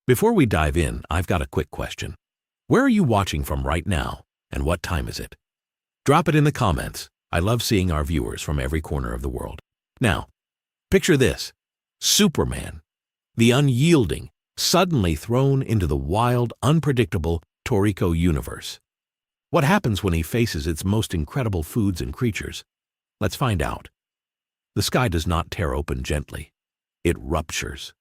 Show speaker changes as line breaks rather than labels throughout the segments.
Before we dive in, I've got a quick question. Where are you watching from right now, and what time is it? Drop it in the comments. I love seeing our viewers from every corner of the world. Now, picture this. Superman, the unyielding, suddenly thrown into the wild, unpredictable Toriko Universe. What happens when he faces its most incredible foods and creatures? Let's find out. The sky does not tear open gently. It ruptures.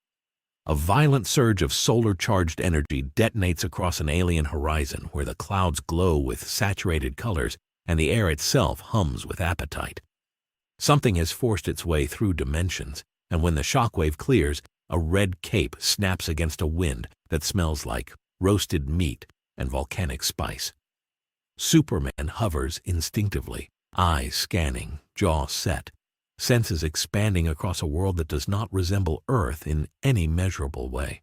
A violent surge of solar-charged energy detonates across an alien horizon where the clouds glow with saturated colors and the air itself hums with appetite. Something has forced its way through dimensions, and when the shockwave clears, a red cape snaps against a wind that smells like roasted meat and volcanic spice. Superman hovers instinctively, eyes scanning, jaw set, senses expanding across a world that does not resemble Earth in any measurable way.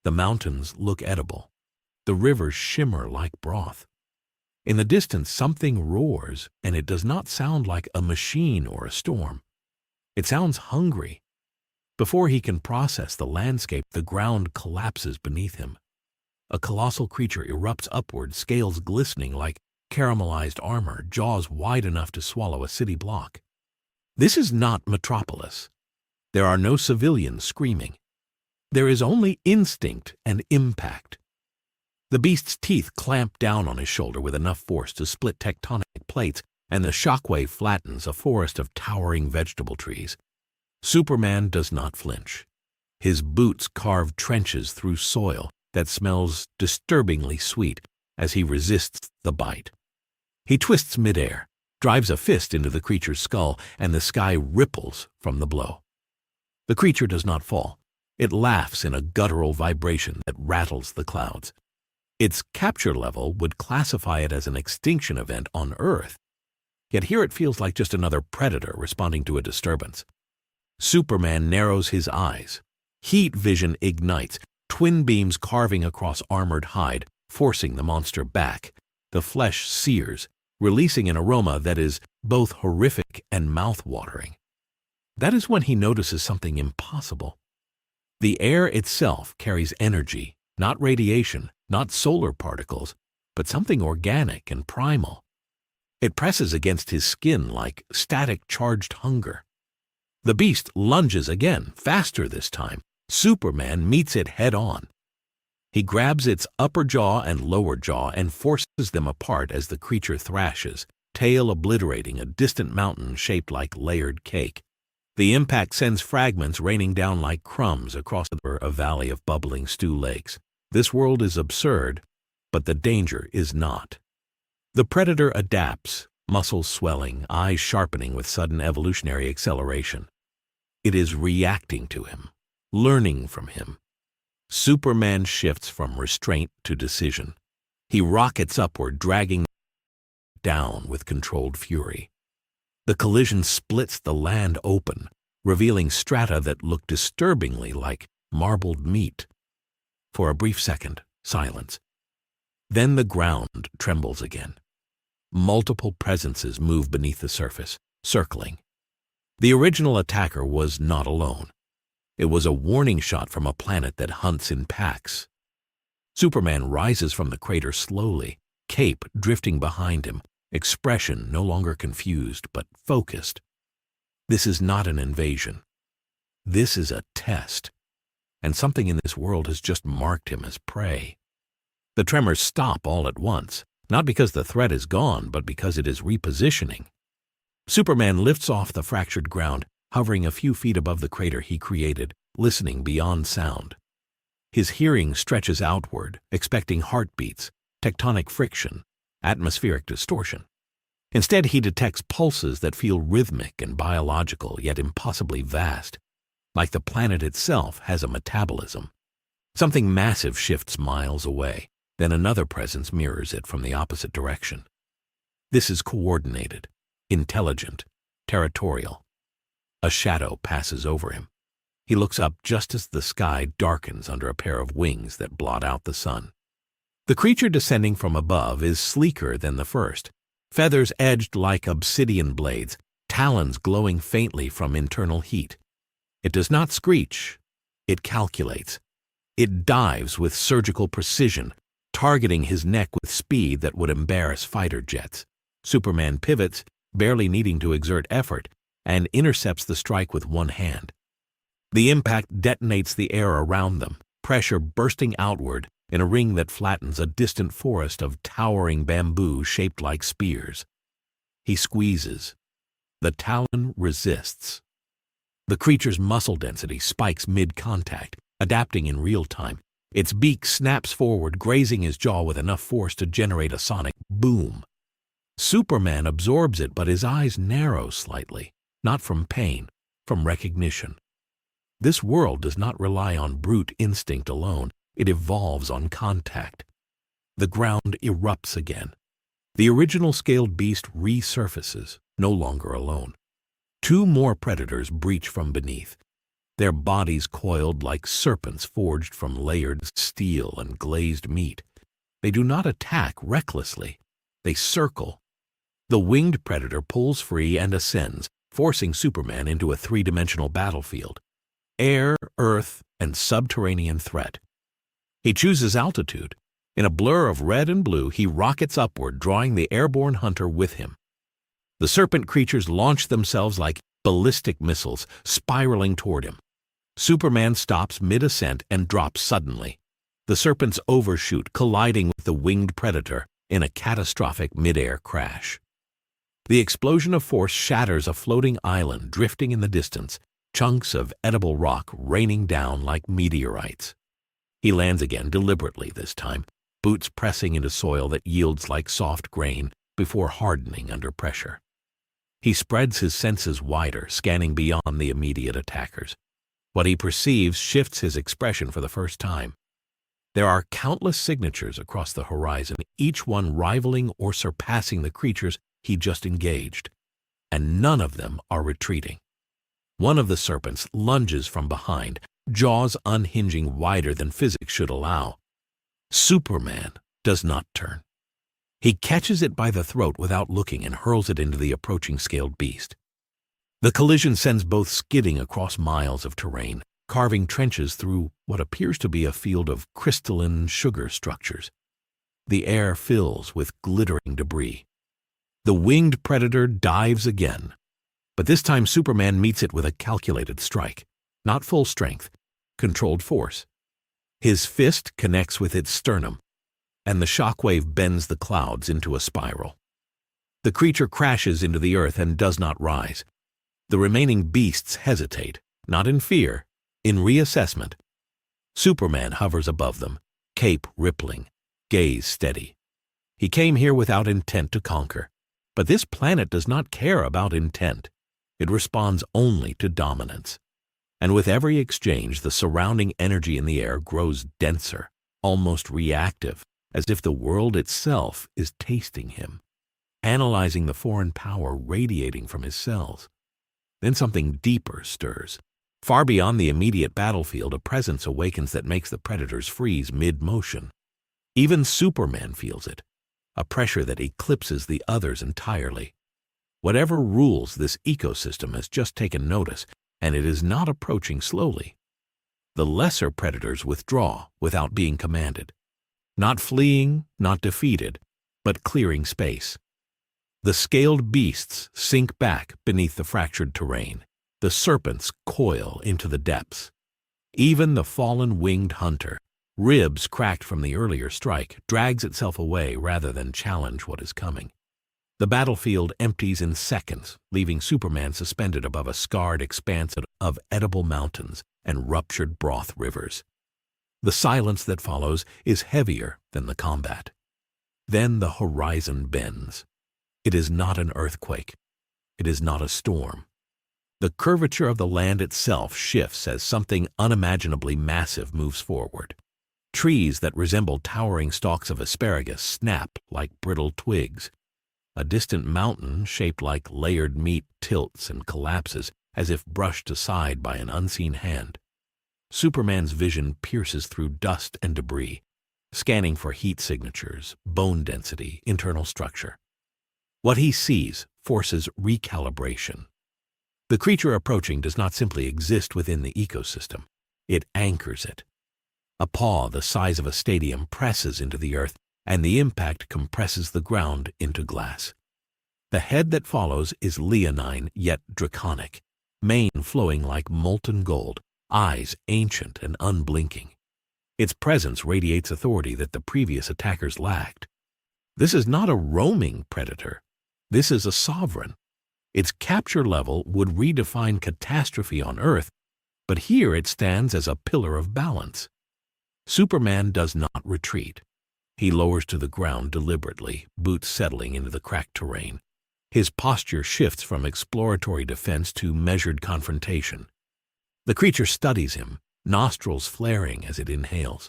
The mountains look edible. The rivers shimmer like broth. In the distance, something roars, and it does not sound like a machine or a storm. It sounds hungry. Before he can process the landscape, the ground collapses beneath him. A colossal creature erupts upward, scales glistening like caramelized armor, jaws wide enough to swallow a city block. This is not Metropolis. There are no civilians screaming. There is only instinct and impact. The beast's teeth clamp down on his shoulder with enough force to split tectonic plates, and the shockwave flattens a forest of towering vegetable trees. Superman does not flinch. His boots carve trenches through soil that smells disturbingly sweet as he resists the bite. He twists midair, drives a fist into the creature's skull, and the sky ripples from the blow. The creature does not fall. It laughs in a guttural vibration that rattles the clouds. Its capture level would classify it as an extinction event on Earth. Yet here it feels like just another predator responding to a disturbance. Superman narrows his eyes. Heat vision ignites, twin beams carving across armored hide, forcing the monster back. The flesh sears, releasing an aroma that is both horrific and mouth-watering. That is when he notices something impossible. The air itself carries energy, not radiation, not solar particles, but something organic and primal. It presses against his skin like static charged hunger. The beast lunges again, faster this time. Superman meets it head-on. He grabs its upper jaw and lower jaw and forces them apart as the creature thrashes, tail obliterating a distant mountain shaped like layered cake. The impact sends fragments raining down like crumbs across a valley of bubbling stew lakes. This world is absurd, but the danger is not. The predator adapts, muscles swelling, eyes sharpening with sudden evolutionary acceleration. It is reacting to him, learning from him. Superman shifts from restraint to decision. He rockets upward, dragging down with controlled fury. The collision splits the land open, revealing strata that look disturbingly like marbled meat. For a brief second, silence. Then the ground trembles again. Multiple presences move beneath the surface, circling. The original attacker was not alone. It was a warning shot from a planet that hunts in packs. Superman rises from the crater slowly, cape drifting behind him, expression no longer confused but focused. This is not an invasion. This is a test. And something in this world has just marked him as prey. The tremors stop all at once, not because the threat is gone, but because it is repositioning. Superman lifts off the fractured ground, hovering a few feet above the crater he created, listening beyond sound. His hearing stretches outward, expecting heartbeats, tectonic friction, atmospheric distortion. Instead, he detects pulses that feel rhythmic and biological, yet impossibly vast. Like the planet itself has a metabolism. Something massive shifts miles away, then another presence mirrors it from the opposite direction. This is coordinated, intelligent, territorial. A shadow passes over him. He looks up just as the sky darkens under a pair of wings that blot out the sun. The creature descending from above is sleeker than the first, feathers edged like obsidian blades, talons glowing faintly from internal heat. It does not screech. It calculates. It dives with surgical precision, targeting his neck with speed that would embarrass fighter jets. Superman pivots, barely needing to exert effort, and intercepts the strike with one hand. The impact detonates the air around them, pressure bursting outward in a ring that flattens a distant forest of towering bamboo shaped like spears. He squeezes. The talon resists. The creature's muscle density spikes mid-contact, adapting in real time. Its beak snaps forward, grazing his jaw with enough force to generate a sonic boom. Superman absorbs it, but his eyes narrow slightly, not from pain, from recognition. This world does not rely on brute instinct alone. It evolves on contact. The ground erupts again. The original scaled beast resurfaces, no longer alone. Two more predators breach from beneath, their bodies coiled like serpents forged from layered steel and glazed meat. They do not attack recklessly. They circle. The winged predator pulls free and ascends, forcing Superman into a three-dimensional battlefield. Air, earth, and subterranean threat. He chooses altitude. In a blur of red and blue, he rockets upward, drawing the airborne hunter with him. The serpent creatures launch themselves like ballistic missiles, spiraling toward him. Superman stops mid-ascent and drops suddenly. The serpents overshoot, colliding with the winged predator in a catastrophic mid-air crash. The explosion of force shatters a floating island drifting in the distance, chunks of edible rock raining down like meteorites. He lands again deliberately this time, boots pressing into soil that yields like soft grain before hardening under pressure. He spreads his senses wider, scanning beyond the immediate attackers. What he perceives shifts his expression for the first time. There are countless signatures across the horizon, each one rivaling or surpassing the creatures he just engaged, and none of them are retreating. One of the serpents lunges from behind, jaws unhinging wider than physics should allow. Superman does not turn. He catches it by the throat without looking and hurls it into the approaching scaled beast. The collision sends both skidding across miles of terrain, carving trenches through what appears to be a field of crystalline sugar structures. The air fills with glittering debris. The winged predator dives again, but this time Superman meets it with a calculated strike, not full strength, controlled force. His fist connects with its sternum, and the shockwave bends the clouds into a spiral. The creature crashes into the earth and does not rise. The remaining beasts hesitate, not in fear, in reassessment. Superman hovers above them, cape rippling, gaze steady. He came here without intent to conquer, but this planet does not care about intent. It responds only to dominance. And with every exchange, the surrounding energy in the air grows denser, almost reactive, as if the world itself is tasting him, analyzing the foreign power radiating from his cells. Then something deeper stirs. Far beyond the immediate battlefield, a presence awakens that makes the predators freeze mid-motion. Even Superman feels it, a pressure that eclipses the others entirely. Whatever rules this ecosystem has just taken notice, and it is not approaching slowly. The lesser predators withdraw without being commanded. Not fleeing, not defeated, but clearing space. The scaled beasts sink back beneath the fractured terrain. The serpents coil into the depths. Even the fallen winged hunter, ribs cracked from the earlier strike, drags itself away rather than challenge what is coming. The battlefield empties in seconds, leaving Superman suspended above a scarred expanse of edible mountains and ruptured broth rivers. The silence that follows is heavier than the combat. Then the horizon bends. It is not an earthquake. It is not a storm. The curvature of the land itself shifts as something unimaginably massive moves forward. Trees that resemble towering stalks of asparagus snap like brittle twigs. A distant mountain shaped like layered meat tilts and collapses as if brushed aside by an unseen hand. Superman's vision pierces through dust and debris, scanning for heat signatures, bone density, internal structure. What he sees forces recalibration. The creature approaching does not simply exist within the ecosystem. It anchors it. A paw the size of a stadium presses into the earth, and the impact compresses the ground into glass. The head that follows is leonine yet draconic, mane flowing like molten gold, eyes ancient and unblinking. Its presence radiates authority that the previous attackers lacked. This is not a roaming predator. This is a sovereign. Its capture level would redefine catastrophe on Earth, but here it stands as a pillar of balance. Superman does not retreat. He lowers to the ground deliberately, boots settling into the cracked terrain. His posture shifts from exploratory defense to measured confrontation. The creature studies him, nostrils flaring as it inhales.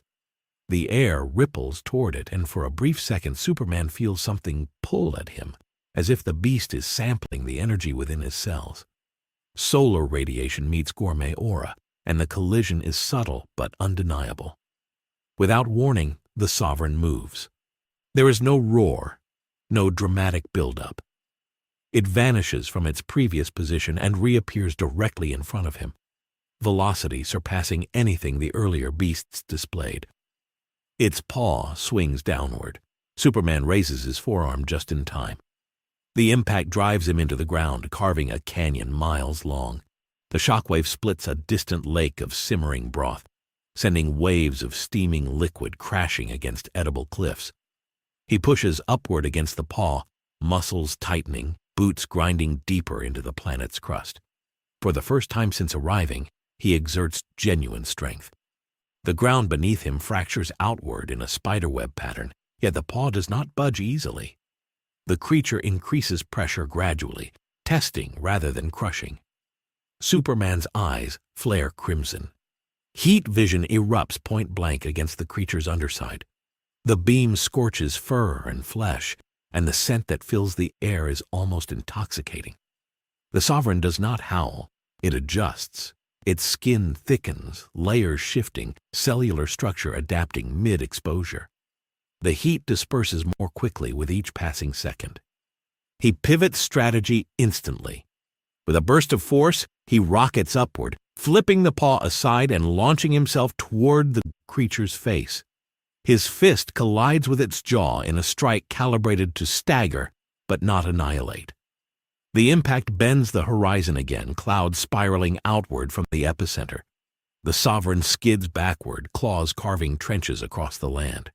The air ripples toward it, and for a brief second Superman feels something pull at him, as if the beast is sampling the energy within his cells. Solar radiation meets gourmet aura, and the collision is subtle but undeniable. Without warning, the sovereign moves. There is no roar, no dramatic buildup. It vanishes from its previous position and reappears directly in front of him, velocity surpassing anything the earlier beasts displayed. Its paw swings downward. Superman raises his forearm just in time. The impact drives him into the ground, carving a canyon miles long. The shockwave splits a distant lake of simmering broth, sending waves of steaming liquid crashing against edible cliffs. He pushes upward against the paw, muscles tightening, boots grinding deeper into the planet's crust. For the first time since arriving, he exerts genuine strength. The ground beneath him fractures outward in a spiderweb pattern, yet the paw does not budge easily. The creature increases pressure gradually, testing rather than crushing. Superman's eyes flare crimson. Heat vision erupts point-blank against the creature's underside. The beam scorches fur and flesh, and the scent that fills the air is almost intoxicating. The sovereign does not howl. It adjusts. Its skin thickens, layers shifting, cellular structure adapting mid-exposure. The heat disperses more quickly with each passing second. He pivots strategy instantly. With a burst of force, he rockets upward, flipping the paw aside and launching himself toward the creature's face. His fist collides with its jaw in a strike calibrated to stagger, but not annihilate. The impact bends the horizon again, clouds spiraling outward from the epicenter. The sovereign skids backward, claws carving trenches across the land.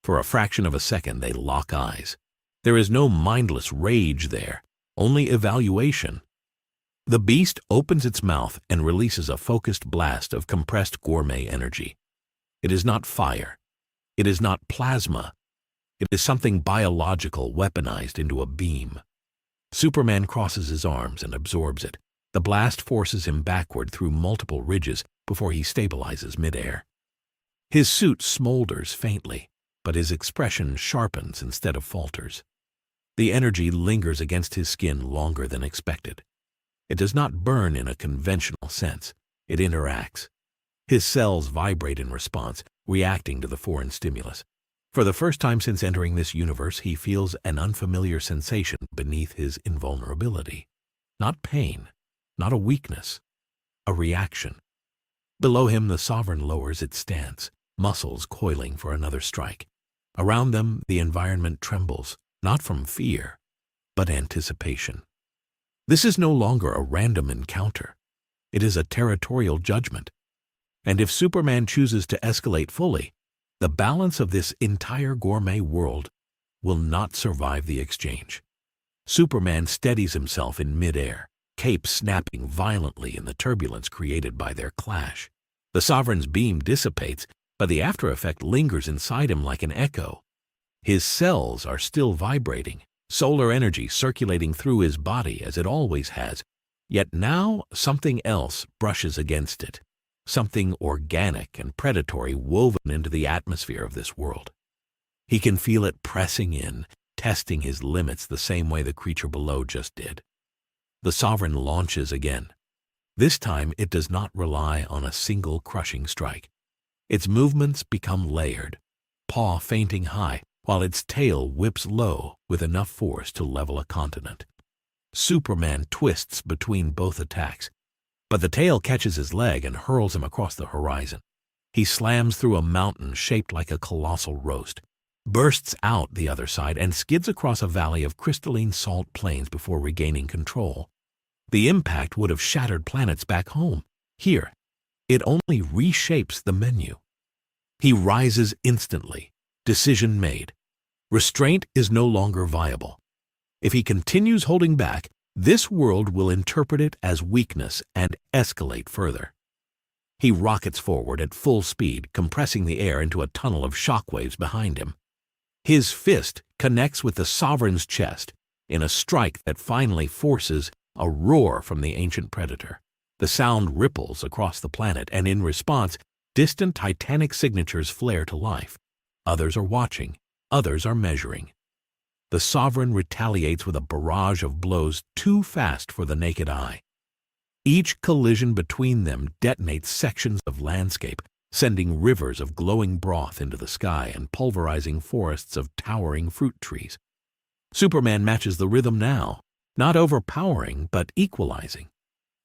For a fraction of a second, they lock eyes. There is no mindless rage there, only evaluation. The beast opens its mouth and releases a focused blast of compressed gourmet energy. It is not fire. It is not plasma. It is something biological weaponized into a beam. Superman crosses his arms and absorbs it. The blast forces him backward through multiple ridges before he stabilizes midair. His suit smolders faintly, but his expression sharpens instead of falters. The energy lingers against his skin longer than expected. It does not burn in a conventional sense. It interacts. His cells vibrate in response, reacting to the foreign stimulus. For the first time since entering this universe, he feels an unfamiliar sensation beneath his invulnerability. Not pain, not a weakness, a reaction. Below him, the sovereign lowers its stance, muscles coiling for another strike. Around them, the environment trembles, not from fear, but anticipation. This is no longer a random encounter. It is a territorial judgment. And if Superman chooses to escalate fully, the balance of this entire gourmet world will not survive the exchange. Superman steadies himself in midair, cape snapping violently in the turbulence created by their clash. The sovereign's beam dissipates, but the after-effect lingers inside him like an echo. His cells are still vibrating, solar energy circulating through his body as it always has, yet now something else brushes against it. Something organic and predatory woven into the atmosphere of this world. He can feel it pressing in, testing his limits the same way the creature below just did. The sovereign launches again. This time it does not rely on a single crushing strike. Its movements become layered, paw fainting high, while its tail whips low with enough force to level a continent. Superman twists between both attacks, but the tail catches his leg and hurls him across the horizon. He slams through a mountain shaped like a colossal roast, bursts out the other side, and skids across a valley of crystalline salt plains before regaining control. The impact would have shattered planets back home. Here, it only reshapes the menu. He rises instantly. Decision made. Restraint is no longer viable. If he continues holding back, this world will interpret it as weakness and escalate further. He rockets forward at full speed, compressing the air into a tunnel of shockwaves behind him. His fist connects with the sovereign's chest in a strike that finally forces a roar from the ancient predator. The sound ripples across the planet, and in response, distant titanic signatures flare to life. Others are watching, others are measuring. The sovereign retaliates with a barrage of blows too fast for the naked eye. Each collision between them detonates sections of landscape, sending rivers of glowing broth into the sky and pulverizing forests of towering fruit trees. Superman matches the rhythm now, not overpowering but equalizing.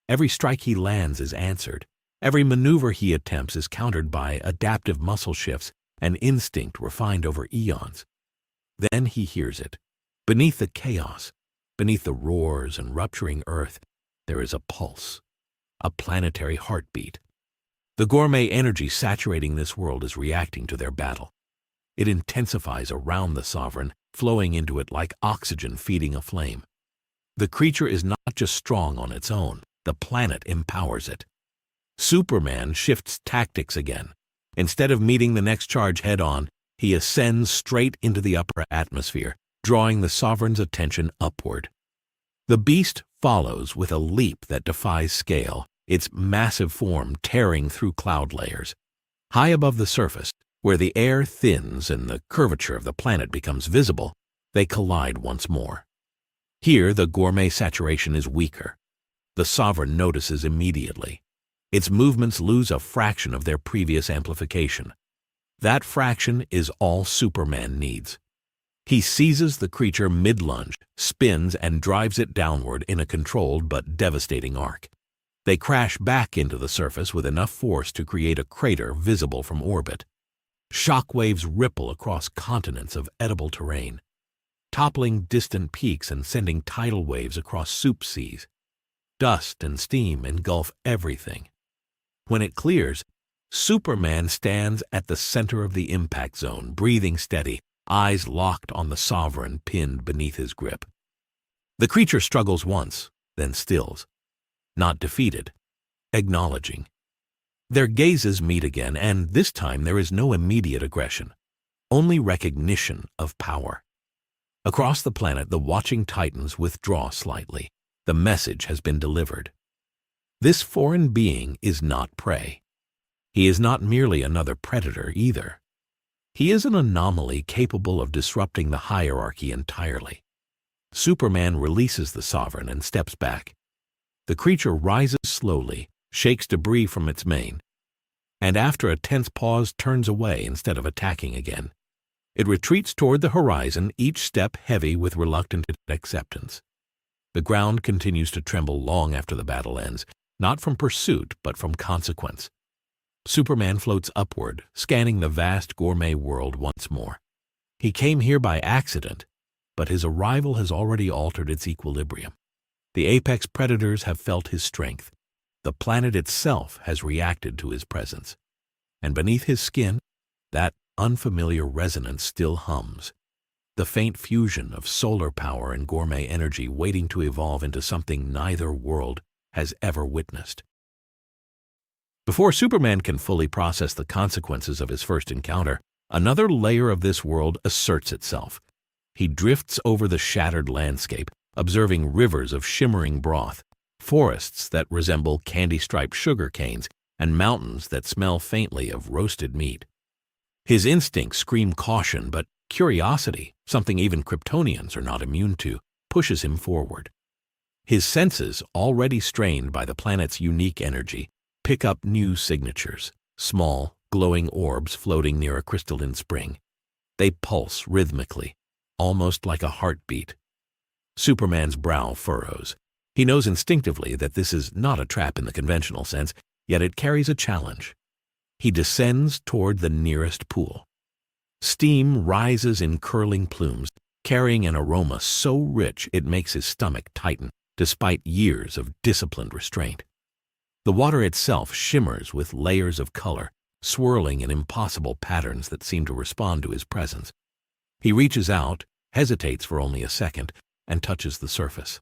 Every strike he lands is answered. Every maneuver he attempts is countered by adaptive muscle shifts and instinct refined over eons. Then he hears it. Beneath the chaos, beneath the roars and rupturing earth, there is a pulse, a planetary heartbeat. The gourmet energy saturating this world is reacting to their battle. It intensifies around the sovereign, flowing into it like oxygen feeding a flame. The creature is not just strong on its own, the planet empowers it. Superman shifts tactics again. Instead of meeting the next charge head-on, he ascends straight into the upper atmosphere, drawing the sovereign's attention upward. The beast follows with a leap that defies scale, its massive form tearing through cloud layers. High above the surface, where the air thins and the curvature of the planet becomes visible, they collide once more. Here, the gourmet saturation is weaker. The sovereign notices immediately. Its movements lose a fraction of their previous amplification. That fraction is all Superman needs. He seizes the creature mid-lunge, spins, and drives it downward in a controlled but devastating arc. They crash back into the surface with enough force to create a crater visible from orbit. Shockwaves ripple across continents of edible terrain, toppling distant peaks and sending tidal waves across soup seas. Dust and steam engulf everything. When it clears, Superman stands at the center of the impact zone, breathing steady, eyes locked on the sovereign pinned beneath his grip. The creature struggles once, then stills. Not defeated, acknowledging. Their gazes meet again, and this time there is no immediate aggression, only recognition of power. Across the planet, the watching titans withdraw slightly. The message has been delivered. This foreign being is not prey. He is not merely another predator either. He is an anomaly capable of disrupting the hierarchy entirely. Superman releases the sovereign and steps back. The creature rises slowly, shakes debris from its mane, and after a tense pause turns away instead of attacking again. It retreats toward the horizon, each step heavy with reluctant acceptance. The ground continues to tremble long after the battle ends, not from pursuit but from consequence. Superman floats upward, scanning the vast gourmet world once more. He came here by accident, but his arrival has already altered its equilibrium. The apex predators have felt his strength. The planet itself has reacted to his presence. And beneath his skin, that unfamiliar resonance still hums. The faint fusion of solar power and gourmet energy waiting to evolve into something neither world has ever witnessed. Before Superman can fully process the consequences of his first encounter, another layer of this world asserts itself. He drifts over the shattered landscape, observing rivers of shimmering broth, forests that resemble candy-striped sugar canes, and mountains that smell faintly of roasted meat. His instincts scream caution, but curiosity, something even Kryptonians are not immune to, pushes him forward. His senses, already strained by the planet's unique energy, pick up new signatures, small, glowing orbs floating near a crystalline spring. They pulse rhythmically, almost like a heartbeat. Superman's brow furrows. He knows instinctively that this is not a trap in the conventional sense, yet it carries a challenge. He descends toward the nearest pool. Steam rises in curling plumes, carrying an aroma so rich it makes his stomach tighten, despite years of disciplined restraint. The water itself shimmers with layers of color, swirling in impossible patterns that seem to respond to his presence. He reaches out, hesitates for only a second, and touches the surface.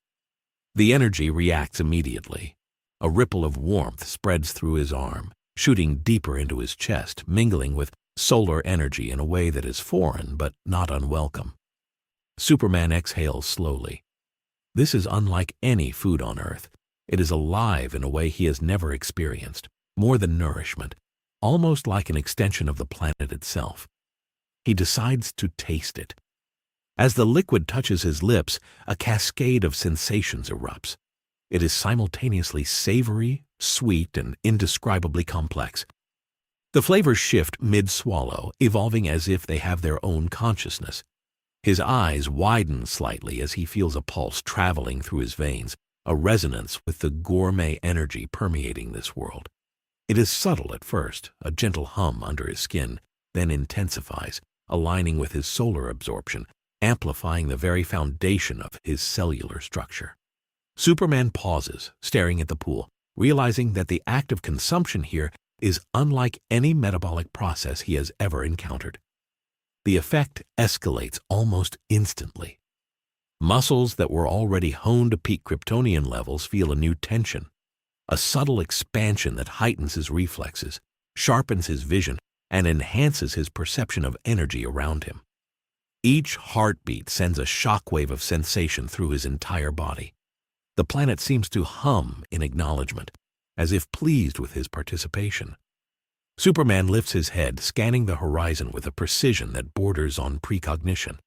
The energy reacts immediately. A ripple of warmth spreads through his arm, shooting deeper into his chest, mingling with solar energy in a way that is foreign but not unwelcome. Superman exhales slowly. This is unlike any food on Earth. It is alive in a way he has never experienced, more than nourishment, almost like an extension of the planet itself. He decides to taste it. As the liquid touches his lips, a cascade of sensations erupts. It is simultaneously savory, sweet, and indescribably complex. The flavors shift mid-swallow, evolving as if they have their own consciousness. His eyes widen slightly as he feels a pulse traveling through his veins, a resonance with the gourmet energy permeating this world. It is subtle at first, a gentle hum under his skin, then intensifies, aligning with his solar absorption, amplifying the very foundation of his cellular structure. Superman pauses, staring at the pool, realizing that the act of consumption here is unlike any metabolic process he has ever encountered. The effect escalates almost instantly. Muscles that were already honed to peak Kryptonian levels feel a new tension, a subtle expansion that heightens his reflexes, sharpens his vision, and enhances his perception of energy around him. Each heartbeat sends a shockwave of sensation through his entire body. The planet seems to hum in acknowledgement, as if pleased with his participation. Superman lifts his head, scanning the horizon with a precision that borders on precognition.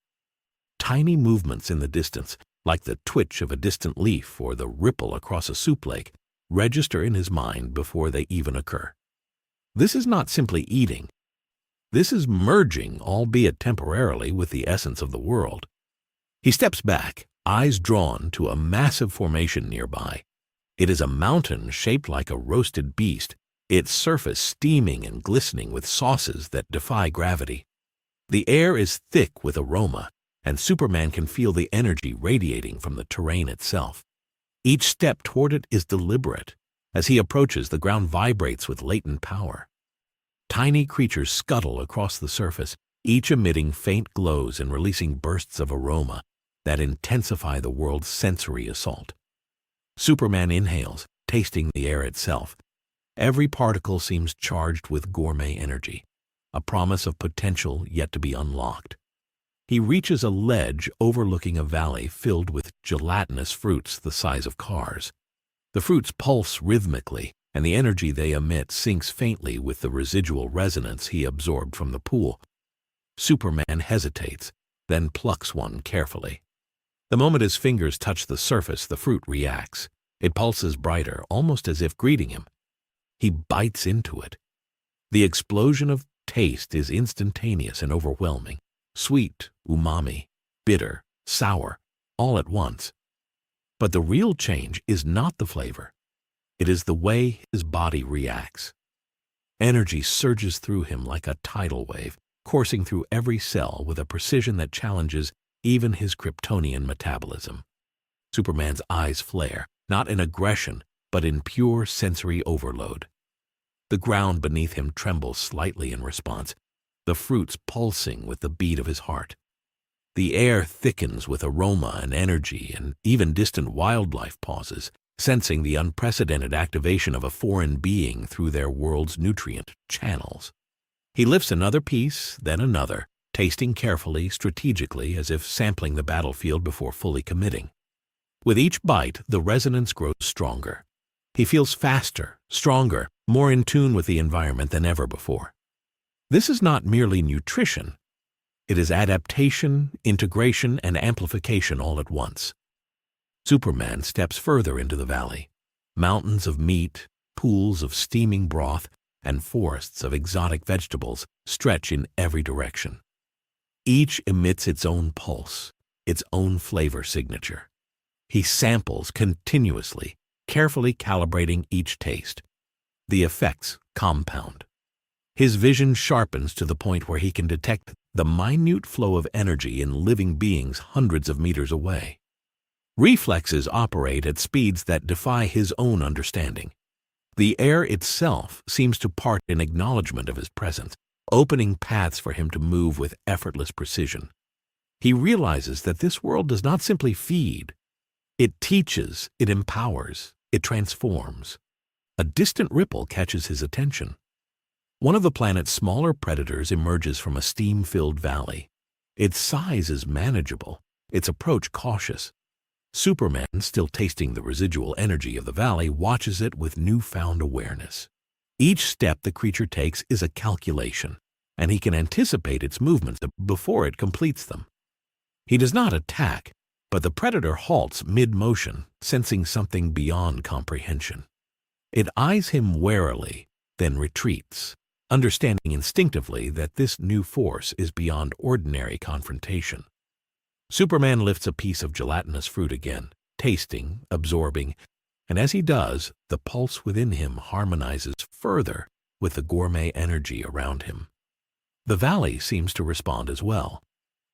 Tiny movements in the distance, like the twitch of a distant leaf or the ripple across a soup lake, register in his mind before they even occur. This is not simply eating. This is merging, albeit temporarily, with the essence of the world. He steps back, eyes drawn to a massive formation nearby. It is a mountain shaped like a roasted beast, its surface steaming and glistening with sauces that defy gravity. The air is thick with aroma, and Superman can feel the energy radiating from the terrain itself. Each step toward it is deliberate. As he approaches, the ground vibrates with latent power. Tiny creatures scuttle across the surface, each emitting faint glows and releasing bursts of aroma that intensify the world's sensory assault. Superman inhales, tasting the air itself. Every particle seems charged with gourmet energy, a promise of potential yet to be unlocked. He reaches a ledge overlooking a valley filled with gelatinous fruits the size of cars. The fruits pulse rhythmically, and the energy they emit syncs faintly with the residual resonance he absorbed from the pool. Superman hesitates, then plucks one carefully. The moment his fingers touch the surface, the fruit reacts. It pulses brighter, almost as if greeting him. He bites into it. The explosion of taste is instantaneous and overwhelming. Sweet, umami, bitter, sour, all at once. But the real change is not the flavor. It is the way his body reacts. Energy surges through him like a tidal wave, coursing through every cell with a precision that challenges even his Kryptonian metabolism. Superman's eyes flare, not in aggression, but in pure sensory overload. The ground beneath him trembles slightly in response, the fruits pulsing with the beat of his heart. The air thickens with aroma and energy, and even distant wildlife pauses, sensing the unprecedented activation of a foreign being through their world's nutrient channels. He lifts another piece, then another, tasting carefully, strategically, as if sampling the battlefield before fully committing. With each bite, the resonance grows stronger. He feels faster, stronger, more in tune with the environment than ever before. This is not merely nutrition. It is adaptation, integration, and amplification all at once. Superman steps further into the valley. Mountains of meat, pools of steaming broth, and forests of exotic vegetables stretch in every direction. Each emits its own pulse, its own flavor signature. He samples continuously, carefully calibrating each taste. The effects compound. His vision sharpens to the point where he can detect the minute flow of energy in living beings hundreds of meters away. Reflexes operate at speeds that defy his own understanding. The air itself seems to part in acknowledgement of his presence, opening paths for him to move with effortless precision. He realizes that this world does not simply feed. It teaches, it empowers, it transforms. A distant ripple catches his attention. One of the planet's smaller predators emerges from a steam-filled valley. Its size is manageable, its approach cautious. Superman, still tasting the residual energy of the valley, watches it with newfound awareness. Each step the creature takes is a calculation, and he can anticipate its movements before it completes them. He does not attack, but the predator halts mid-motion, sensing something beyond comprehension. It eyes him warily, then retreats, understanding instinctively that this new force is beyond ordinary confrontation. Superman lifts a piece of gelatinous fruit again, tasting, absorbing, and as he does, the pulse within him harmonizes further with the gourmet energy around him. The valley seems to respond as well.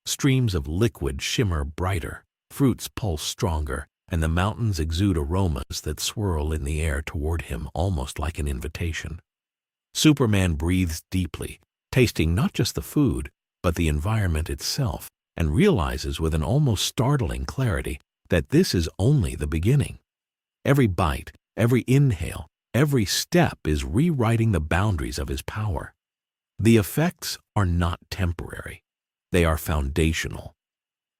Streams of liquid shimmer brighter, fruits pulse stronger, and the mountains exude aromas that swirl in the air toward him almost like an invitation. Superman breathes deeply, tasting not just the food, but the environment itself, and realizes with an almost startling clarity that this is only the beginning. Every bite, every inhale, every step is rewriting the boundaries of his power. The effects are not temporary. They are foundational.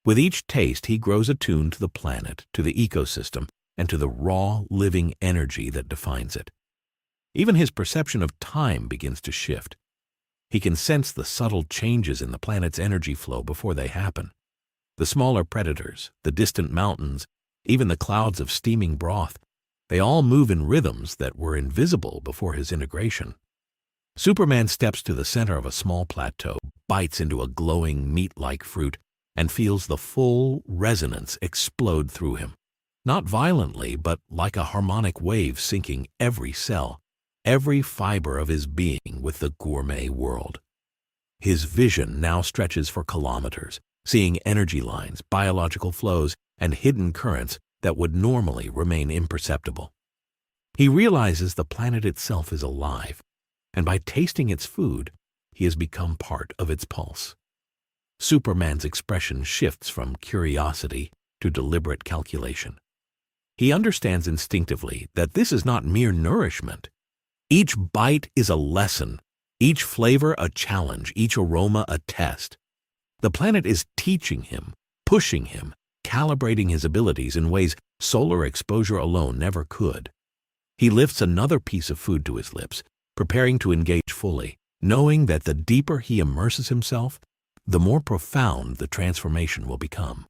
With each taste, he grows attuned to the planet, to the ecosystem, and to the raw, living energy that defines it. Even his perception of time begins to shift. He can sense the subtle changes in the planet's energy flow before they happen. The smaller predators, the distant mountains, even the clouds of steaming broth, they all move in rhythms that were invisible before his integration. Superman steps to the center of a small plateau, bites into a glowing meat-like fruit, and feels the full resonance explode through him. Not violently, but like a harmonic wave sinking every cell, every fiber of his being with the gourmet world. His vision now stretches for kilometers, seeing energy lines, biological flows, and hidden currents that would normally remain imperceptible. He realizes the planet itself is alive, and by tasting its food, he has become part of its pulse. Superman's expression shifts from curiosity to deliberate calculation. He understands instinctively that this is not mere nourishment. Each bite is a lesson, each flavor a challenge, each aroma a test. The planet is teaching him, pushing him, calibrating his abilities in ways solar exposure alone never could. He lifts another piece of food to his lips, preparing to engage fully, knowing that the deeper he immerses himself, the more profound the transformation will become.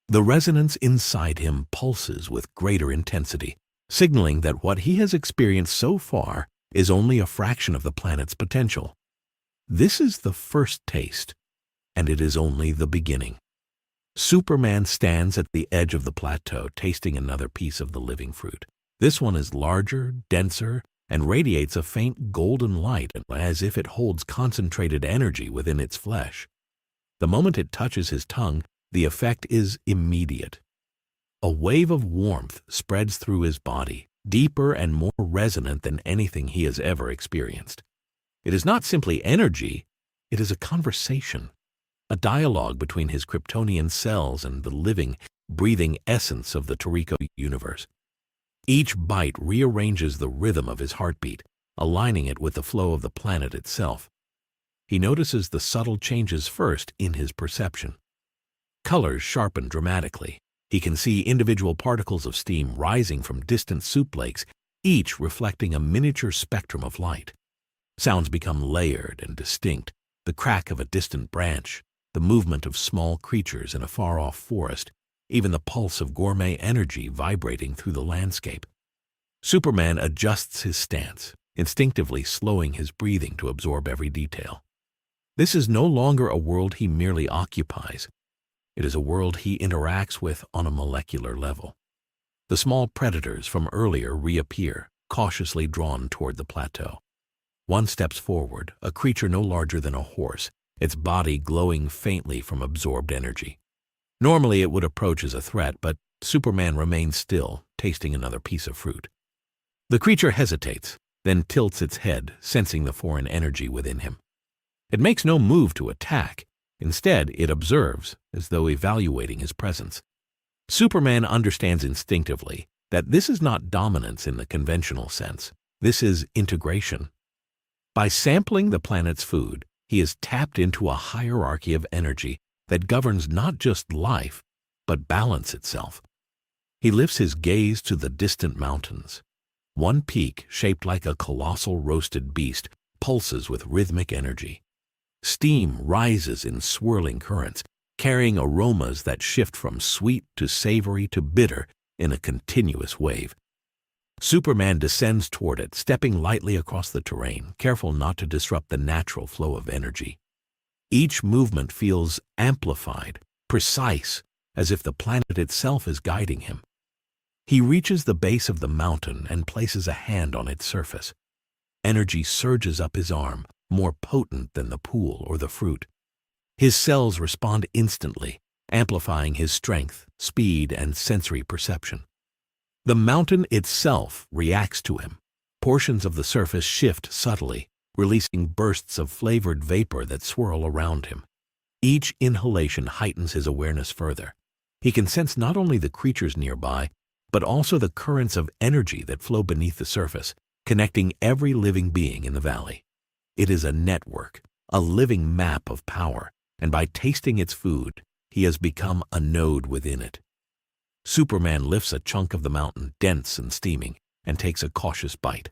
The resonance inside him pulses with greater intensity, signaling that what he has experienced so far is only a fraction of the planet's potential. This is the first taste, and it is only the beginning. Superman stands at the edge of the plateau, tasting another piece of the living fruit. This one is larger, denser, and radiates a faint golden light as if it holds concentrated energy within its flesh. The moment it touches his tongue, the effect is immediate. A wave of warmth spreads through his body, deeper and more resonant than anything he has ever experienced. It is not simply energy, it is a conversation, a dialogue between his Kryptonian cells and the living, breathing essence of the Toriko Universe. Each bite rearranges the rhythm of his heartbeat, aligning it with the flow of the planet itself. He notices the subtle changes first in his perception. Colors sharpen dramatically. He can see individual particles of steam rising from distant soup lakes, each reflecting a miniature spectrum of light. Sounds become layered and distinct, the crack of a distant branch, the movement of small creatures in a far-off forest, even the pulse of gourmet energy vibrating through the landscape. Superman adjusts his stance, instinctively slowing his breathing to absorb every detail. This is no longer a world he merely occupies. It is a world he interacts with on a molecular level. The small predators from earlier reappear, cautiously drawn toward the plateau. One steps forward, a creature no larger than a horse, its body glowing faintly from absorbed energy. Normally it would approach as a threat, but Superman remains still, tasting another piece of fruit. The creature hesitates, then tilts its head, sensing the foreign energy within him. It makes no move to attack. Instead, it observes, as though evaluating his presence. Superman understands instinctively that this is not dominance in the conventional sense. This is integration. By sampling the planet's food, he is tapped into a hierarchy of energy that governs not just life, but balance itself. He lifts his gaze to the distant mountains. One peak, shaped like a colossal roasted beast, pulses with rhythmic energy. Steam rises in swirling currents, carrying aromas that shift from sweet to savory to bitter in a continuous wave. Superman descends toward it, stepping lightly across the terrain, careful not to disrupt the natural flow of energy. Each movement feels amplified, precise, as if the planet itself is guiding him. He reaches the base of the mountain and places a hand on its surface. Energy surges up his arm, more potent than the pool or the fruit. His cells respond instantly, amplifying his strength, speed, and sensory perception. The mountain itself reacts to him. Portions of the surface shift subtly, releasing bursts of flavored vapor that swirl around him. Each inhalation heightens his awareness further. He can sense not only the creatures nearby, but also the currents of energy that flow beneath the surface, connecting every living being in the valley. It is a network, a living map of power, and by tasting its food, he has become a node within it. Superman lifts a chunk of the mountain, dense and steaming, and takes a cautious bite.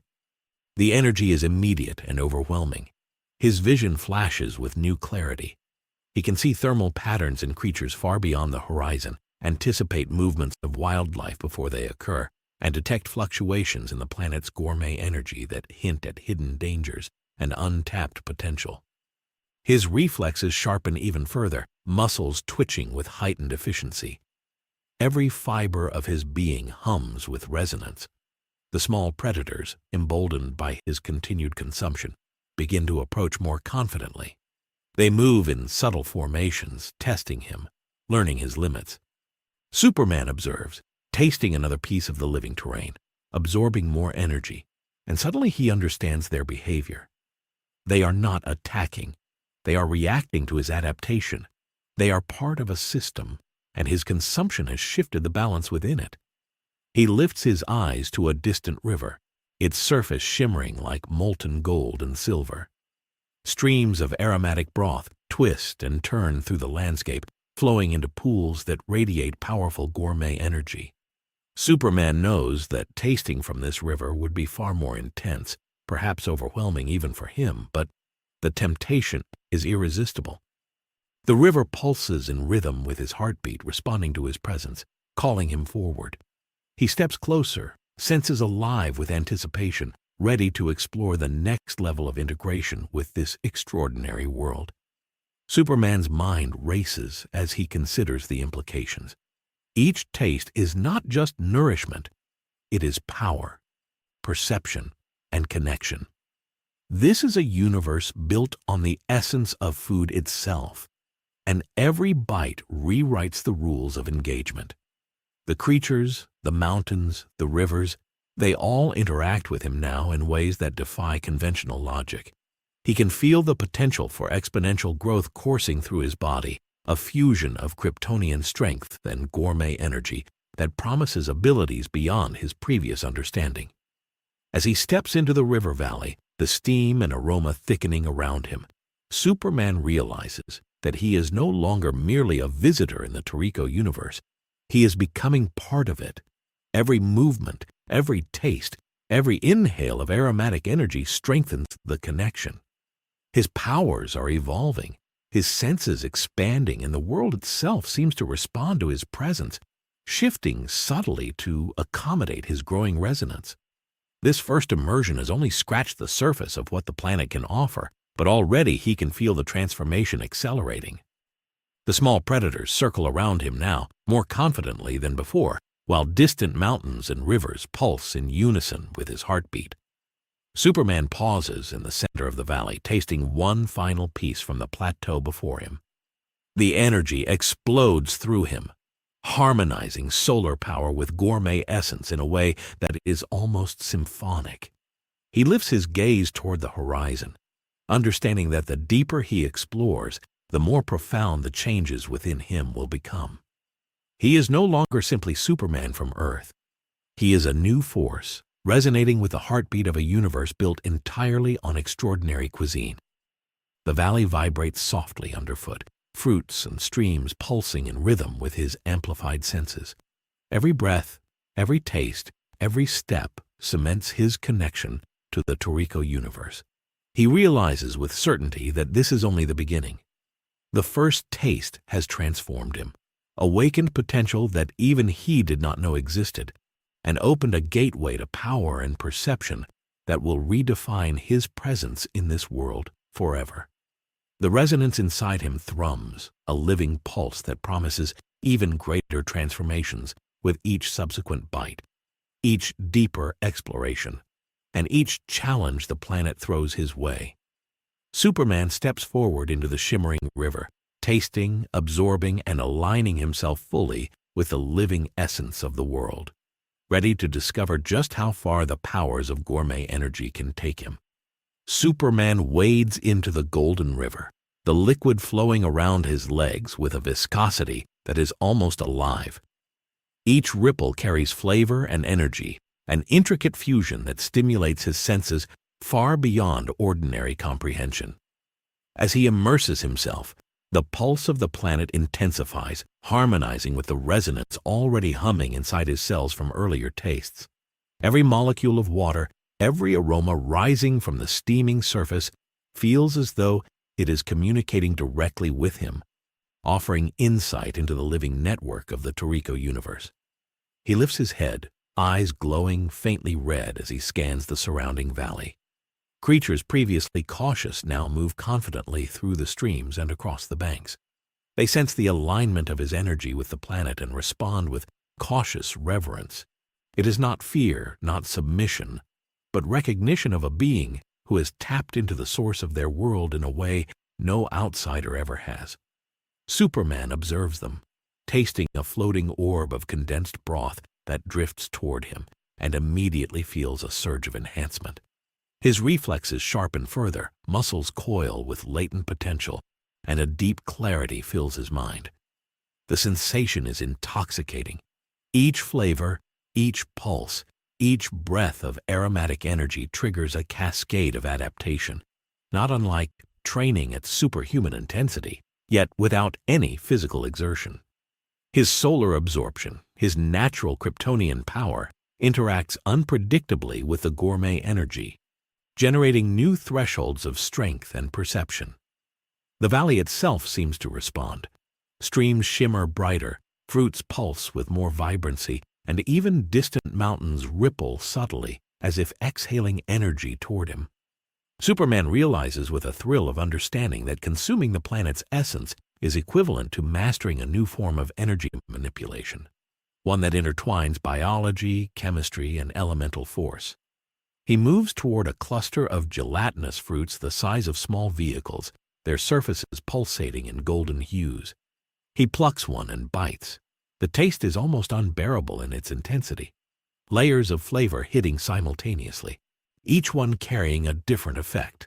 The energy is immediate and overwhelming. His vision flashes with new clarity. He can see thermal patterns in creatures far beyond the horizon, anticipate movements of wildlife before they occur, and detect fluctuations in the planet's gourmet energy that hint at hidden dangers and untapped potential. His reflexes sharpen even further, muscles twitching with heightened efficiency. Every fiber of his being hums with resonance. The small predators, emboldened by his continued consumption, begin to approach more confidently. They move in subtle formations, testing him, learning his limits. Superman observes, tasting another piece of the living terrain, absorbing more energy, and suddenly he understands their behavior. They are not attacking. They are reacting to his adaptation. They are part of a system, and his consumption has shifted the balance within it. He lifts his eyes to a distant river, its surface shimmering like molten gold and silver. Streams of aromatic broth twist and turn through the landscape, flowing into pools that radiate powerful gourmet energy. Superman knows that tasting from this river would be far more intense, perhaps overwhelming even for him, but the temptation is irresistible. The river pulses in rhythm with his heartbeat, responding to his presence, calling him forward. He steps closer, senses alive with anticipation, ready to explore the next level of integration with this extraordinary world. Superman's mind races as he considers the implications. Each taste is not just nourishment, it is power, perception, and connection. This is a universe built on the essence of food itself, and every bite rewrites the rules of engagement. The creatures, the mountains, the rivers, they all interact with him now in ways that defy conventional logic. He can feel the potential for exponential growth coursing through his body, a fusion of Kryptonian strength and gourmet energy that promises abilities beyond his previous understanding. As he steps into the river valley, the steam and aroma thickening around him, Superman realizes that he is no longer merely a visitor in the Toriko universe. He is becoming part of it. Every movement, every taste, every inhale of aromatic energy strengthens the connection. His powers are evolving, his senses expanding, and the world itself seems to respond to his presence, shifting subtly to accommodate his growing resonance. This first immersion has only scratched the surface of what the planet can offer, but already he can feel the transformation accelerating. The small predators circle around him now, more confidently than before, while distant mountains and rivers pulse in unison with his heartbeat. Superman pauses in the center of the valley, tasting one final piece from the plateau before him. The energy explodes through him, harmonizing solar power with gourmet essence in a way that is almost symphonic. He lifts his gaze toward the horizon, understanding that the deeper he explores, the more profound the changes within him will become. He is no longer simply Superman from Earth. He is a new force, resonating with the heartbeat of a universe built entirely on extraordinary cuisine. The valley vibrates softly underfoot, fruits and streams pulsing in rhythm with his amplified senses. Every breath, every taste, every step cements his connection to the Toriko Universe. He realizes with certainty that this is only the beginning. The first taste has transformed him, awakened potential that even he did not know existed, and opened a gateway to power and perception that will redefine his presence in this world forever. The resonance inside him thrums, a living pulse that promises even greater transformations with each subsequent bite, each deeper exploration, and each challenge the planet throws his way. Superman steps forward into the shimmering river, tasting, absorbing, and aligning himself fully with the living essence of the world, ready to discover just how far the powers of gourmet energy can take him. Superman wades into the golden river, the liquid flowing around his legs with a viscosity that is almost alive. Each ripple carries flavor and energy, an intricate fusion that stimulates his senses far beyond ordinary comprehension. As he immerses himself, the pulse of the planet intensifies, harmonizing with the resonance already humming inside his cells from earlier tastes. Every molecule of water, every aroma rising from the steaming surface feels as though it is communicating directly with him, offering insight into the living network of the Toriko Universe. He lifts his head, eyes glowing faintly red as he scans the surrounding valley. Creatures previously cautious now move confidently through the streams and across the banks. They sense the alignment of his energy with the planet and respond with cautious reverence. It is not fear, not submission, but recognition of a being who has tapped into the source of their world in a way no outsider ever has. Superman observes them, tasting a floating orb of condensed broth that drifts toward him, and immediately feels a surge of enhancement. His reflexes sharpen further, muscles coil with latent potential, and a deep clarity fills his mind. The sensation is intoxicating. Each flavor, each pulse, each breath of aromatic energy triggers a cascade of adaptation, not unlike training at superhuman intensity, yet without any physical exertion. His solar absorption, his natural Kryptonian power, interacts unpredictably with the gourmet energy, generating new thresholds of strength and perception. The valley itself seems to respond. Streams shimmer brighter, fruits pulse with more vibrancy, and even distant mountains ripple subtly as if exhaling energy toward him. Superman realizes with a thrill of understanding that consuming the planet's essence is equivalent to mastering a new form of energy manipulation, one that intertwines biology, chemistry, and elemental force. He moves toward a cluster of gelatinous fruits the size of small vehicles, their surfaces pulsating in golden hues. He plucks one and bites. The taste is almost unbearable in its intensity, layers of flavor hitting simultaneously, each one carrying a different effect.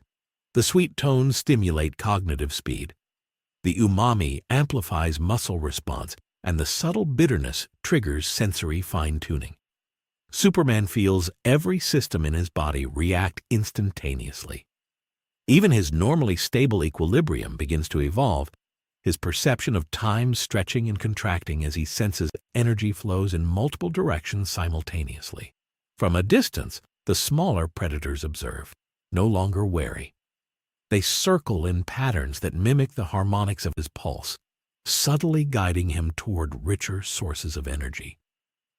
The sweet tones stimulate cognitive speed. The umami amplifies muscle response, and the subtle bitterness triggers sensory fine-tuning. Superman feels every system in his body react instantaneously. Even his normally stable equilibrium begins to evolve, his perception of time stretching and contracting as he senses energy flows in multiple directions simultaneously. From a distance, the smaller predators observe, no longer wary. They circle in patterns that mimic the harmonics of his pulse, subtly guiding him toward richer sources of energy.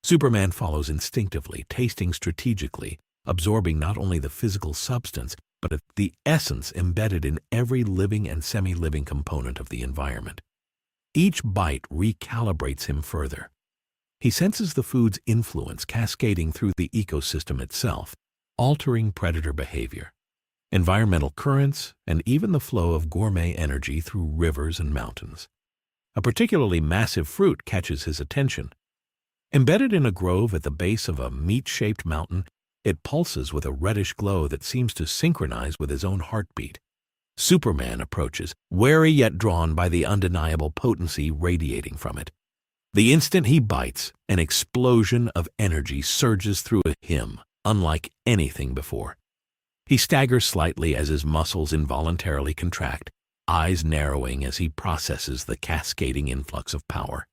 Superman follows instinctively, tasting strategically, absorbing not only the physical substance, but the essence embedded in every living and semi-living component of the environment. Each bite recalibrates him further. He senses the food's influence cascading through the ecosystem itself, altering predator behavior, environmental currents, and even the flow of gourmet energy through rivers and mountains. A particularly massive fruit catches his attention. Embedded in a grove at the base of a meat-shaped mountain, it pulses with a reddish glow that seems to synchronize with his own heartbeat. Superman approaches, wary yet drawn by the undeniable potency radiating from it. The instant he bites, an explosion of energy surges through him, unlike anything before. He staggers slightly as his muscles involuntarily contract, eyes narrowing as he processes the cascading influx of power.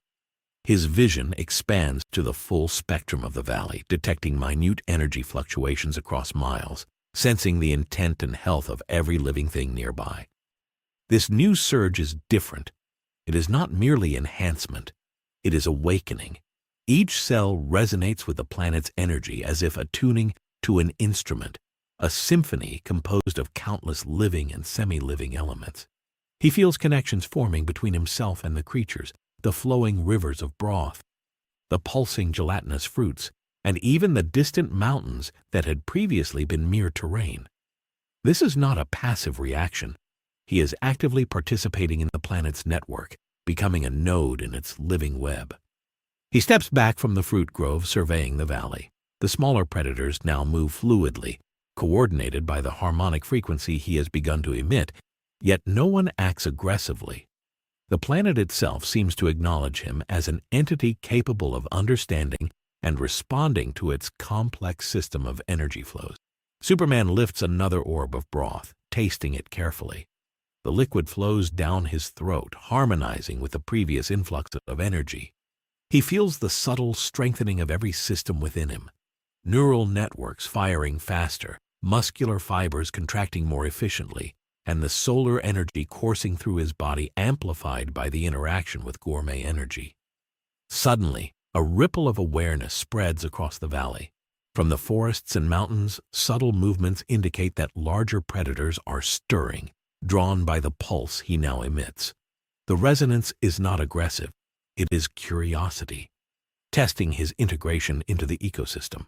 His vision expands to the full spectrum of the valley, detecting minute energy fluctuations across miles, sensing the intent and health of every living thing nearby. This new surge is different. It is not merely enhancement. It is awakening. Each cell resonates with the planet's energy as if attuning to an instrument, a symphony composed of countless living and semi-living elements. He feels connections forming between himself and the creatures, the flowing rivers of broth, the pulsing gelatinous fruits, and even the distant mountains that had previously been mere terrain. This is not a passive reaction. He is actively participating in the planet's network, becoming a node in its living web. He steps back from the fruit grove, surveying the valley. The smaller predators now move fluidly, coordinated by the harmonic frequency he has begun to emit, yet no one acts aggressively. The planet itself seems to acknowledge him as an entity capable of understanding and responding to its complex system of energy flows. Superman lifts another orb of broth, tasting it carefully. The liquid flows down his throat, harmonizing with the previous influx of energy. He feels the subtle strengthening of every system within him. Neural networks firing faster, muscular fibers contracting more efficiently, and the solar energy coursing through his body amplified by the interaction with gourmet energy. Suddenly, a ripple of awareness spreads across the valley. From the forests and mountains, subtle movements indicate that larger predators are stirring, drawn by the pulse he now emits. The resonance is not aggressive, it is curiosity, testing his integration into the ecosystem.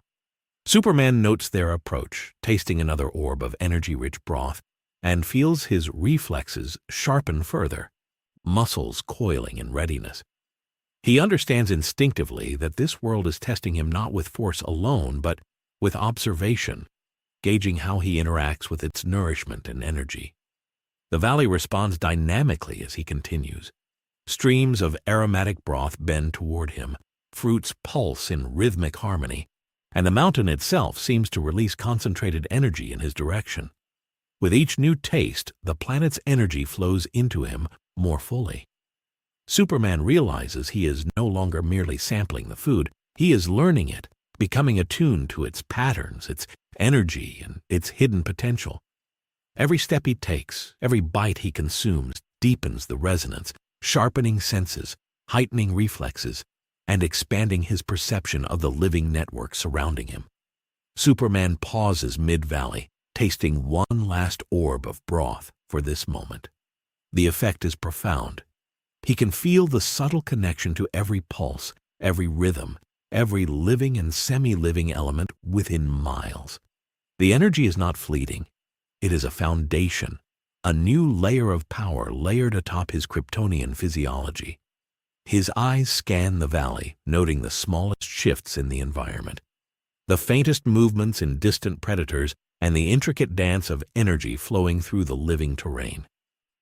Superman notes their approach, tasting another orb of energy-rich broth, and feels his reflexes sharpen further, muscles coiling in readiness. He understands instinctively that this world is testing him not with force alone, but with observation, gauging how he interacts with its nourishment and energy. The valley responds dynamically as he continues. Streams of aromatic broth bend toward him, fruits pulse in rhythmic harmony, and the mountain itself seems to release concentrated energy in his direction. With each new taste, the planet's energy flows into him more fully. Superman realizes he is no longer merely sampling the food, he is learning it, becoming attuned to its patterns, its energy, and its hidden potential. Every step he takes, every bite he consumes, deepens the resonance, sharpening senses, heightening reflexes, and expanding his perception of the living network surrounding him. Superman pauses mid-valley, tasting one last orb of broth for this moment. The effect is profound. He can feel the subtle connection to every pulse, every rhythm, every living and semi-living element within miles. The energy is not fleeting. It is a foundation, a new layer of power layered atop his Kryptonian physiology. His eyes scan the valley, noting the smallest shifts in the environment, the faintest movements in distant predators, and the intricate dance of energy flowing through the living terrain.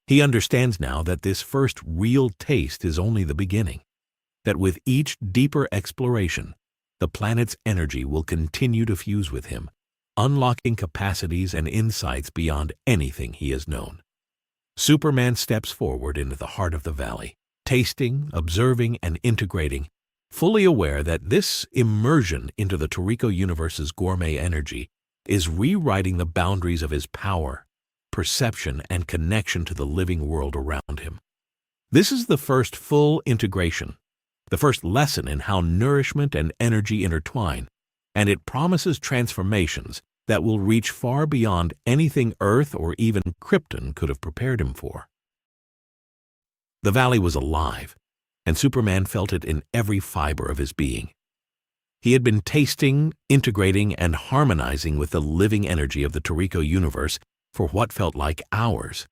He understands now that this first real taste is only the beginning, that with each deeper exploration, the planet's energy will continue to fuse with him, unlocking capacities and insights beyond anything he has known. Superman steps forward into the heart of the valley, tasting, observing, and integrating, fully aware that this immersion into the Toriko Universe's gourmet energy is rewriting the boundaries of his power, perception, and connection to the living world around him. This is the first full integration, the first lesson in how nourishment and energy intertwine, and it promises transformations that will reach far beyond anything Earth or even Krypton could have prepared him for. The valley was alive, and Superman felt it in every fiber of his being. He had been tasting, integrating, and harmonizing with the living energy of the Toriko universe for what felt like hours,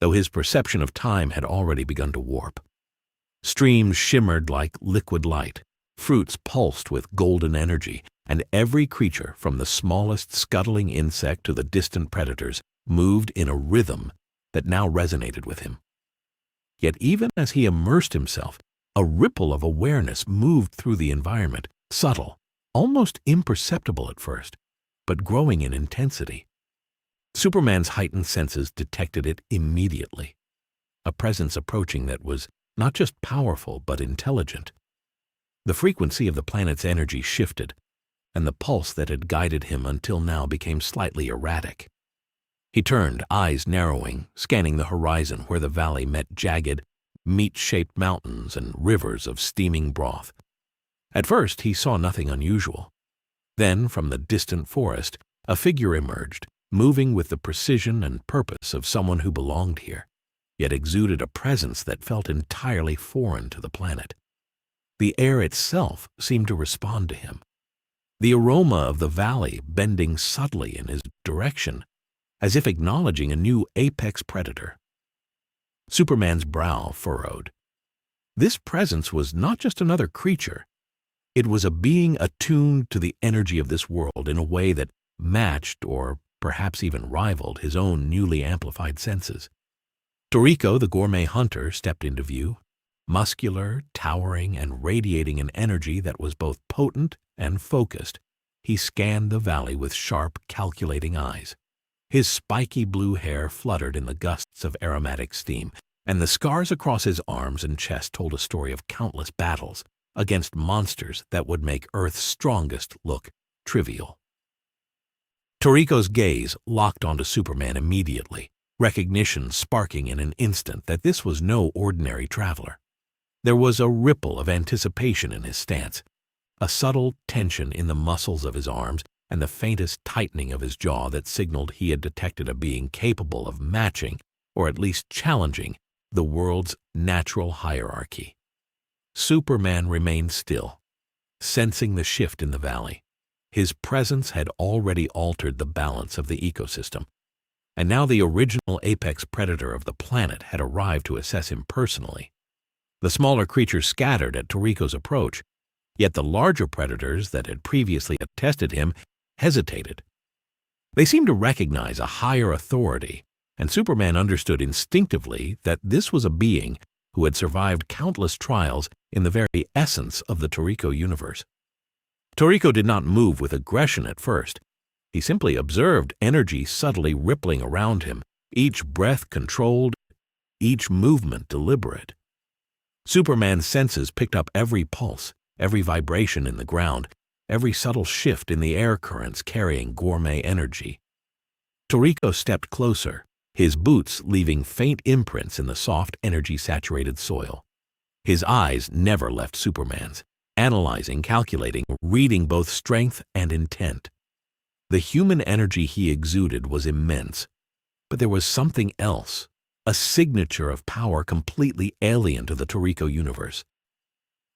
though his perception of time had already begun to warp. Streams shimmered like liquid light, fruits pulsed with golden energy, and every creature, from the smallest scuttling insect to the distant predators, moved in a rhythm that now resonated with him. Yet even as he immersed himself, a ripple of awareness moved through the environment, subtle, almost imperceptible at first, but growing in intensity. Superman's heightened senses detected it immediately, a presence approaching that was not just powerful but intelligent. The frequency of the planet's energy shifted, and the pulse that had guided him until now became slightly erratic. He turned, eyes narrowing, scanning the horizon where the valley met jagged, meat-shaped mountains and rivers of steaming broth. At first, he saw nothing unusual. Then, from the distant forest, a figure emerged, moving with the precision and purpose of someone who belonged here, yet exuded a presence that felt entirely foreign to the planet. The air itself seemed to respond to him, the aroma of the valley bending subtly in his direction, as if acknowledging a new apex predator. Superman's brow furrowed. This presence was not just another creature. It was a being attuned to the energy of this world in a way that matched or perhaps even rivaled his own newly amplified senses. Toriko, the gourmet hunter, stepped into view, muscular, towering, and radiating an energy that was both potent and focused. He scanned the valley with sharp, calculating eyes. His spiky blue hair fluttered in the gusts of aromatic steam, and the scars across his arms and chest told a story of countless battles against monsters that would make Earth's strongest look trivial. Toriko's gaze locked onto Superman immediately, recognition sparking in an instant that this was no ordinary traveler. There was a ripple of anticipation in his stance, a subtle tension in the muscles of his arms, and the faintest tightening of his jaw that signaled he had detected a being capable of matching, or at least challenging, the world's natural hierarchy. Superman remained still, sensing the shift in the valley. His presence had already altered the balance of the ecosystem, and now the original apex predator of the planet had arrived to assess him personally. The smaller creatures scattered at Toriko's approach, yet the larger predators that had previously tested him hesitated. They seemed to recognize a higher authority, and Superman understood instinctively that this was a being who had survived countless trials in the very essence of the Toriko universe. Toriko did not move with aggression at first. He simply observed energy subtly rippling around him, each breath controlled, each movement deliberate. Superman's senses picked up every pulse, every vibration in the ground, every subtle shift in the air currents carrying gourmet energy. Toriko stepped closer, his boots leaving faint imprints in the soft, energy-saturated soil. His eyes never left Superman's, analyzing, calculating, reading both strength and intent. The human energy he exuded was immense, but there was something else, a signature of power completely alien to the Toriko universe.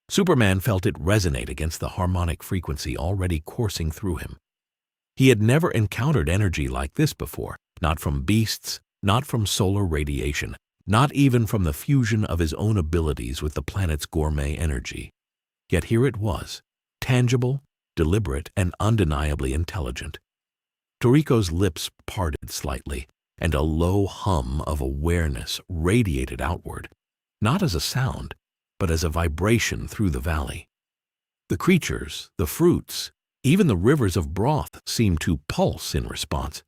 Superman felt it resonate against the harmonic frequency already coursing through him. He had never encountered energy like this before, not from beasts, not from solar radiation, not even from the fusion of his own abilities with the planet's gourmet energy. Yet here it was, tangible, deliberate, and undeniably intelligent. Toriko's lips parted slightly, and a low hum of awareness radiated outward, not as a sound, but as a vibration through the valley. The creatures, the fruits, even the rivers of broth seemed to pulse in response.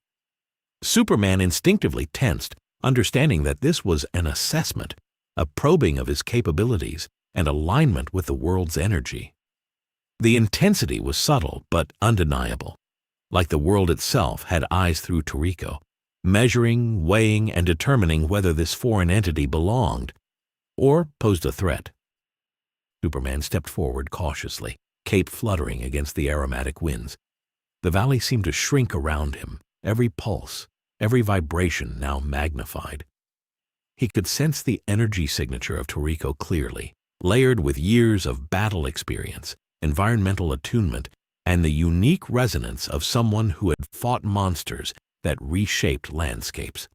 Superman instinctively tensed, understanding that this was an assessment, a probing of his capabilities, and alignment with the world's energy. The intensity was subtle but undeniable, like the world itself had eyes through Toriko, measuring, weighing, and determining whether this foreign entity belonged or posed a threat. Superman stepped forward cautiously, cape fluttering against the aromatic winds. The valley seemed to shrink around him, every pulse, every vibration now magnified. He could sense the energy signature of Toriko clearly, layered with years of battle experience, environmental attunement, and the unique resonance of someone who had fought monsters that reshaped landscapes.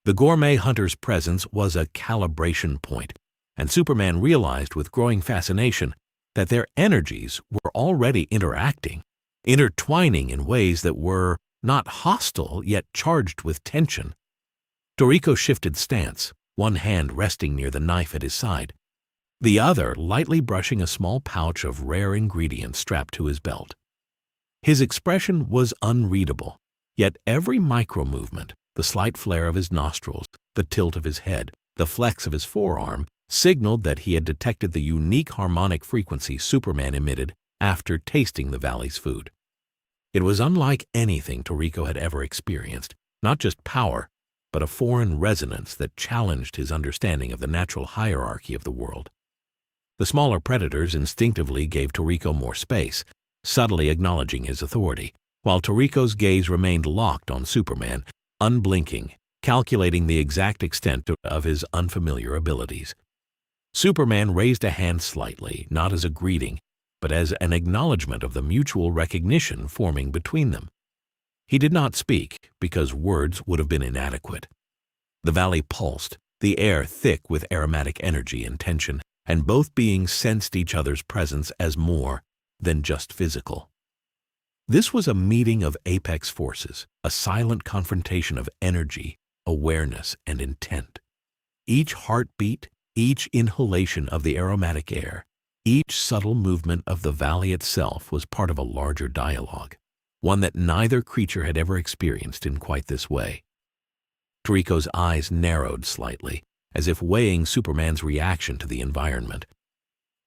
The gourmet hunter's presence was a calibration point, and Superman realized with growing fascination that their energies were already interacting, intertwining in ways that were not hostile yet charged with tension. Toriko shifted stance, one hand resting near the knife at his side, the other lightly brushing a small pouch of rare ingredients strapped to his belt. His expression was unreadable, yet every micro-movement, the slight flare of his nostrils, the tilt of his head, the flex of his forearm, signaled that he had detected the unique harmonic frequency Superman emitted after tasting the valley's food. It was unlike anything Toriko had ever experienced, not just power, but a foreign resonance that challenged his understanding of the natural hierarchy of the world. The smaller predators instinctively gave Toriko more space, subtly acknowledging his authority, while Toriko's gaze remained locked on Superman, unblinking, calculating the exact extent of his unfamiliar abilities. Superman raised a hand slightly, not as a greeting, but as an acknowledgement of the mutual recognition forming between them. He did not speak, because words would have been inadequate. The valley pulsed, the air thick with aromatic energy and tension, and both beings sensed each other's presence as more than just physical. This was a meeting of apex forces, a silent confrontation of energy, awareness, and intent. Each heartbeat, each inhalation of the aromatic air, each subtle movement of the valley itself was part of a larger dialogue, one that neither creature had ever experienced in quite this way. Toriko's eyes narrowed slightly, as if weighing Superman's reaction to the environment.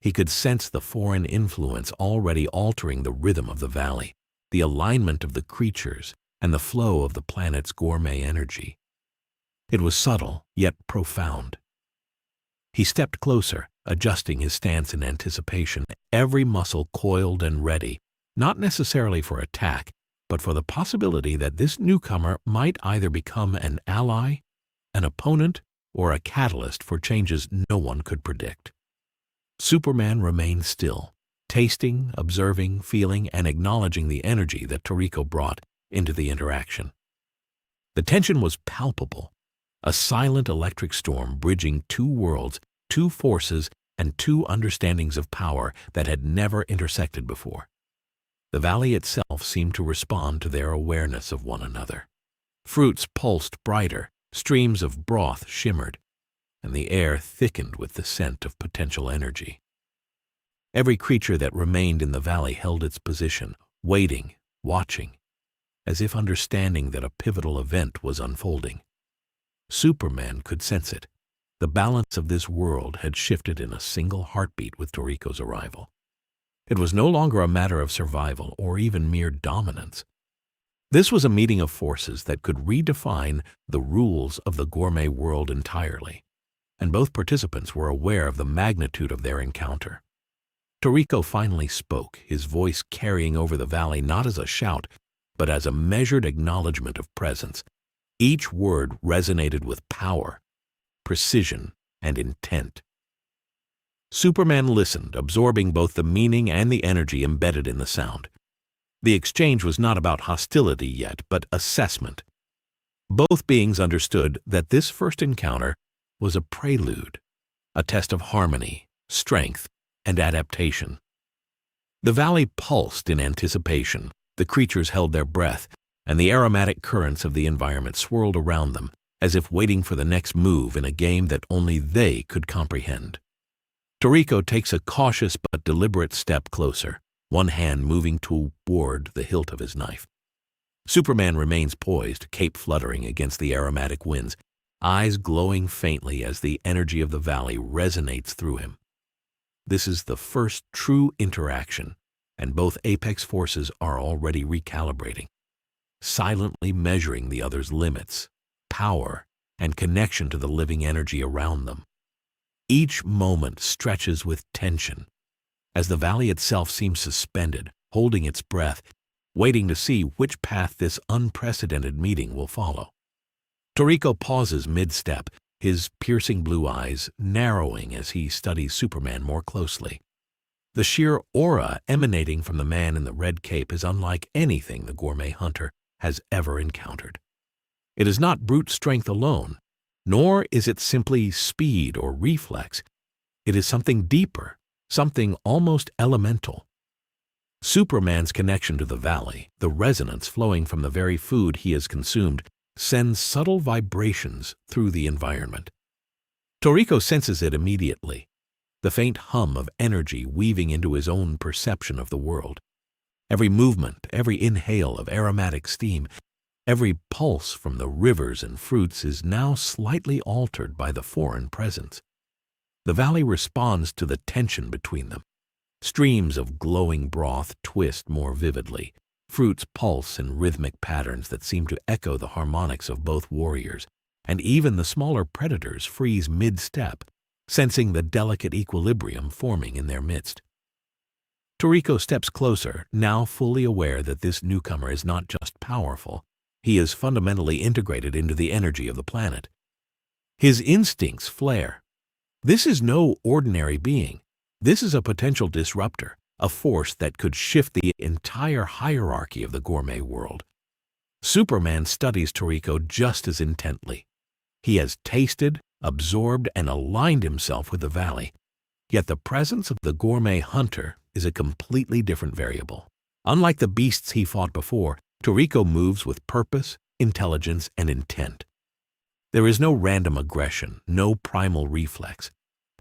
He could sense the foreign influence already altering the rhythm of the valley, the alignment of the creatures, and the flow of the planet's gourmet energy. It was subtle, yet profound. He stepped closer, adjusting his stance in anticipation, every muscle coiled and ready, not necessarily for attack, but for the possibility that this newcomer might either become an ally, an opponent, or a catalyst for changes no one could predict. Superman remained still, tasting, observing, feeling, and acknowledging the energy that Toriko brought into the interaction. The tension was palpable, a silent electric storm bridging two worlds, two forces, and two understandings of power that had never intersected before. The valley itself seemed to respond to their awareness of one another. Fruits pulsed brighter, streams of broth shimmered, and the air thickened with the scent of potential energy. Every creature that remained in the valley held its position, waiting, watching, as if understanding that a pivotal event was unfolding. Superman could sense it. The balance of this world had shifted in a single heartbeat with Toriko's arrival. It was no longer a matter of survival or even mere dominance. This was a meeting of forces that could redefine the rules of the gourmet world entirely, and both participants were aware of the magnitude of their encounter. Toriko finally spoke, his voice carrying over the valley not as a shout, but as a measured acknowledgement of presence. Each word resonated with power, precision, and intent. Superman listened, absorbing both the meaning and the energy embedded in the sound. The exchange was not about hostility yet, but assessment. Both beings understood that this first encounter was a prelude, a test of harmony, strength, and adaptation. The valley pulsed in anticipation, the creatures held their breath, and the aromatic currents of the environment swirled around them, as if waiting for the next move in a game that only they could comprehend. Toriko takes a cautious but deliberate step closer, one hand moving toward the hilt of his knife. Superman remains poised, cape fluttering against the aromatic winds, eyes glowing faintly as the energy of the valley resonates through him. This is the first true interaction, and both apex forces are already recalibrating, silently measuring the other's limits, power, and connection to the living energy around them. Each moment stretches with tension, as the valley itself seems suspended, holding its breath, waiting to see which path this unprecedented meeting will follow. Toriko pauses mid-step, his piercing blue eyes narrowing as he studies Superman more closely. The sheer aura emanating from the man in the red cape is unlike anything the gourmet hunter has ever encountered. It is not brute strength alone, nor is it simply speed or reflex. It is something deeper, something almost elemental. Superman's connection to the valley, the resonance flowing from the very food he has consumed, sends subtle vibrations through the environment. Toriko senses it immediately, the faint hum of energy weaving into his own perception of the world. Every movement, every inhale of aromatic steam, every pulse from the rivers and fruits is now slightly altered by the foreign presence. The valley responds to the tension between them. Streams of glowing broth twist more vividly. Fruits pulse in rhythmic patterns that seem to echo the harmonics of both warriors, and even the smaller predators freeze mid-step, sensing the delicate equilibrium forming in their midst. Toriko steps closer, now fully aware that this newcomer is not just powerful, he is fundamentally integrated into the energy of the planet. His instincts flare. This is no ordinary being. This is a potential disruptor, a force that could shift the entire hierarchy of the gourmet world. Superman studies Toriko just as intently. He has tasted, absorbed, and aligned himself with the valley. Yet the presence of the gourmet hunter is a completely different variable. Unlike the beasts he fought before, Toriko moves with purpose, intelligence, and intent. There is no random aggression, no primal reflex.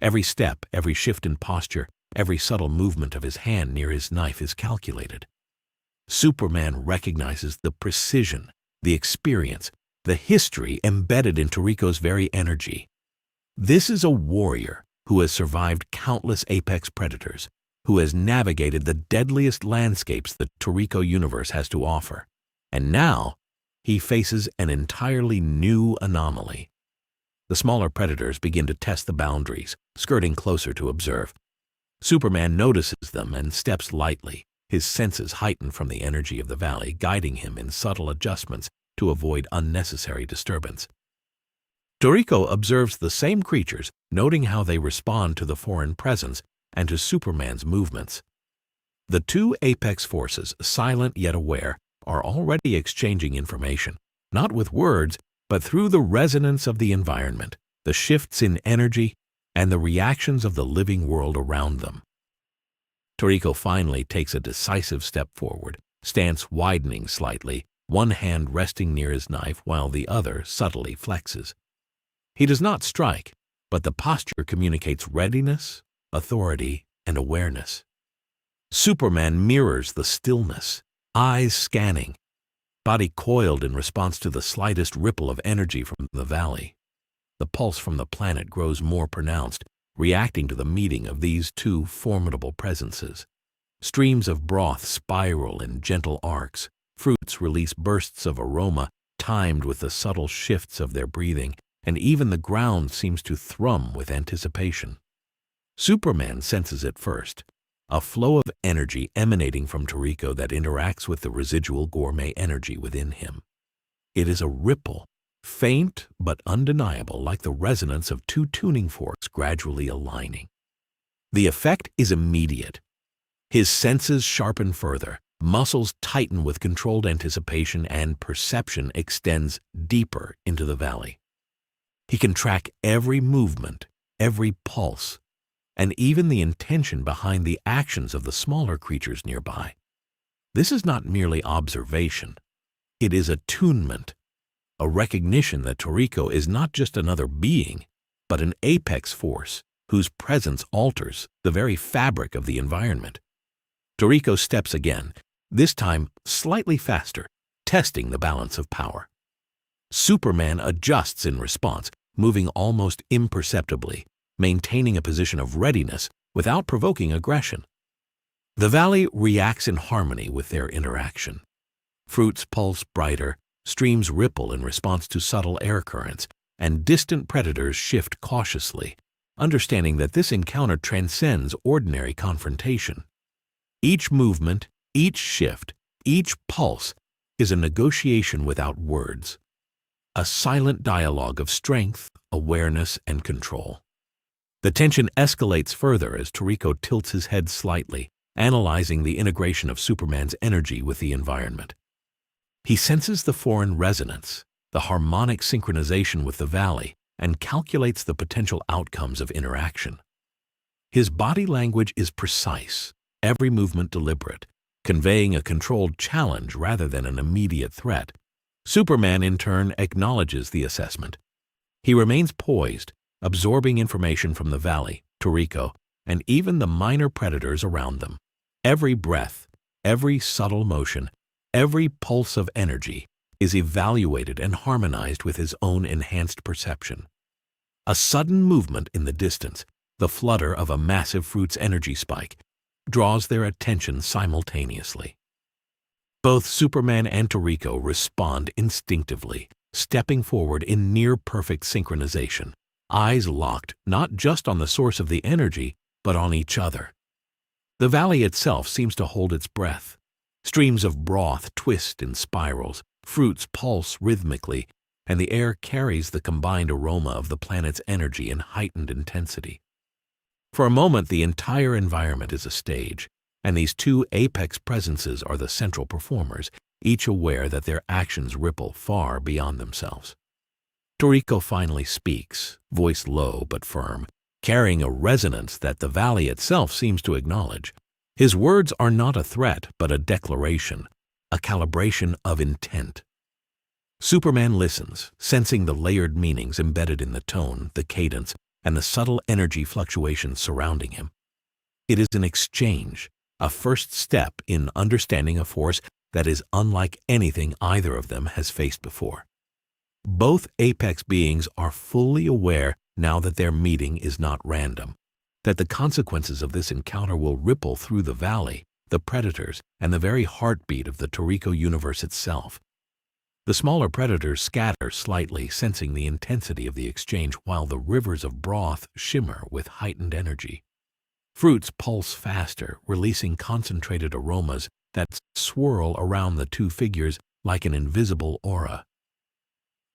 Every step, every shift in posture, every subtle movement of his hand near his knife is calculated. Superman recognizes the precision, the experience, the history embedded in Toriko's very energy. This is a warrior who has survived countless apex predators, who has navigated the deadliest landscapes the Toriko Universe has to offer. And now, he faces an entirely new anomaly. The smaller predators begin to test the boundaries, skirting closer to observe. Superman notices them and steps lightly, his senses heightened from the energy of the valley, guiding him in subtle adjustments to avoid unnecessary disturbance. Toriko observes the same creatures, noting how they respond to the foreign presence and to Superman's movements. The two apex forces, silent yet aware, are already exchanging information, not with words, but through the resonance of the environment, the shifts in energy, and the reactions of the living world around them. Toriko finally takes a decisive step forward, stance widening slightly, one hand resting near his knife while the other subtly flexes. He does not strike, but the posture communicates readiness, authority, and awareness. Superman mirrors the stillness, eyes scanning, body coiled in response to the slightest ripple of energy from the valley. The pulse from the planet grows more pronounced, reacting to the meeting of these two formidable presences. Streams of broth spiral in gentle arcs, fruits release bursts of aroma timed with the subtle shifts of their breathing, and even the ground seems to thrum with anticipation. Superman senses it first, a flow of energy emanating from Toriko that interacts with the residual gourmet energy within him. It is a ripple, faint but undeniable, like the resonance of two tuning forks gradually aligning. The effect is immediate. His senses sharpen further, muscles tighten with controlled anticipation, and perception extends deeper into the valley. He can track every movement, every pulse, and even the intention behind the actions of the smaller creatures nearby. This is not merely observation. It is attunement, a recognition that Toriko is not just another being, but an apex force whose presence alters the very fabric of the environment. Toriko steps again, this time slightly faster, testing the balance of power. Superman adjusts in response, moving almost imperceptibly, maintaining a position of readiness without provoking aggression. The valley reacts in harmony with their interaction. Fruits pulse brighter, streams ripple in response to subtle air currents, and distant predators shift cautiously, understanding that this encounter transcends ordinary confrontation. Each movement, each shift, each pulse is a negotiation without words, a silent dialogue of strength, awareness, and control. The tension escalates further as Toriko tilts his head slightly, analyzing the integration of Superman's energy with the environment. He senses the foreign resonance, the harmonic synchronization with the valley, and calculates the potential outcomes of interaction. His body language is precise, every movement deliberate, conveying a controlled challenge rather than an immediate threat. Superman, in turn, acknowledges the assessment. He remains poised, absorbing information from the valley, Toriko, and even the minor predators around them. Every breath, every subtle motion, every pulse of energy is evaluated and harmonized with his own enhanced perception. A sudden movement in the distance, the flutter of a massive fruit's energy spike, draws their attention simultaneously. Both Superman and Toriko respond instinctively, stepping forward in near-perfect synchronization, eyes locked not just on the source of the energy, but on each other. The valley itself seems to hold its breath. Streams of broth twist in spirals, fruits pulse rhythmically, and the air carries the combined aroma of the planet's energy in heightened intensity. For a moment, the entire environment is a stage, and these two apex presences are the central performers, each aware that their actions ripple far beyond themselves. Toriko finally speaks, voice low but firm, carrying a resonance that the valley itself seems to acknowledge. His words are not a threat, but a declaration, a calibration of intent. Superman listens, sensing the layered meanings embedded in the tone, the cadence, and the subtle energy fluctuations surrounding him. It is an exchange, a first step in understanding a force that is unlike anything either of them has faced before. Both apex beings are fully aware now that their meeting is not random, that the consequences of this encounter will ripple through the valley, the predators, and the very heartbeat of the Toriko universe itself. The smaller predators scatter slightly, sensing the intensity of the exchange, while the rivers of broth shimmer with heightened energy. Fruits pulse faster, releasing concentrated aromas that swirl around the two figures like an invisible aura.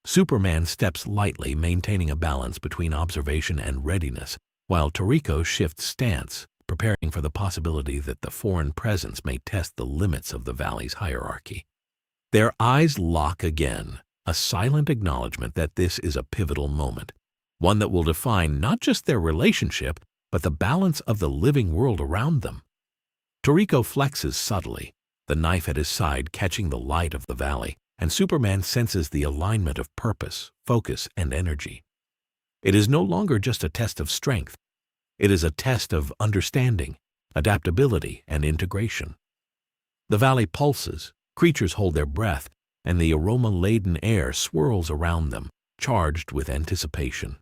Superman steps lightly, maintaining a balance between observation and readiness, while Toriko shifts stance, preparing for the possibility that the foreign presence may test the limits of the valley's hierarchy. Their eyes lock again, a silent acknowledgement that this is a pivotal moment, one that will define not just their relationship, but the balance of the living world around them. Toriko flexes subtly, the knife at his side catching the light of the valley, and Superman senses the alignment of purpose, focus, and energy. It is no longer just a test of strength. It is a test of understanding, adaptability, and integration. The valley pulses, creatures hold their breath, and the aroma-laden air swirls around them, charged with anticipation.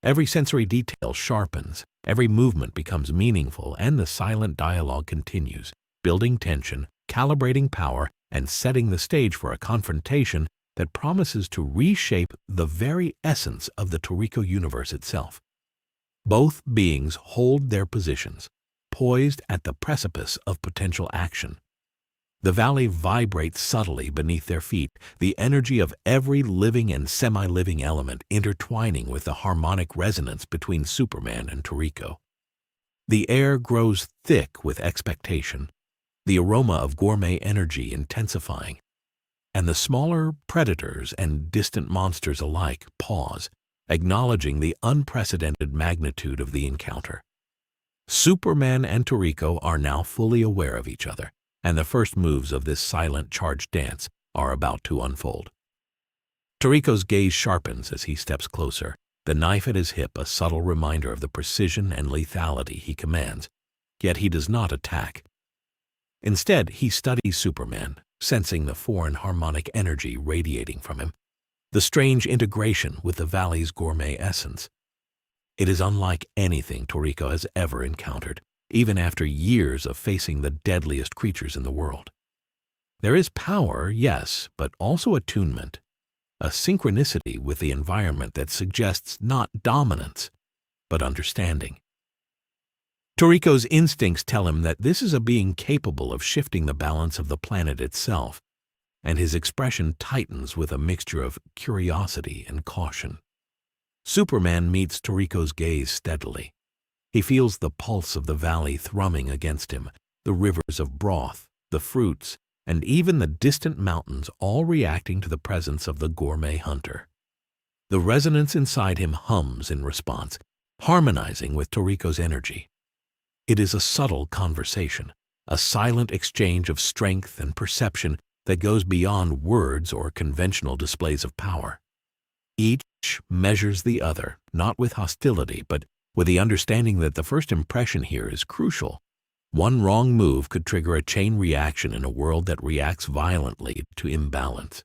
Every sensory detail sharpens, every movement becomes meaningful, and the silent dialogue continues, building tension, calibrating power, and setting the stage for a confrontation that promises to reshape the very essence of the Toriko universe itself. Both beings hold their positions, poised at the precipice of potential action. The valley vibrates subtly beneath their feet, the energy of every living and semi-living element intertwining with the harmonic resonance between Superman and Toriko. The air grows thick with expectation, the aroma of gourmet energy intensifying, and the smaller predators and distant monsters alike pause, acknowledging the unprecedented magnitude of the encounter. Superman and Toriko are now fully aware of each other, and the first moves of this silent charged dance are about to unfold. Toriko's gaze sharpens as he steps closer, the knife at his hip a subtle reminder of the precision and lethality he commands, yet he does not attack. Instead, he studies Superman, sensing the foreign harmonic energy radiating from him, the strange integration with the valley's gourmet essence. It is unlike anything Toriko has ever encountered, even after years of facing the deadliest creatures in the world. There is power, yes, but also attunement, a synchronicity with the environment that suggests not dominance, but understanding. Toriko's instincts tell him that this is a being capable of shifting the balance of the planet itself, and his expression tightens with a mixture of curiosity and caution. Superman meets Toriko's gaze steadily. He feels the pulse of the valley thrumming against him, the rivers of broth, the fruits, and even the distant mountains all reacting to the presence of the gourmet hunter. The resonance inside him hums in response, harmonizing with Toriko's energy. It is a subtle conversation, a silent exchange of strength and perception that goes beyond words or conventional displays of power. Each measures the other, not with hostility, but with the understanding that the first impression here is crucial. One wrong move could trigger a chain reaction in a world that reacts violently to imbalance.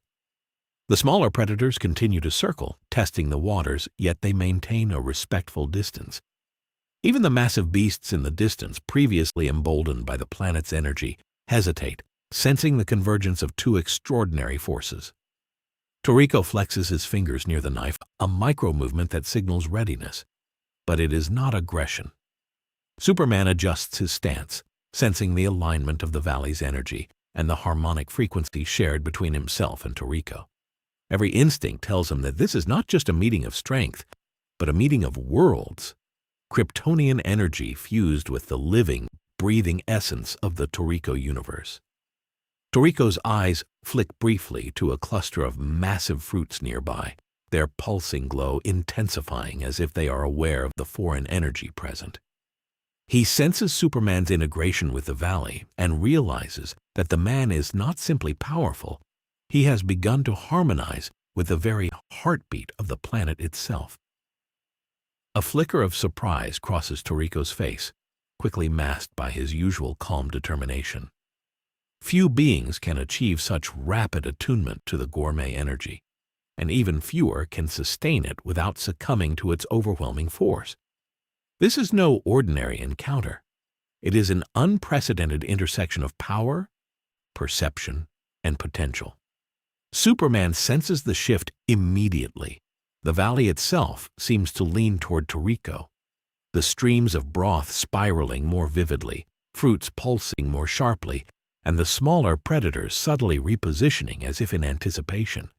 The smaller predators continue to circle, testing the waters, yet they maintain a respectful distance. Even the massive beasts in the distance, previously emboldened by the planet's energy, hesitate, sensing the convergence of two extraordinary forces. Toriko flexes his fingers near the knife, a micro-movement that signals readiness. But it is not aggression. Superman adjusts his stance, sensing the alignment of the valley's energy and the harmonic frequency shared between himself and Toriko. Every instinct tells him that this is not just a meeting of strength, but a meeting of worlds. Kryptonian energy fused with the living, breathing essence of the Toriko Universe. Toriko's eyes flick briefly to a cluster of massive fruits nearby, their pulsing glow intensifying as if they are aware of the foreign energy present. He senses Superman's integration with the valley and realizes that the man is not simply powerful, he has begun to harmonize with the very heartbeat of the planet itself. A flicker of surprise crosses Toriko's face, quickly masked by his usual calm determination. Few beings can achieve such rapid attunement to the gourmet energy, and even fewer can sustain it without succumbing to its overwhelming force. This is no ordinary encounter. It is an unprecedented intersection of power, perception, and potential. Superman senses the shift immediately. The valley itself seems to lean toward Toriko, the streams of broth spiraling more vividly, fruits pulsing more sharply, and the smaller predators subtly repositioning as if in anticipation.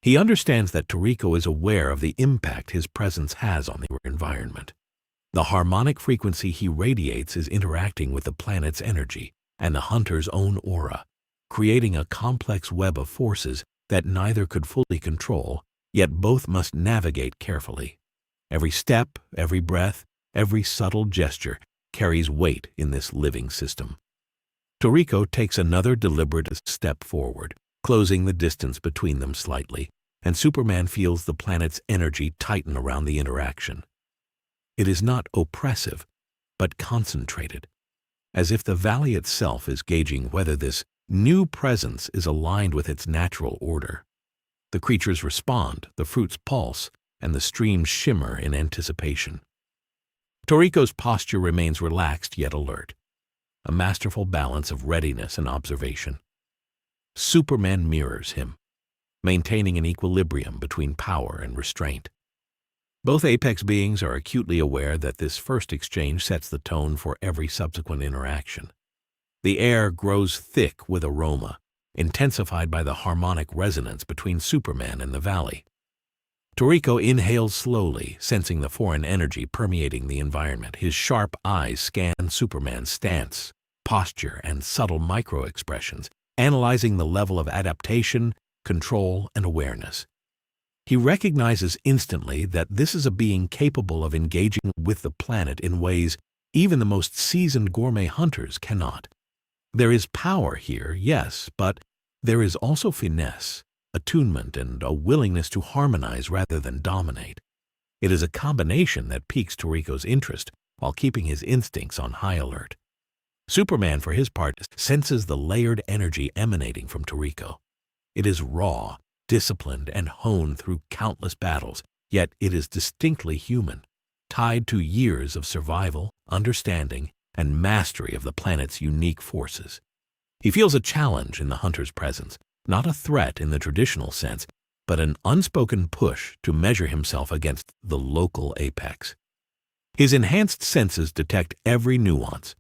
He understands that Toriko is aware of the impact his presence has on the environment. The harmonic frequency he radiates is interacting with the planet's energy and the hunter's own aura, creating a complex web of forces that neither could fully control, yet both must navigate carefully. Every step, every breath, every subtle gesture carries weight in this living system. Toriko takes another deliberate step forward, closing the distance between them slightly, and Superman feels the planet's energy tighten around the interaction. It is not oppressive, but concentrated, as if the valley itself is gauging whether this new presence is aligned with its natural order. The creatures respond, the fruits pulse, and the streams shimmer in anticipation. Toriko's posture remains relaxed yet alert, a masterful balance of readiness and observation. Superman mirrors him, maintaining an equilibrium between power and restraint. Both apex beings are acutely aware that this first exchange sets the tone for every subsequent interaction. The air grows thick with aroma, intensified by the harmonic resonance between Superman and the valley. Toriko inhales slowly, sensing the foreign energy permeating the environment. His sharp eyes scan Superman's stance, posture, and subtle micro-expressions, analyzing the level of adaptation, control, and awareness. He recognizes instantly that this is a being capable of engaging with the planet in ways even the most seasoned gourmet hunters cannot. There is power here, yes, but there is also finesse, attunement, and a willingness to harmonize rather than dominate. It is a combination that piques Toriko's interest while keeping his instincts on high alert. Superman, for his part, senses the layered energy emanating from Toriko. It is raw, disciplined, and honed through countless battles, yet it is distinctly human, tied to years of survival, understanding, and mastery of the planet's unique forces. He feels a challenge in the hunter's presence, not a threat in the traditional sense, but an unspoken push to measure himself against the local apex. His enhanced senses detect every nuance,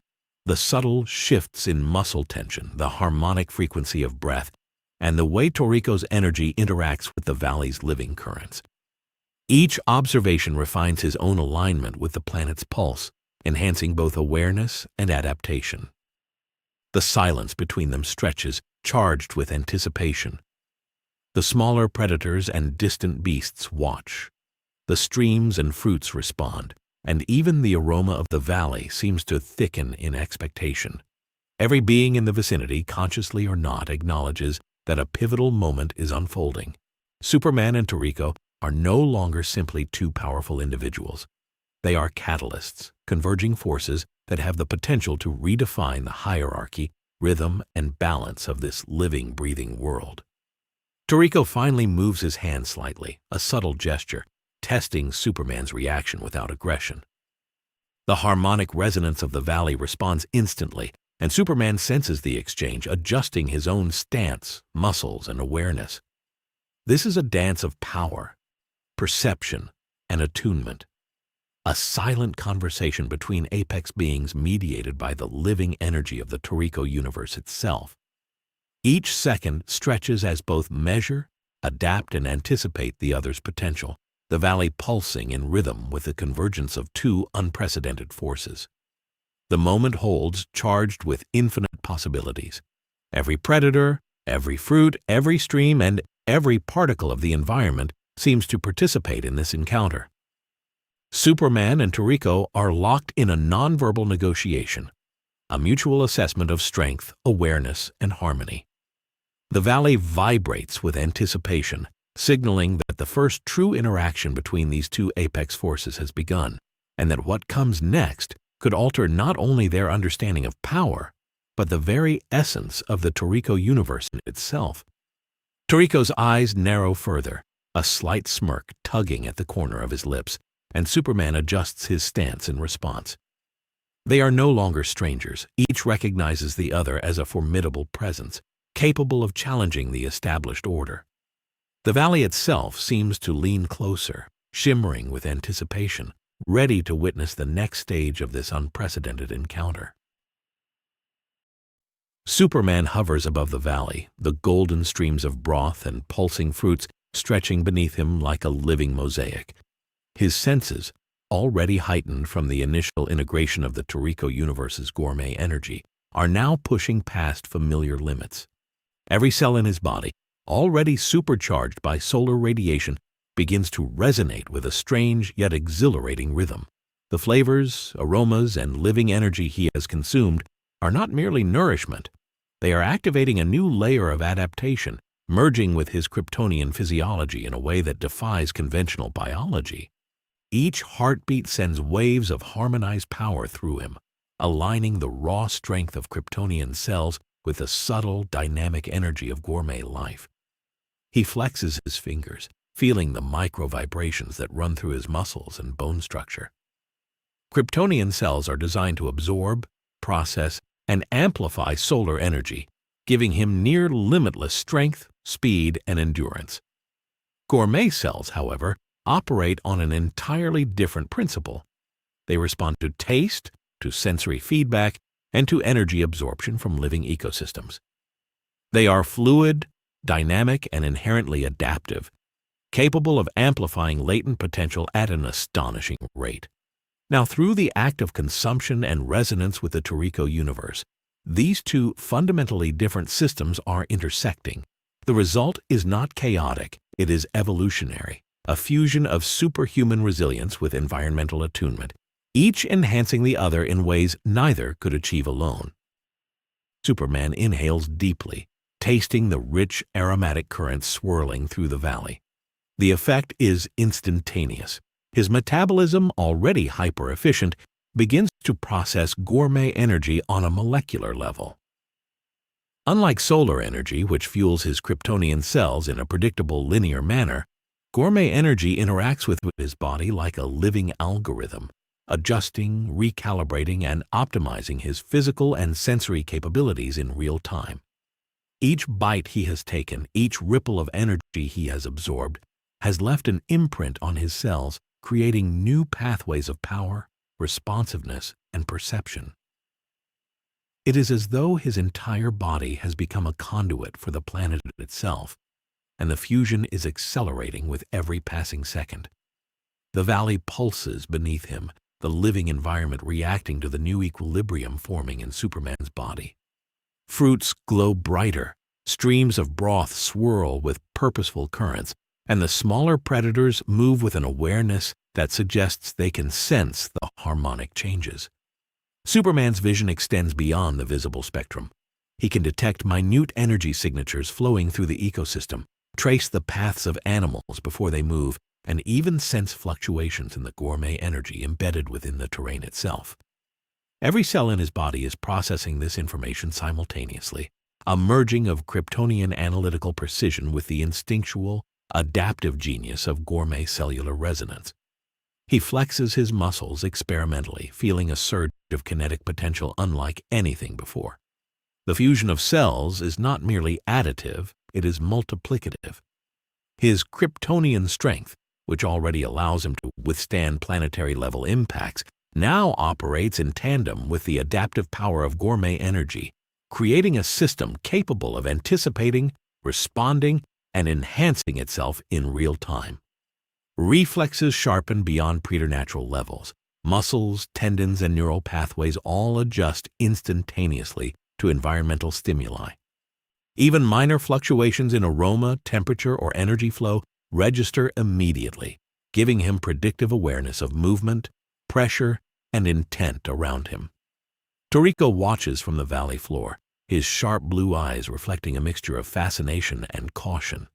the subtle shifts in muscle tension, the harmonic frequency of breath, and the way Toriko's energy interacts with the valley's living currents. Each observation refines his own alignment with the planet's pulse, enhancing both awareness and adaptation. The silence between them stretches, charged with anticipation. The smaller predators and distant beasts watch. The streams and fruits respond, and even the aroma of the valley seems to thicken in expectation. Every being in the vicinity, consciously or not, acknowledges that a pivotal moment is unfolding. Superman and Toriko are no longer simply two powerful individuals. They are catalysts, converging forces that have the potential to redefine the hierarchy, rhythm, and balance of this living, breathing world. Toriko finally moves his hand slightly, a subtle gesture, testing Superman's reaction without aggression. The harmonic resonance of the valley responds instantly, and Superman senses the exchange, adjusting his own stance, muscles, and awareness. This is a dance of power, perception, and attunement. A silent conversation between apex beings mediated by the living energy of the Toriko universe itself. Each second stretches as both measure, adapt, and anticipate the other's potential, the valley pulsing in rhythm with the convergence of two unprecedented forces. The moment holds, charged with infinite possibilities. Every predator, every fruit, every stream, and every particle of the environment seems to participate in this encounter. Superman and Toriko are locked in a nonverbal negotiation, a mutual assessment of strength, awareness, and harmony. The valley vibrates with anticipation, signaling that the first true interaction between these two apex forces has begun, and that what comes next could alter not only their understanding of power, but the very essence of the Toriko universe itself. Toriko's eyes narrow further, a slight smirk tugging at the corner of his lips, and Superman adjusts his stance in response. They are no longer strangers. Each recognizes the other as a formidable presence, capable of challenging the established order. The valley itself seems to lean closer, shimmering with anticipation, ready to witness the next stage of this unprecedented encounter. Superman hovers above the valley, the golden streams of broth and pulsing fruits stretching beneath him like a living mosaic. His senses, already heightened from the initial integration of the Toriko universe's gourmet energy, are now pushing past familiar limits. Every cell in his body, already supercharged by solar radiation, begins to resonate with a strange yet exhilarating rhythm. The flavors, aromas, and living energy he has consumed are not merely nourishment. They are activating a new layer of adaptation, merging with his Kryptonian physiology in a way that defies conventional biology. Each heartbeat sends waves of harmonized power through him, aligning the raw strength of Kryptonian cells with the subtle, dynamic energy of gourmet life. He flexes his fingers, feeling the micro-vibrations that run through his muscles and bone structure. Kryptonian cells are designed to absorb, process, and amplify solar energy, giving him near limitless strength, speed, and endurance. Gourmet cells, however, operate on an entirely different principle. They respond to taste, to sensory feedback, and to energy absorption from living ecosystems. They are fluid, dynamic, and inherently adaptive, capable of amplifying latent potential at an astonishing rate. Now, through the act of consumption and resonance with the Toriko universe, these two fundamentally different systems are intersecting. The result is not chaotic, it is evolutionary, a fusion of superhuman resilience with environmental attunement, each enhancing the other in ways neither could achieve alone. Superman inhales deeply, tasting the rich aromatic currents swirling through the valley. The effect is instantaneous. His metabolism, already hyper-efficient, begins to process gourmet energy on a molecular level. Unlike solar energy, which fuels his Kryptonian cells in a predictable linear manner, gourmet energy interacts with his body like a living algorithm, adjusting, recalibrating, and optimizing his physical and sensory capabilities in real time. Each bite he has taken, each ripple of energy he has absorbed, has left an imprint on his cells, creating new pathways of power, responsiveness, and perception. It is as though his entire body has become a conduit for the planet itself, and the fusion is accelerating with every passing second. The valley pulses beneath him, the living environment reacting to the new equilibrium forming in Superman's body. Fruits glow brighter, streams of broth swirl with purposeful currents, and the smaller predators move with an awareness that suggests they can sense the harmonic changes. Superman's vision extends beyond the visible spectrum. He can detect minute energy signatures flowing through the ecosystem, trace the paths of animals before they move, and even sense fluctuations in the gourmet energy embedded within the terrain itself. Every cell in his body is processing this information simultaneously, a merging of Kryptonian analytical precision with the instinctual, adaptive genius of gourmet cellular resonance. He flexes his muscles experimentally, feeling a surge of kinetic potential unlike anything before. The fusion of cells is not merely additive, it is multiplicative. His Kryptonian strength, which already allows him to withstand planetary-level impacts, now operates in tandem with the adaptive power of gourmet energy, creating a system capable of anticipating, responding, and enhancing itself in real time. Reflexes sharpen beyond preternatural levels. Muscles, tendons, and neural pathways all adjust instantaneously to environmental stimuli. Even minor fluctuations in aroma, temperature, or energy flow register immediately, giving him predictive awareness of movement, pressure, and intent around him. Toriko watches from the valley floor, his sharp blue eyes reflecting a mixture of fascination and caution.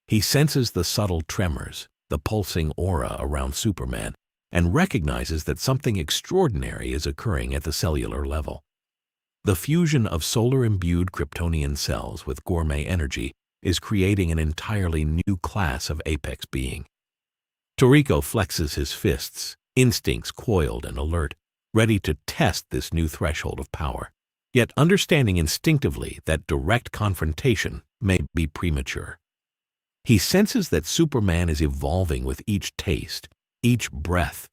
He senses the subtle tremors, the pulsing aura around Superman, and recognizes that something extraordinary is occurring at the cellular level. The fusion of solar-imbued Kryptonian cells with gourmet energy is creating an entirely new class of apex being. Toriko flexes his fists, instincts coiled and alert, ready to test this new threshold of power, yet understanding instinctively that direct confrontation may be premature. He senses that Superman is evolving with each taste, each breath,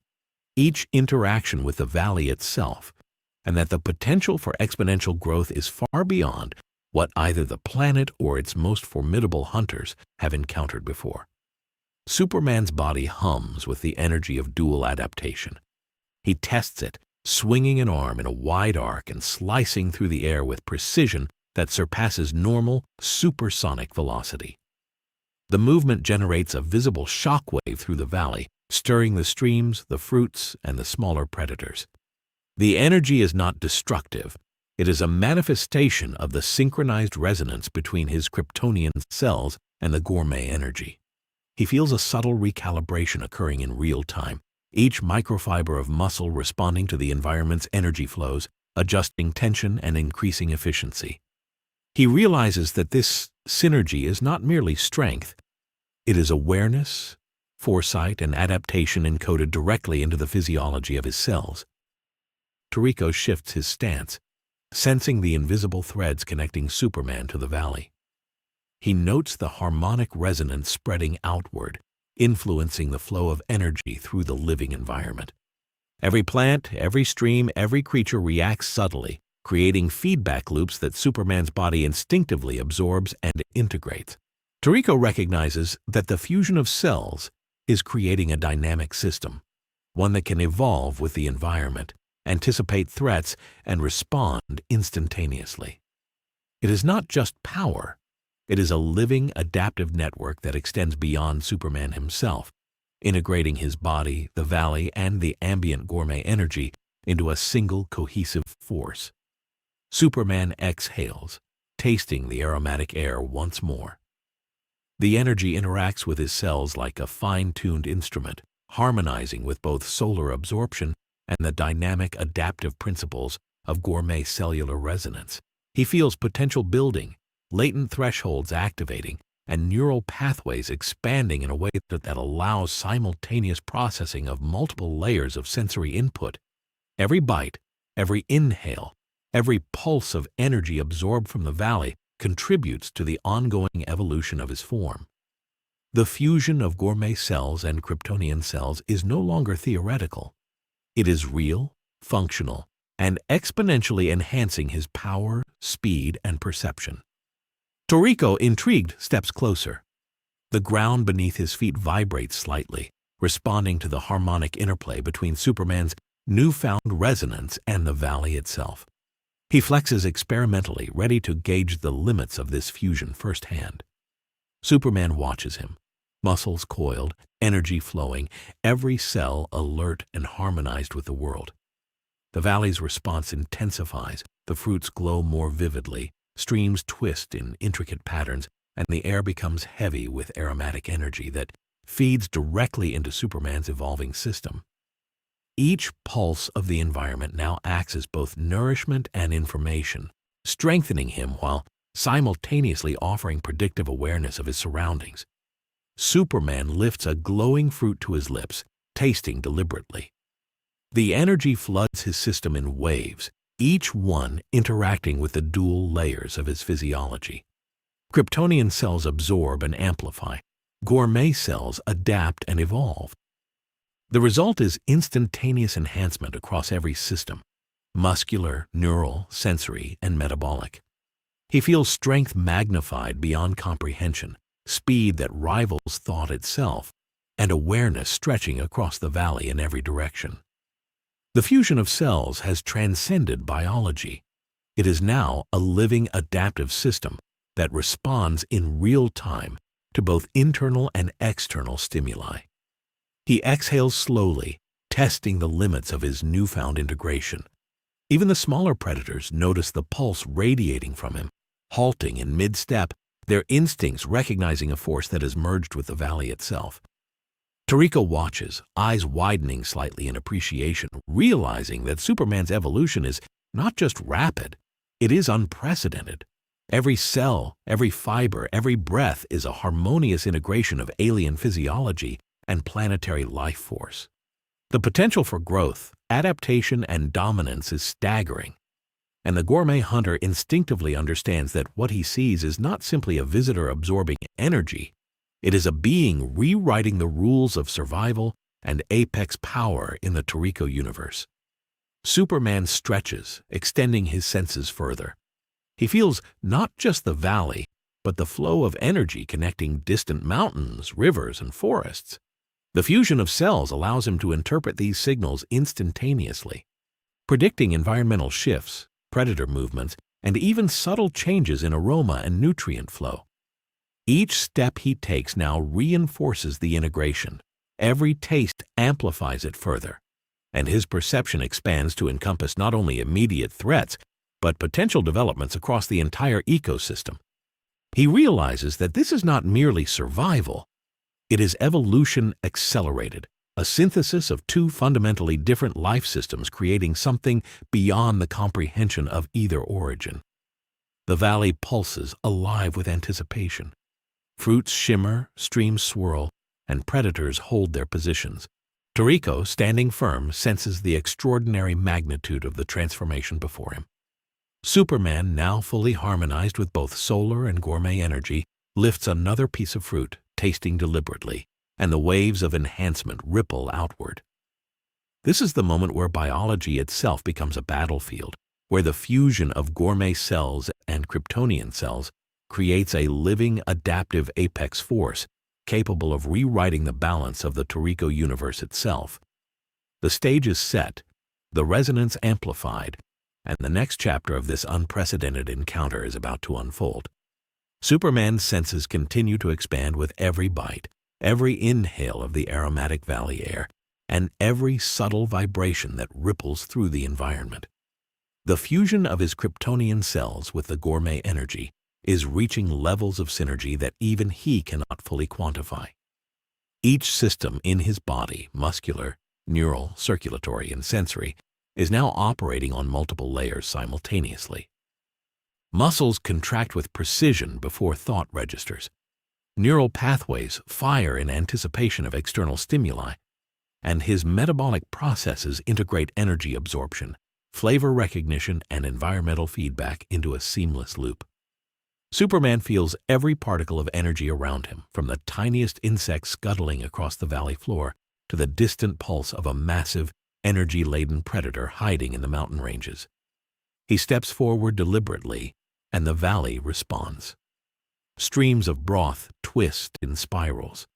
each interaction with the valley itself, and that the potential for exponential growth is far beyond what either the planet or its most formidable hunters have encountered before. Superman's body hums with the energy of dual adaptation. He tests it, swinging an arm in a wide arc and slicing through the air with precision that surpasses normal, supersonic velocity. The movement generates a visible shockwave through the valley, stirring the streams, the fruits, and the smaller predators. The energy is not destructive. It is a manifestation of the synchronized resonance between his Kryptonian cells and the gourmet energy. He feels a subtle recalibration occurring in real time, each microfiber of muscle responding to the environment's energy flows, adjusting tension and increasing efficiency. He realizes that this synergy is not merely strength. It is awareness, foresight, and adaptation encoded directly into the physiology of his cells. Toriko shifts his stance, sensing the invisible threads connecting Superman to the valley. He notes the harmonic resonance spreading outward, influencing the flow of energy through the living environment. Every plant, every stream, every creature reacts subtly, creating feedback loops that Superman's body instinctively absorbs and integrates. Toriko recognizes that the fusion of cells is creating a dynamic system, one that can evolve with the environment, anticipate threats, and respond instantaneously. It is not just power. It is a living, adaptive network that extends beyond Superman himself, integrating his body, the valley, and the ambient gourmet energy into a single cohesive force. Superman exhales, tasting the aromatic air once more. The energy interacts with his cells like a fine-tuned instrument, harmonizing with both solar absorption and the dynamic adaptive principles of gourmet cellular resonance. He feels potential building, latent thresholds activating, and neural pathways expanding in a way that allows simultaneous processing of multiple layers of sensory input. Every bite, every inhale, every pulse of energy absorbed from the valley contributes to the ongoing evolution of his form. The fusion of gourmet cells and Kryptonian cells is no longer theoretical. It is real, functional, and exponentially enhancing his power, speed, and perception. Toriko, intrigued, steps closer. The ground beneath his feet vibrates slightly, responding to the harmonic interplay between Superman's newfound resonance and the valley itself. He flexes experimentally, ready to gauge the limits of this fusion firsthand. Superman watches him, muscles coiled, energy flowing, every cell alert and harmonized with the world. The valley's response intensifies, the fruits glow more vividly, streams twist in intricate patterns, and the air becomes heavy with aromatic energy that feeds directly into Superman's evolving system. Each pulse of the environment now acts as both nourishment and information, strengthening him while simultaneously offering predictive awareness of his surroundings. Superman lifts a glowing fruit to his lips, tasting deliberately. The energy floods his system in waves, each one interacting with the dual layers of his physiology. Kryptonian cells absorb and amplify. Gourmet cells adapt and evolve. The result is instantaneous enhancement across every system: muscular, neural, sensory, and metabolic. He feels strength magnified beyond comprehension, speed that rivals thought itself, and awareness stretching across the valley in every direction. The fusion of cells has transcended biology. It is now a living adaptive system that responds in real time to both internal and external stimuli. He exhales slowly, testing the limits of his newfound integration. Even the smaller predators notice the pulse radiating from him, halting in mid-step, their instincts recognizing a force that has merged with the valley itself. Toriko watches, eyes widening slightly in appreciation, realizing that Superman's evolution is not just rapid, it is unprecedented. Every cell, every fiber, every breath is a harmonious integration of alien physiology and planetary life force. The potential for growth, adaptation, and dominance is staggering, and the gourmet hunter instinctively understands that what he sees is not simply a visitor absorbing energy. It is a being rewriting the rules of survival and apex power in the Toriko universe. Superman stretches, extending his senses further. He feels not just the valley, but the flow of energy connecting distant mountains, rivers, and forests. The fusion of cells allows him to interpret these signals instantaneously, predicting environmental shifts, predator movements, and even subtle changes in aroma and nutrient flow. Each step he takes now reinforces the integration. Every taste amplifies it further, and his perception expands to encompass not only immediate threats, but potential developments across the entire ecosystem. He realizes that this is not merely survival. It is evolution accelerated, a synthesis of two fundamentally different life systems creating something beyond the comprehension of either origin. The valley pulses, alive with anticipation. Fruits shimmer, streams swirl, and predators hold their positions. Toriko, standing firm, senses the extraordinary magnitude of the transformation before him. Superman, now fully harmonized with both solar and gourmet energy, lifts another piece of fruit, tasting deliberately, and the waves of enhancement ripple outward. This is the moment where biology itself becomes a battlefield, where the fusion of gourmet cells and Kryptonian cells creates a living, adaptive apex force capable of rewriting the balance of the Toriko universe itself. The stage is set, the resonance amplified, and the next chapter of this unprecedented encounter is about to unfold. Superman's senses continue to expand with every bite, every inhale of the aromatic valley air, and every subtle vibration that ripples through the environment. The fusion of his Kryptonian cells with the gourmet energy is reaching levels of synergy that even he cannot fully quantify. Each system in his body, muscular, neural, circulatory, and sensory, is now operating on multiple layers simultaneously. Muscles contract with precision before thought registers. Neural pathways fire in anticipation of external stimuli, and his metabolic processes integrate energy absorption, flavor recognition, and environmental feedback into a seamless loop. Superman feels every particle of energy around him, from the tiniest insect scuttling across the valley floor to the distant pulse of a massive, energy-laden predator hiding in the mountain ranges. He steps forward deliberately, and the valley responds. Streams of broth twist in spirals.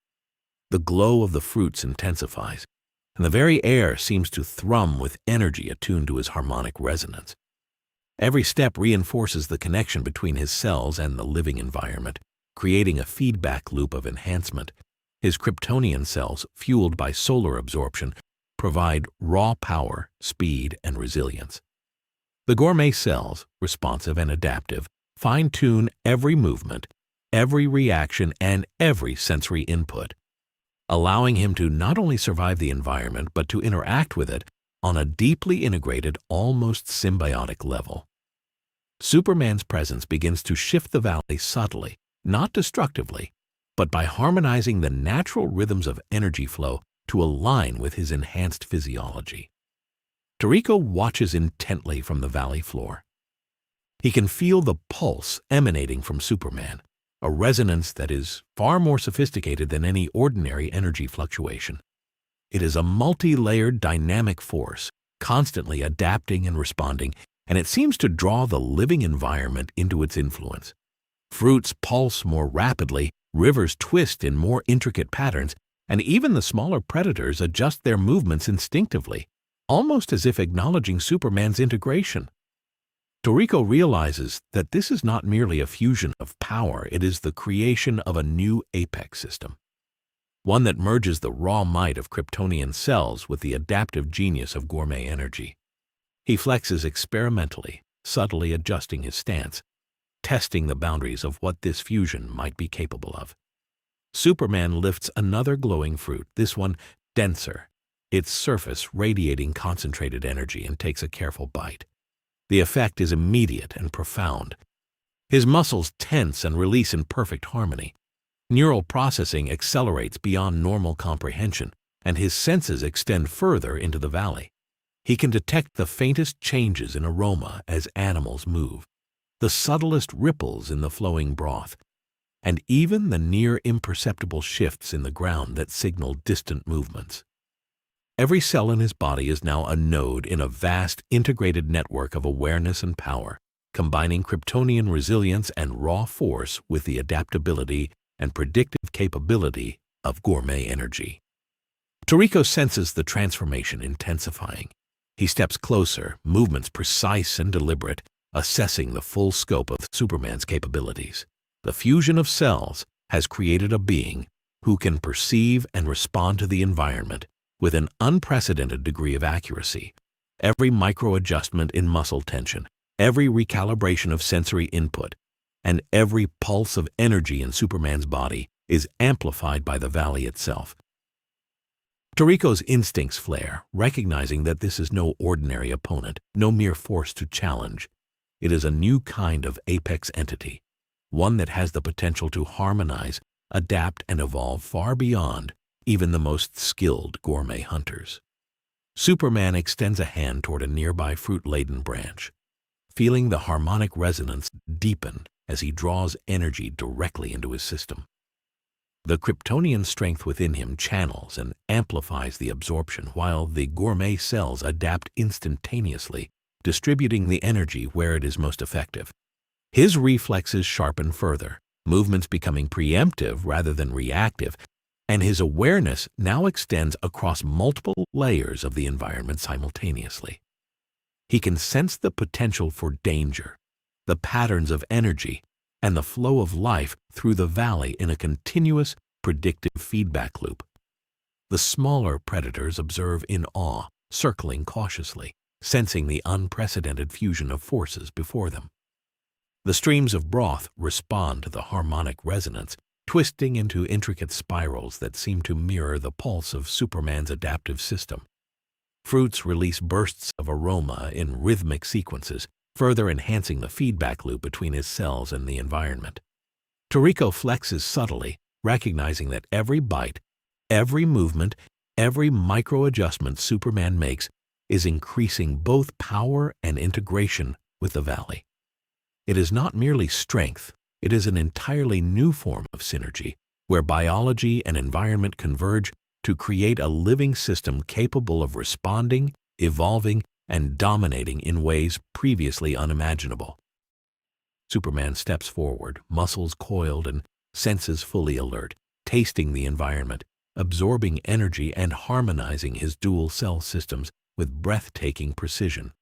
The glow of the fruits intensifies, and the very air seems to thrum with energy attuned to his harmonic resonance. Every step reinforces the connection between his cells and the living environment, creating a feedback loop of enhancement. His Kryptonian cells, fueled by solar absorption, provide raw power, speed, and resilience. The Gourmet Cells, responsive and adaptive, fine-tune every movement, every reaction, and every sensory input, allowing him to not only survive the environment but to interact with it on a deeply integrated, almost symbiotic level. Superman's presence begins to shift the valley subtly, not destructively, but by harmonizing the natural rhythms of energy flow to align with his enhanced physiology. Toriko watches intently from the valley floor. He can feel the pulse emanating from Superman, a resonance that is far more sophisticated than any ordinary energy fluctuation. It is a multi-layered dynamic force, constantly adapting and responding, and it seems to draw the living environment into its influence. Fruits pulse more rapidly, rivers twist in more intricate patterns, and even the smaller predators adjust their movements instinctively, almost as if acknowledging Superman's integration. Toriko realizes that this is not merely a fusion of power, it is the creation of a new apex system, one that merges the raw might of Kryptonian cells with the adaptive genius of gourmet energy. He flexes experimentally, subtly adjusting his stance, testing the boundaries of what this fusion might be capable of. Superman lifts another glowing fruit, this one denser, its surface radiating concentrated energy, and takes a careful bite. The effect is immediate and profound. His muscles tense and release in perfect harmony. Neural processing accelerates beyond normal comprehension, and his senses extend further into the valley. He can detect the faintest changes in aroma as animals move, the subtlest ripples in the flowing broth, and even the near imperceptible shifts in the ground that signal distant movements. Every cell in his body is now a node in a vast, integrated network of awareness and power, combining Kryptonian resilience and raw force with the adaptability and predictive capability of gourmet energy. Toriko senses the transformation intensifying. He steps closer, movements precise and deliberate, assessing the full scope of Superman's capabilities. The fusion of cells has created a being who can perceive and respond to the environment with an unprecedented degree of accuracy. Every micro-adjustment in muscle tension, every recalibration of sensory input, and every pulse of energy in Superman's body is amplified by the valley itself. Toriko's instincts flare, recognizing that this is no ordinary opponent, no mere force to challenge. It is a new kind of apex entity, one that has the potential to harmonize, adapt, and evolve far beyond even the most skilled gourmet hunters. Superman extends a hand toward a nearby fruit-laden branch, feeling the harmonic resonance deepen as he draws energy directly into his system. The Kryptonian strength within him channels and amplifies the absorption, while the gourmet cells adapt instantaneously, distributing the energy where it is most effective. His reflexes sharpen further, movements becoming preemptive rather than reactive, and his awareness now extends across multiple layers of the environment simultaneously. He can sense the potential for danger, the patterns of energy, and the flow of life through the valley in a continuous, predictive feedback loop. The smaller predators observe in awe, circling cautiously, sensing the unprecedented fusion of forces before them. The streams of broth respond to the harmonic resonance, twisting into intricate spirals that seem to mirror the pulse of Superman's adaptive system. Fruits release bursts of aroma in rhythmic sequences, further enhancing the feedback loop between his cells and the environment. Toriko flexes subtly, recognizing that every bite, every movement, every micro-adjustment Superman makes is increasing both power and integration with the valley. It is not merely strength, it is an entirely new form of synergy, where biology and environment converge to create a living system capable of responding, evolving, and dominating in ways previously unimaginable. Superman steps forward, muscles coiled and senses fully alert, tasting the environment, absorbing energy and harmonizing his dual cell systems with breathtaking precision.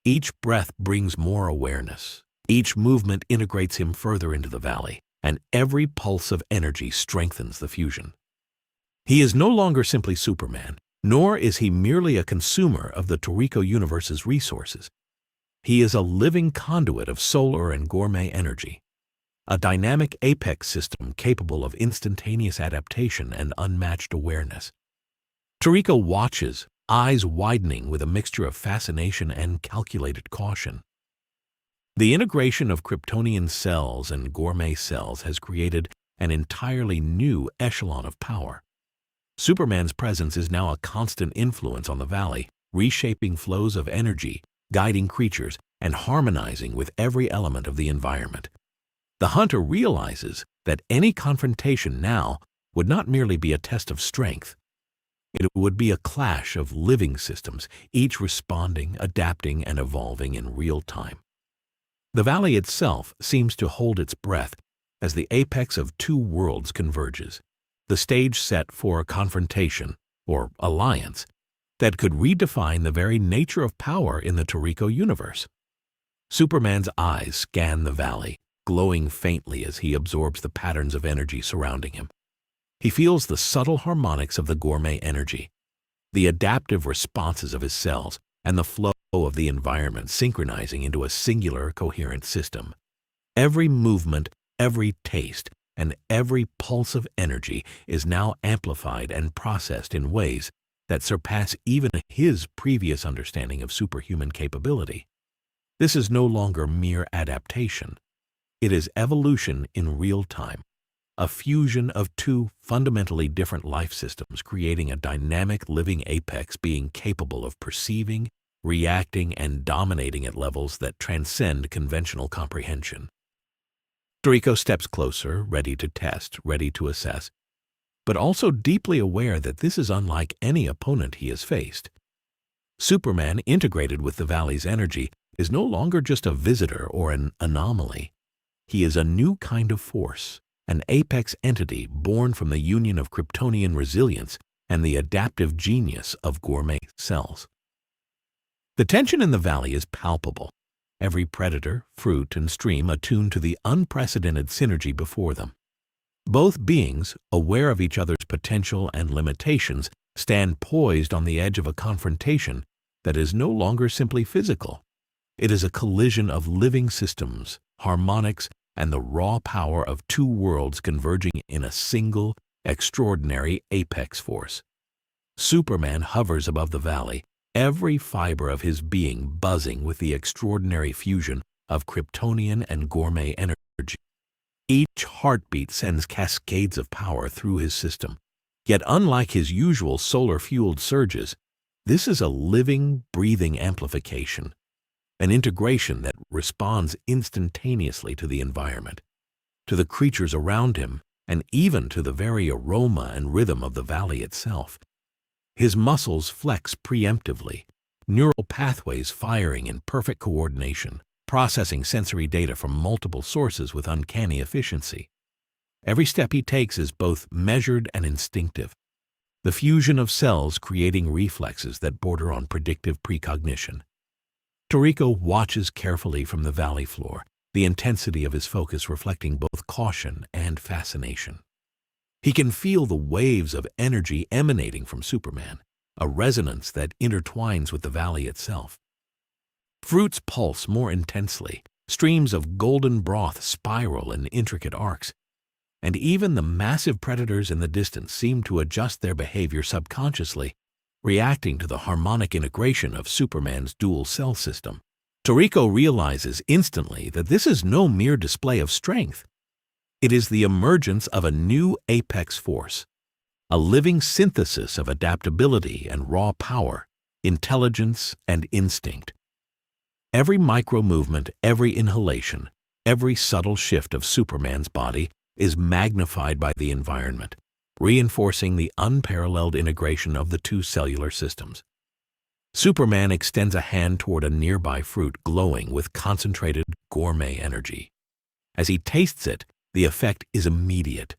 Each breath brings more awareness. Each movement integrates him further into the valley, and every pulse of energy strengthens the fusion. He is no longer simply Superman, nor is he merely a consumer of the Toriko Universe's resources. He is a living conduit of solar and gourmet energy, a dynamic apex system capable of instantaneous adaptation and unmatched awareness. Toriko watches, eyes widening with a mixture of fascination and calculated caution. The integration of Kryptonian cells and Gourmet Cells has created an entirely new echelon of power. Superman's presence is now a constant influence on the valley, reshaping flows of energy, guiding creatures, and harmonizing with every element of the environment. The hunter realizes that any confrontation now would not merely be a test of strength. It would be a clash of living systems, each responding, adapting, and evolving in real time. The valley itself seems to hold its breath as the apex of two worlds converges, the stage set for a confrontation, or alliance, that could redefine the very nature of power in the Toriko universe. Superman's eyes scan the valley, glowing faintly as he absorbs the patterns of energy surrounding him. He feels the subtle harmonics of the gourmet energy, the adaptive responses of his cells, and the flow of the environment synchronizing into a singular, coherent system. Every movement, every taste, and every pulse of energy is now amplified and processed in ways that surpass even his previous understanding of superhuman capability. This is no longer mere adaptation. It is evolution in real time, a fusion of two fundamentally different life systems creating a dynamic living apex being capable of perceiving, reacting, and dominating at levels that transcend conventional comprehension. Toriko steps closer, ready to test, ready to assess, but also deeply aware that this is unlike any opponent he has faced. Superman, integrated with the valley's energy, is no longer just a visitor or an anomaly. He is a new kind of force, an apex entity born from the union of Kryptonian resilience and the adaptive genius of Gourmet Cells. The tension in the valley is palpable, every predator, fruit, and stream attuned to the unprecedented synergy before them. Both beings, aware of each other's potential and limitations, stand poised on the edge of a confrontation that is no longer simply physical. It is a collision of living systems, harmonics, and the raw power of two worlds converging in a single, extraordinary apex force. Superman hovers above the valley, every fiber of his being buzzing with the extraordinary fusion of Kryptonian and gourmet energy. Each heartbeat sends cascades of power through his system. Yet unlike his usual solar-fueled surges, this is a living, breathing amplification, an integration that responds instantaneously to the environment, to the creatures around him, and even to the very aroma and rhythm of the valley itself. His muscles flex preemptively, neural pathways firing in perfect coordination, processing sensory data from multiple sources with uncanny efficiency. Every step he takes is both measured and instinctive, the fusion of cells creating reflexes that border on predictive precognition. Toriko watches carefully from the valley floor, the intensity of his focus reflecting both caution and fascination. He can feel the waves of energy emanating from Superman, a resonance that intertwines with the valley itself. Fruits pulse more intensely, streams of golden broth spiral in intricate arcs, and even the massive predators in the distance seem to adjust their behavior subconsciously, reacting to the harmonic integration of Superman's dual cell system. Toriko realizes instantly that this is no mere display of strength. It is the emergence of a new apex force, a living synthesis of adaptability and raw power, intelligence and instinct. Every micro-movement, every inhalation, every subtle shift of Superman's body is magnified by the environment, reinforcing the unparalleled integration of the two cellular systems. Superman extends a hand toward a nearby fruit glowing with concentrated gourmet energy. As he tastes it, the effect is immediate.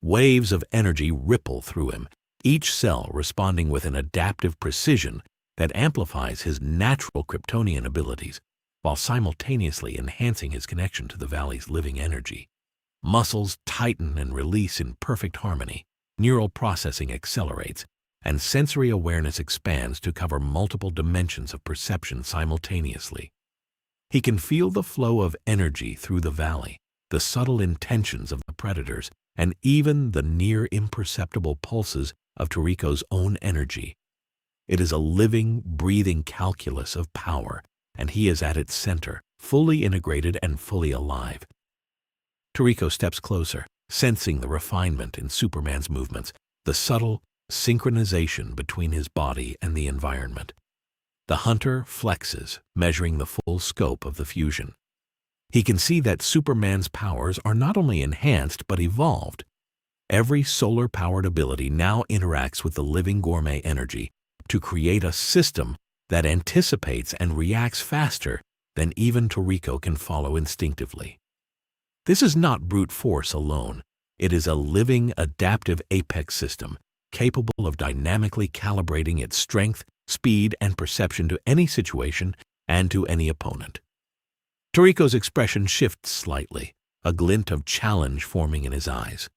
Waves of energy ripple through him, each cell responding with an adaptive precision that amplifies his natural Kryptonian abilities, while simultaneously enhancing his connection to the valley's living energy. Muscles tighten and release in perfect harmony, neural processing accelerates, and sensory awareness expands to cover multiple dimensions of perception simultaneously. He can feel the flow of energy through the valley, the subtle intentions of the predators, and even the near imperceptible pulses of Toriko's own energy. It is a living, breathing calculus of power, and he is at its center, fully integrated and fully alive. Toriko steps closer, sensing the refinement in Superman's movements, the subtle synchronization between his body and the environment. The hunter flexes, measuring the full scope of the fusion. He can see that Superman's powers are not only enhanced but evolved. Every solar-powered ability now interacts with the living gourmet energy to create a system that anticipates and reacts faster than even Toriko can follow instinctively. This is not brute force alone. It is a living, adaptive apex system capable of dynamically calibrating its strength, speed, and perception to any situation and to any opponent. Toriko's expression shifts slightly, a glint of challenge forming in his eyes.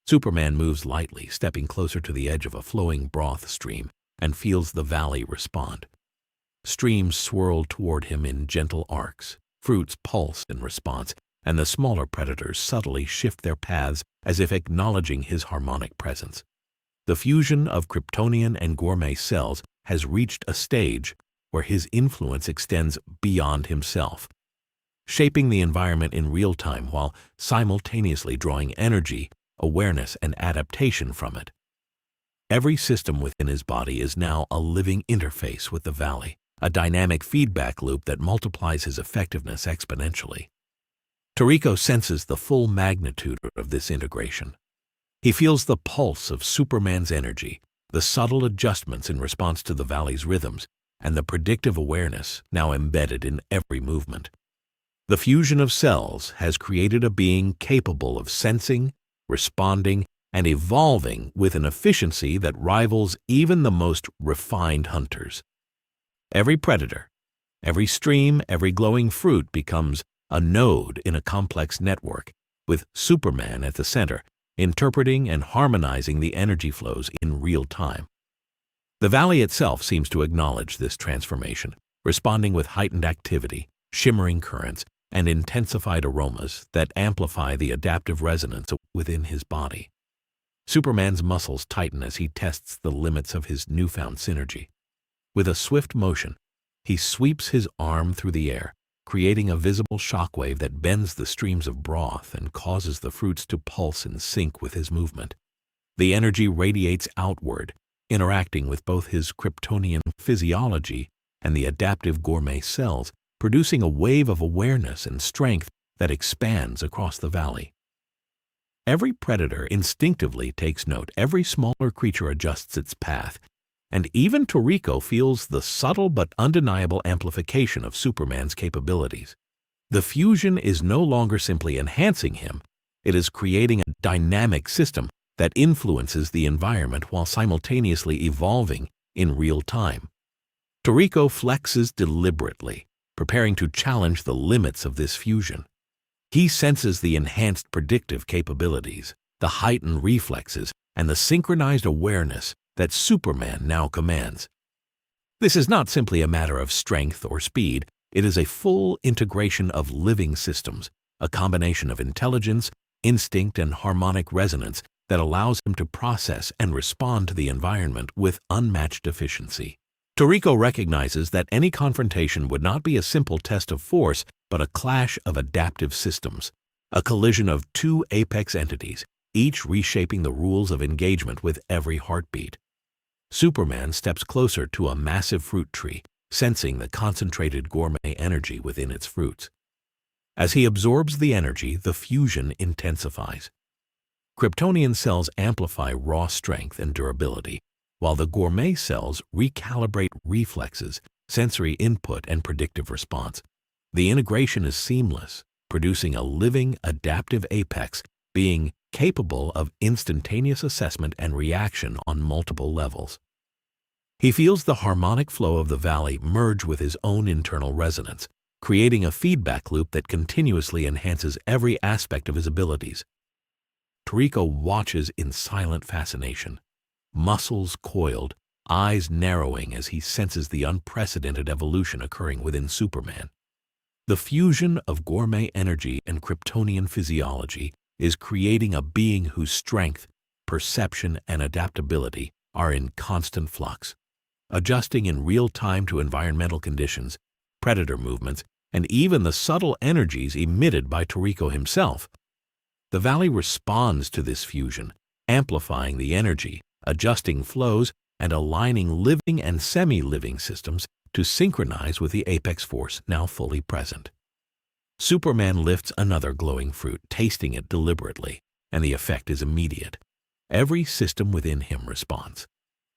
Superman moves lightly, stepping closer to the edge of a flowing broth stream, and feels the valley respond. Streams swirl toward him in gentle arcs, fruits pulse in response, and the smaller predators subtly shift their paths as if acknowledging his harmonic presence. The fusion of Kryptonian and Gourmet Cells has reached a stage where his influence extends beyond himself, shaping the environment in real time while simultaneously drawing energy, awareness, and adaptation from it. Every system within his body is now a living interface with the valley, a dynamic feedback loop that multiplies his effectiveness exponentially. Toriko senses the full magnitude of this integration. He feels the pulse of Superman's energy, the subtle adjustments in response to the valley's rhythms, and the predictive awareness now embedded in every movement. The fusion of cells has created a being capable of sensing, responding, and evolving with an efficiency that rivals even the most refined hunters. Every predator, every stream, every glowing fruit becomes a node in a complex network, with Superman at the center, interpreting and harmonizing the energy flows in real time. The valley itself seems to acknowledge this transformation, responding with heightened activity, shimmering currents, and intensified aromas that amplify the adaptive resonance within his body. Superman's muscles tighten as he tests the limits of his newfound synergy. With a swift motion, he sweeps his arm through the air, creating a visible shockwave that bends the streams of broth and causes the fruits to pulse in sync with his movement. The energy radiates outward, interacting with both his Kryptonian physiology and the adaptive Gourmet Cells, producing a wave of awareness and strength that expands across the valley. Every predator instinctively takes note, every smaller creature adjusts its path, and even Toriko feels the subtle but undeniable amplification of Superman's capabilities. The fusion is no longer simply enhancing him, it is creating a dynamic system that influences the environment while simultaneously evolving in real time. Toriko flexes deliberately, preparing to challenge the limits of this fusion. He senses the enhanced predictive capabilities, the heightened reflexes, and the synchronized awareness that Superman now commands. This is not simply a matter of strength or speed, it is a full integration of living systems, a combination of intelligence, instinct, and harmonic resonance that allows him to process and respond to the environment with unmatched efficiency. Toriko recognizes that any confrontation would not be a simple test of force, but a clash of adaptive systems, a collision of two apex entities, each reshaping the rules of engagement with every heartbeat. Superman steps closer to a massive fruit tree, sensing the concentrated gourmet energy within its fruits. As he absorbs the energy, the fusion intensifies. Kryptonian cells amplify raw strength and durability, while the Gourmet Cells recalibrate reflexes, sensory input, and predictive response. The integration is seamless, producing a living, adaptive apex being capable of instantaneous assessment and reaction on multiple levels. He feels the harmonic flow of the valley merge with his own internal resonance, creating a feedback loop that continuously enhances every aspect of his abilities. Toriko watches in silent fascination, muscles coiled, eyes narrowing as he senses the unprecedented evolution occurring within Superman. The fusion of gourmet energy and Kryptonian physiology is creating a being whose strength, perception, and adaptability are in constant flux, adjusting in real time to environmental conditions, predator movements, and even the subtle energies emitted by Toriko himself. The valley responds to this fusion, amplifying the energy, adjusting flows, and aligning living and semi-living systems to synchronize with the apex force now fully present. Superman lifts another glowing fruit, tasting it deliberately, and the effect is immediate. Every system within him responds.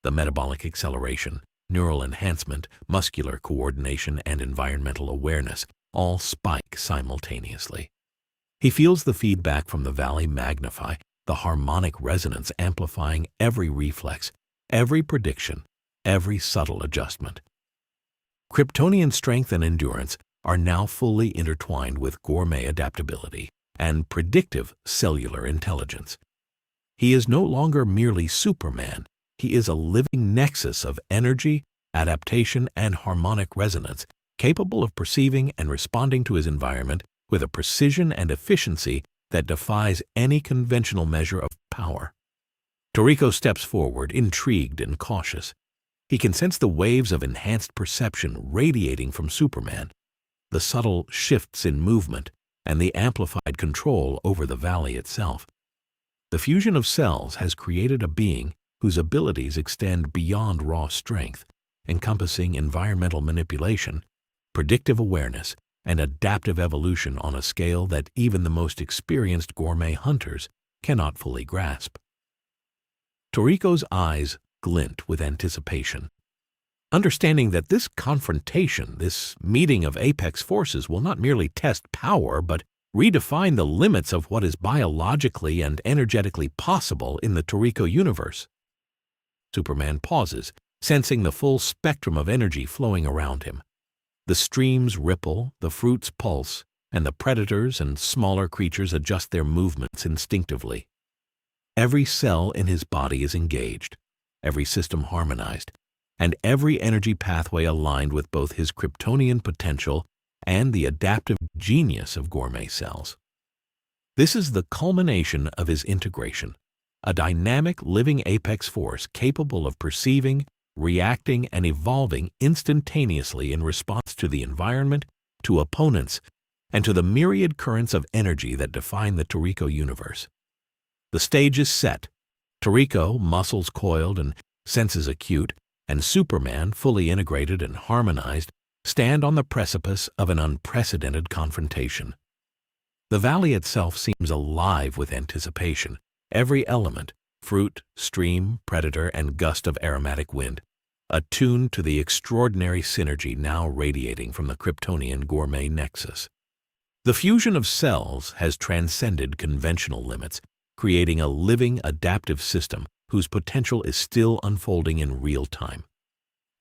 The metabolic acceleration, neural enhancement, muscular coordination, and environmental awareness all spike simultaneously. He feels the feedback from the valley magnify, the harmonic resonance amplifying every reflex, every prediction, every subtle adjustment. Kryptonian strength and endurance are now fully intertwined with gourmet adaptability and predictive cellular intelligence. He is no longer merely Superman. He is a living nexus of energy, adaptation, and harmonic resonance, capable of perceiving and responding to his environment with a precision and efficiency that defies any conventional measure of power. Toriko steps forward, intrigued and cautious. He can sense the waves of enhanced perception radiating from Superman, the subtle shifts in movement, and the amplified control over the valley itself. The fusion of cells has created a being whose abilities extend beyond raw strength, encompassing environmental manipulation, predictive awareness, and adaptive evolution on a scale that even the most experienced gourmet hunters cannot fully grasp. Toriko's eyes glint with anticipation, understanding that this confrontation, this meeting of apex forces, will not merely test power but redefine the limits of what is biologically and energetically possible in the Toriko universe. Superman pauses, sensing the full spectrum of energy flowing around him. The streams ripple, the fruits pulse, and the predators and smaller creatures adjust their movements instinctively. Every cell in his body is engaged, every system harmonized, and every energy pathway aligned with both his Kryptonian potential and the adaptive genius of Gourmet Cells. This is the culmination of his integration, a dynamic living apex force capable of perceiving, reacting, and evolving instantaneously in response to the environment, to opponents, and to the myriad currents of energy that define the Toriko universe. The stage is set. Toriko, muscles coiled and senses acute, and Superman, fully integrated and harmonized, stand on the precipice of an unprecedented confrontation. The valley itself seems alive with anticipation. Every element, fruit, stream, predator, and gust of aromatic wind, attuned to the extraordinary synergy now radiating from the Kryptonian gourmet nexus. The fusion of cells has transcended conventional limits, creating a living, adaptive system whose potential is still unfolding in real time.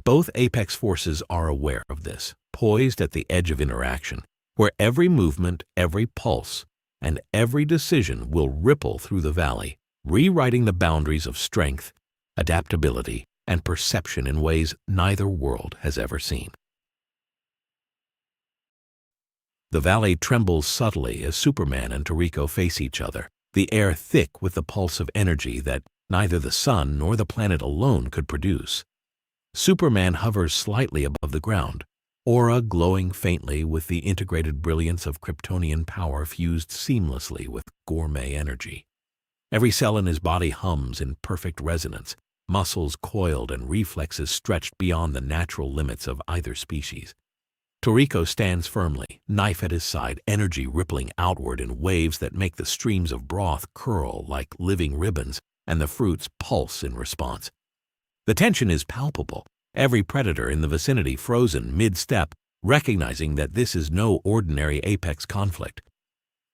Both apex forces are aware of this, poised at the edge of interaction, where every movement, every pulse, and every decision will ripple through the valley, rewriting the boundaries of strength, adaptability, and perception in ways neither world has ever seen. The valley trembles subtly as Superman and Toriko face each other, the air thick with the pulse of energy that neither the sun nor the planet alone could produce. Superman hovers slightly above the ground, aura glowing faintly with the integrated brilliance of Kryptonian power fused seamlessly with gourmet energy. Every cell in his body hums in perfect resonance, muscles coiled and reflexes stretched beyond the natural limits of either species. Toriko stands firmly, knife at his side, energy rippling outward in waves that make the streams of broth curl like living ribbons and the fruits pulse in response. The tension is palpable, every predator in the vicinity frozen mid-step, recognizing that this is no ordinary apex conflict.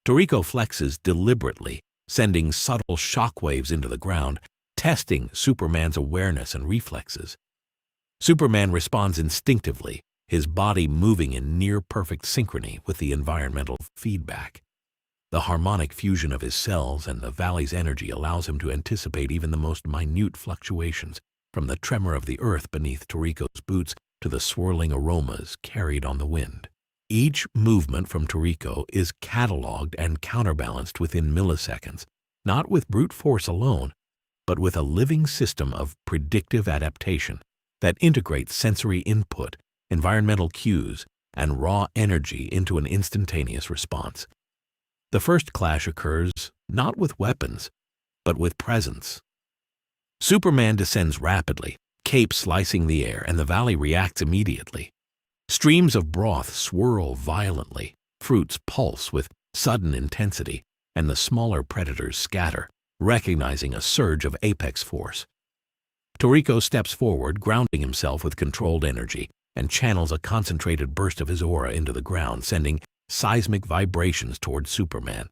Toriko flexes deliberately, sending subtle shockwaves into the ground, testing Superman's awareness and reflexes. Superman responds instinctively, his body moving in near-perfect synchrony with the environmental feedback. The harmonic fusion of his cells and the valley's energy allows him to anticipate even the most minute fluctuations, from the tremor of the earth beneath Toriko's boots to the swirling aromas carried on the wind. Each movement from Toriko is catalogued and counterbalanced within milliseconds, not with brute force alone, but with a living system of predictive adaptation that integrates sensory input, environmental cues, and raw energy into an instantaneous response. The first clash occurs not with weapons, but with presence. Superman descends rapidly, cape slicing the air, and the valley reacts immediately. Streams of broth swirl violently, fruits pulse with sudden intensity, and the smaller predators scatter, recognizing a surge of apex force. Toriko steps forward, grounding himself with controlled energy, and channels a concentrated burst of his aura into the ground, sending seismic vibrations toward Superman.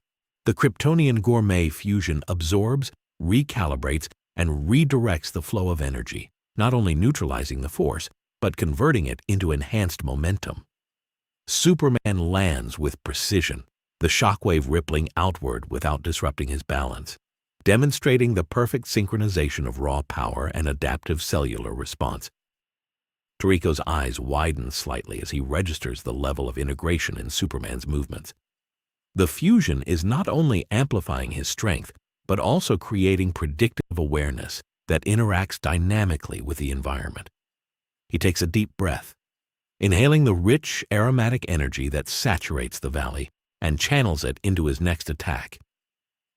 The Kryptonian gourmet fusion absorbs, recalibrates, and redirects the flow of energy, not only neutralizing the force, but converting it into enhanced momentum. Superman lands with precision, the shockwave rippling outward without disrupting his balance, demonstrating the perfect synchronization of raw power and adaptive cellular response. Toriko's eyes widen slightly as he registers the level of integration in Superman's movements. The fusion is not only amplifying his strength, but also creating predictive awareness that interacts dynamically with the environment. He takes a deep breath, inhaling the rich, aromatic energy that saturates the valley and channels it into his next attack.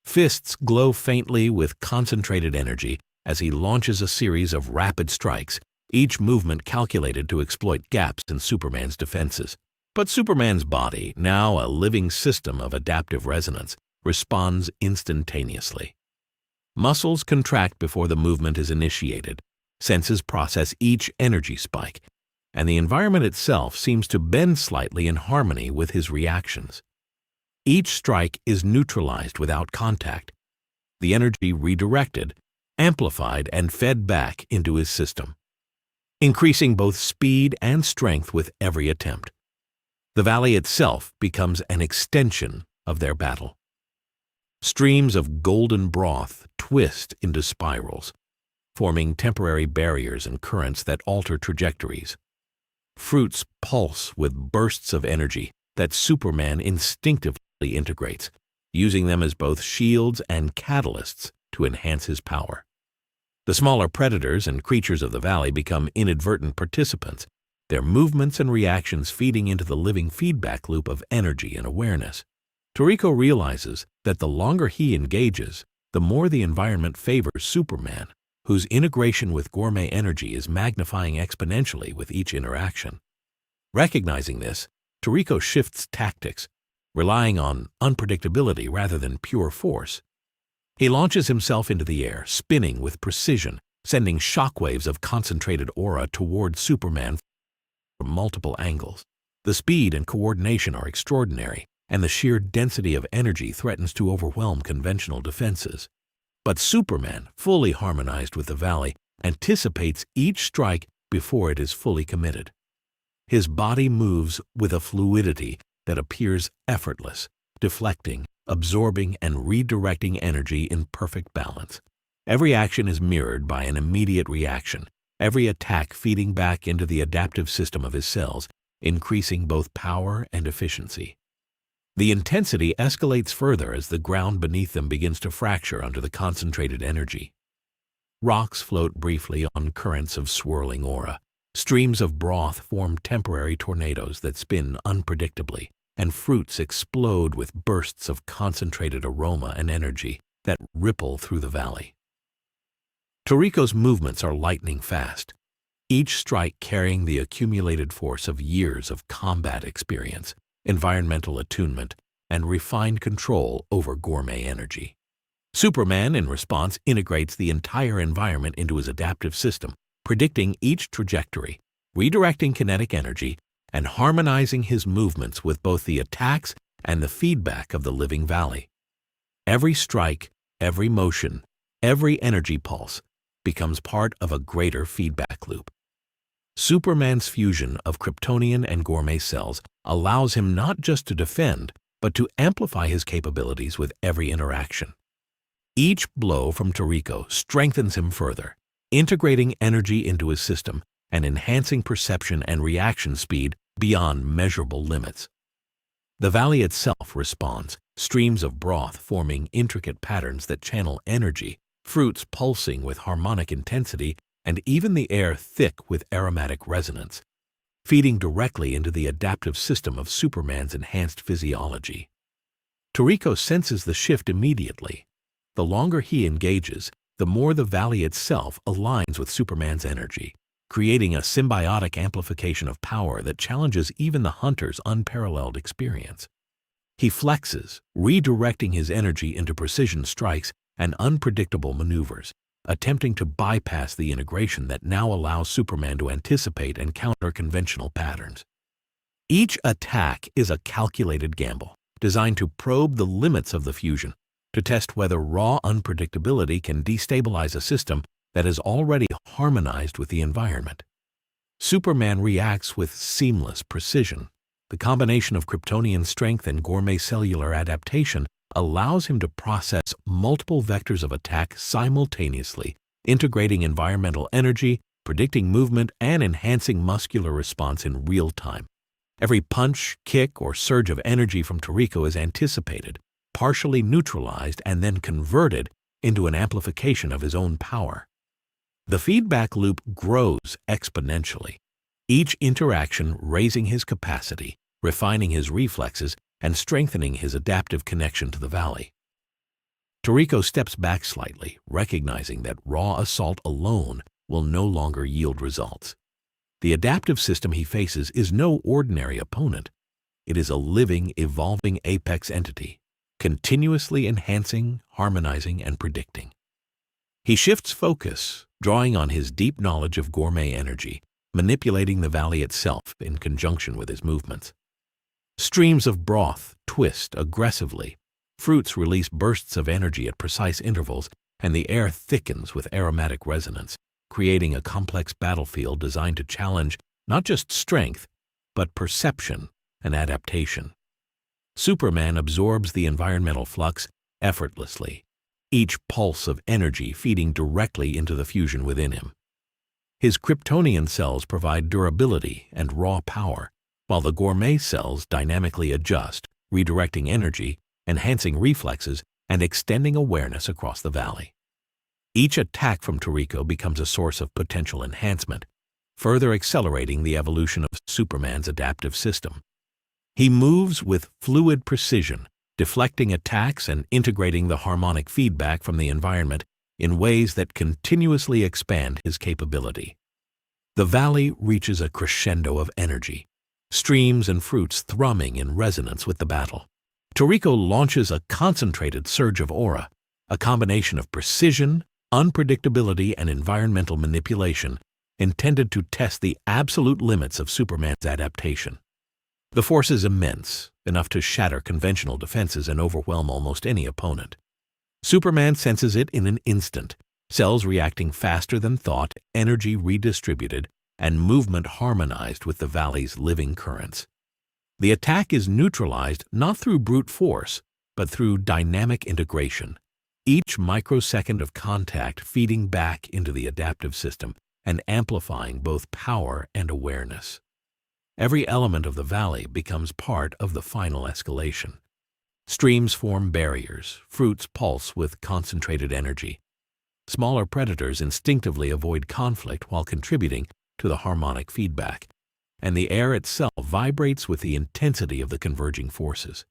Fists glow faintly with concentrated energy as he launches a series of rapid strikes, each movement calculated to exploit gaps in Superman's defenses. But Superman's body, now a living system of adaptive resonance, responds instantaneously. Muscles contract before the movement is initiated, senses process each energy spike, and the environment itself seems to bend slightly in harmony with his reactions. Each strike is neutralized without contact, the energy redirected, amplified, and fed back into his system, increasing both speed and strength with every attempt. The valley itself becomes an extension of their battle. Streams of golden broth twist into spirals, forming temporary barriers and currents that alter trajectories. Fruits pulse with bursts of energy that Superman instinctively integrates, using them as both shields and catalysts to enhance his power. The smaller predators and creatures of the valley become inadvertent participants, their movements and reactions feeding into the living feedback loop of energy and awareness. Toriko realizes that the longer he engages, the more the environment favors Superman, whose integration with gourmet energy is magnifying exponentially with each interaction. Recognizing this, Toriko shifts tactics, relying on unpredictability rather than pure force. He launches himself into the air, spinning with precision, sending shockwaves of concentrated aura toward Superman from multiple angles. The speed and coordination are extraordinary, and the sheer density of energy threatens to overwhelm conventional defenses. But Superman, fully harmonized with the valley, anticipates each strike before it is fully committed. His body moves with a fluidity that appears effortless, deflecting, absorbing, and redirecting energy in perfect balance. Every action is mirrored by an immediate reaction, every attack feeding back into the adaptive system of his cells, increasing both power and efficiency. The intensity escalates further as the ground beneath them begins to fracture under the concentrated energy. Rocks float briefly on currents of swirling aura. Streams of broth form temporary tornadoes that spin unpredictably, and fruits explode with bursts of concentrated aroma and energy that ripple through the valley. Toriko's movements are lightning fast, each strike carrying the accumulated force of years of combat experience, environmental attunement, and refined control over gourmet energy. Superman, in response, integrates the entire environment into his adaptive system, predicting each trajectory, redirecting kinetic energy, and harmonizing his movements with both the attacks and the feedback of the living valley. Every strike, every motion, every energy pulse becomes part of a greater feedback loop. Superman's fusion of Kryptonian and Gourmet Cells allows him not just to defend, but to amplify his capabilities with every interaction. Each blow from Toriko strengthens him further, integrating energy into his system and enhancing perception and reaction speed beyond measurable limits. The valley itself responds, streams of broth forming intricate patterns that channel energy, fruits pulsing with harmonic intensity, and even the air thick with aromatic resonance, feeding directly into the adaptive system of Superman's enhanced physiology. Toriko senses the shift immediately. The longer he engages, the more the valley itself aligns with Superman's energy, creating a symbiotic amplification of power that challenges even the hunter's unparalleled experience. He flexes, redirecting his energy into precision strikes and unpredictable maneuvers, attempting to bypass the integration that now allows Superman to anticipate and counter conventional patterns. Each attack is a calculated gamble, designed to probe the limits of the fusion, to test whether raw unpredictability can destabilize a system that is already harmonized with the environment. Superman reacts with seamless precision. The combination of Kryptonian strength and gourmet cellular adaptation allows him to process multiple vectors of attack simultaneously, integrating environmental energy, predicting movement, and enhancing muscular response in real time. Every punch, kick, or surge of energy from Toriko is anticipated, partially neutralized, and then converted into an amplification of his own power. The feedback loop grows exponentially, each interaction raising his capacity, refining his reflexes, and strengthening his adaptive connection to the valley. Toriko steps back slightly, recognizing that raw assault alone will no longer yield results. The adaptive system he faces is no ordinary opponent. It is a living, evolving apex entity, continuously enhancing, harmonizing, and predicting. He shifts focus, drawing on his deep knowledge of gourmet energy, manipulating the valley itself in conjunction with his movements. Streams of broth twist aggressively, fruits release bursts of energy at precise intervals, and the air thickens with aromatic resonance, creating a complex battlefield designed to challenge not just strength, but perception and adaptation. Superman absorbs the environmental flux effortlessly, each pulse of energy feeding directly into the fusion within him. His Kryptonian cells provide durability and raw power, while the gourmet cells dynamically adjust, redirecting energy, enhancing reflexes, and extending awareness across the valley. Each attack from Toriko becomes a source of potential enhancement, further accelerating the evolution of Superman's adaptive system. He moves with fluid precision, deflecting attacks and integrating the harmonic feedback from the environment in ways that continuously expand his capability. The valley reaches a crescendo of energy, streams and fruits thrumming in resonance with the battle. Toriko launches a concentrated surge of aura, a combination of precision, unpredictability, and environmental manipulation intended to test the absolute limits of Superman's adaptation. The force is immense, enough to shatter conventional defenses and overwhelm almost any opponent. Superman senses it in an instant, cells reacting faster than thought, energy redistributed, and movement harmonized with the valley's living currents. The attack is neutralized not through brute force, but through dynamic integration, each microsecond of contact feeding back into the adaptive system and amplifying both power and awareness. Every element of the valley becomes part of the final escalation. Streams form barriers, fruits pulse with concentrated energy. Smaller predators instinctively avoid conflict while contributing to the harmonic feedback, and the air itself vibrates with the intensity of the converging forces.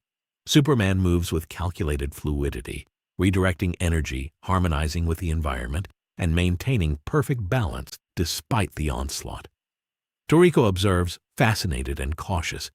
Superman moves with calculated fluidity, redirecting energy, harmonizing with the environment, and maintaining perfect balance despite the onslaught. Toriko observes, fascinated and cautious,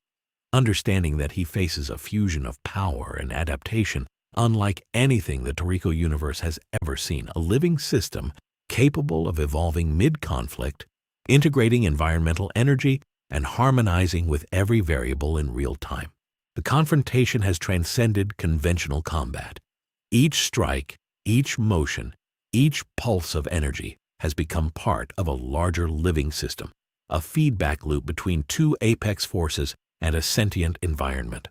understanding that he faces a fusion of power and adaptation unlike anything the Toriko universe has ever seen, a living system capable of evolving mid-conflict, integrating environmental energy, and harmonizing with every variable in real time. The confrontation has transcended conventional combat. Each strike, each motion, each pulse of energy has become part of a larger living system, a feedback loop between two apex forces and a sentient environment.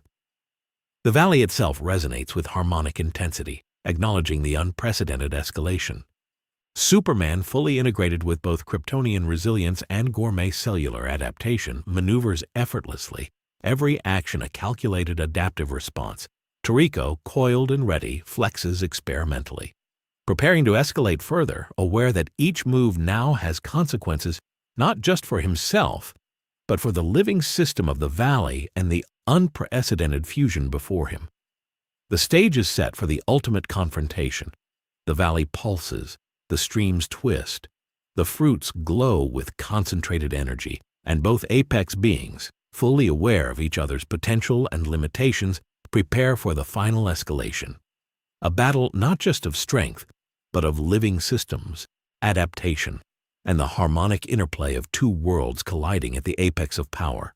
The valley itself resonates with harmonic intensity, acknowledging the unprecedented escalation. Superman, fully integrated with both Kryptonian resilience and gourmet cellular adaptation, maneuvers effortlessly, every action a calculated adaptive response. Toriko, coiled and ready, flexes experimentally, preparing to escalate further, aware that each move now has consequences not just for himself, but for the living system of the valley and the unprecedented fusion before him. The stage is set for the ultimate confrontation. The valley pulses, the streams twist, the fruits glow with concentrated energy, and both apex beings, fully aware of each other's potential and limitations, prepare for the final escalation. A battle not just of strength, but of living systems, adaptation, and the harmonic interplay of two worlds colliding at the apex of power.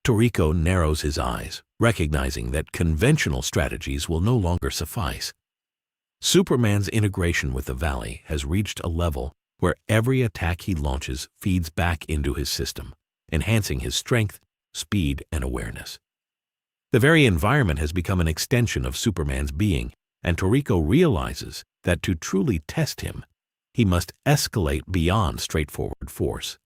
Toriko narrows his eyes, recognizing that conventional strategies will no longer suffice. Superman's integration with the valley has reached a level where every attack he launches feeds back into his system, enhancing his strength, speed, and awareness. The very environment has become an extension of Superman's being, and Toriko realizes that to truly test him, he must escalate beyond straightforward force.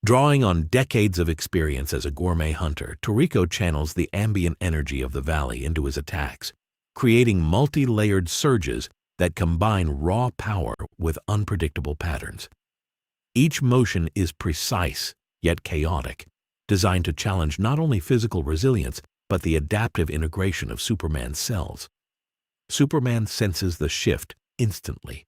Drawing on decades of experience as a gourmet hunter, Toriko channels the ambient energy of the valley into his attacks, creating multi-layered surges that combine raw power with unpredictable patterns. Each motion is precise, yet chaotic, designed to challenge not only physical resilience, but the adaptive integration of Superman's cells. Superman senses the shift instantly.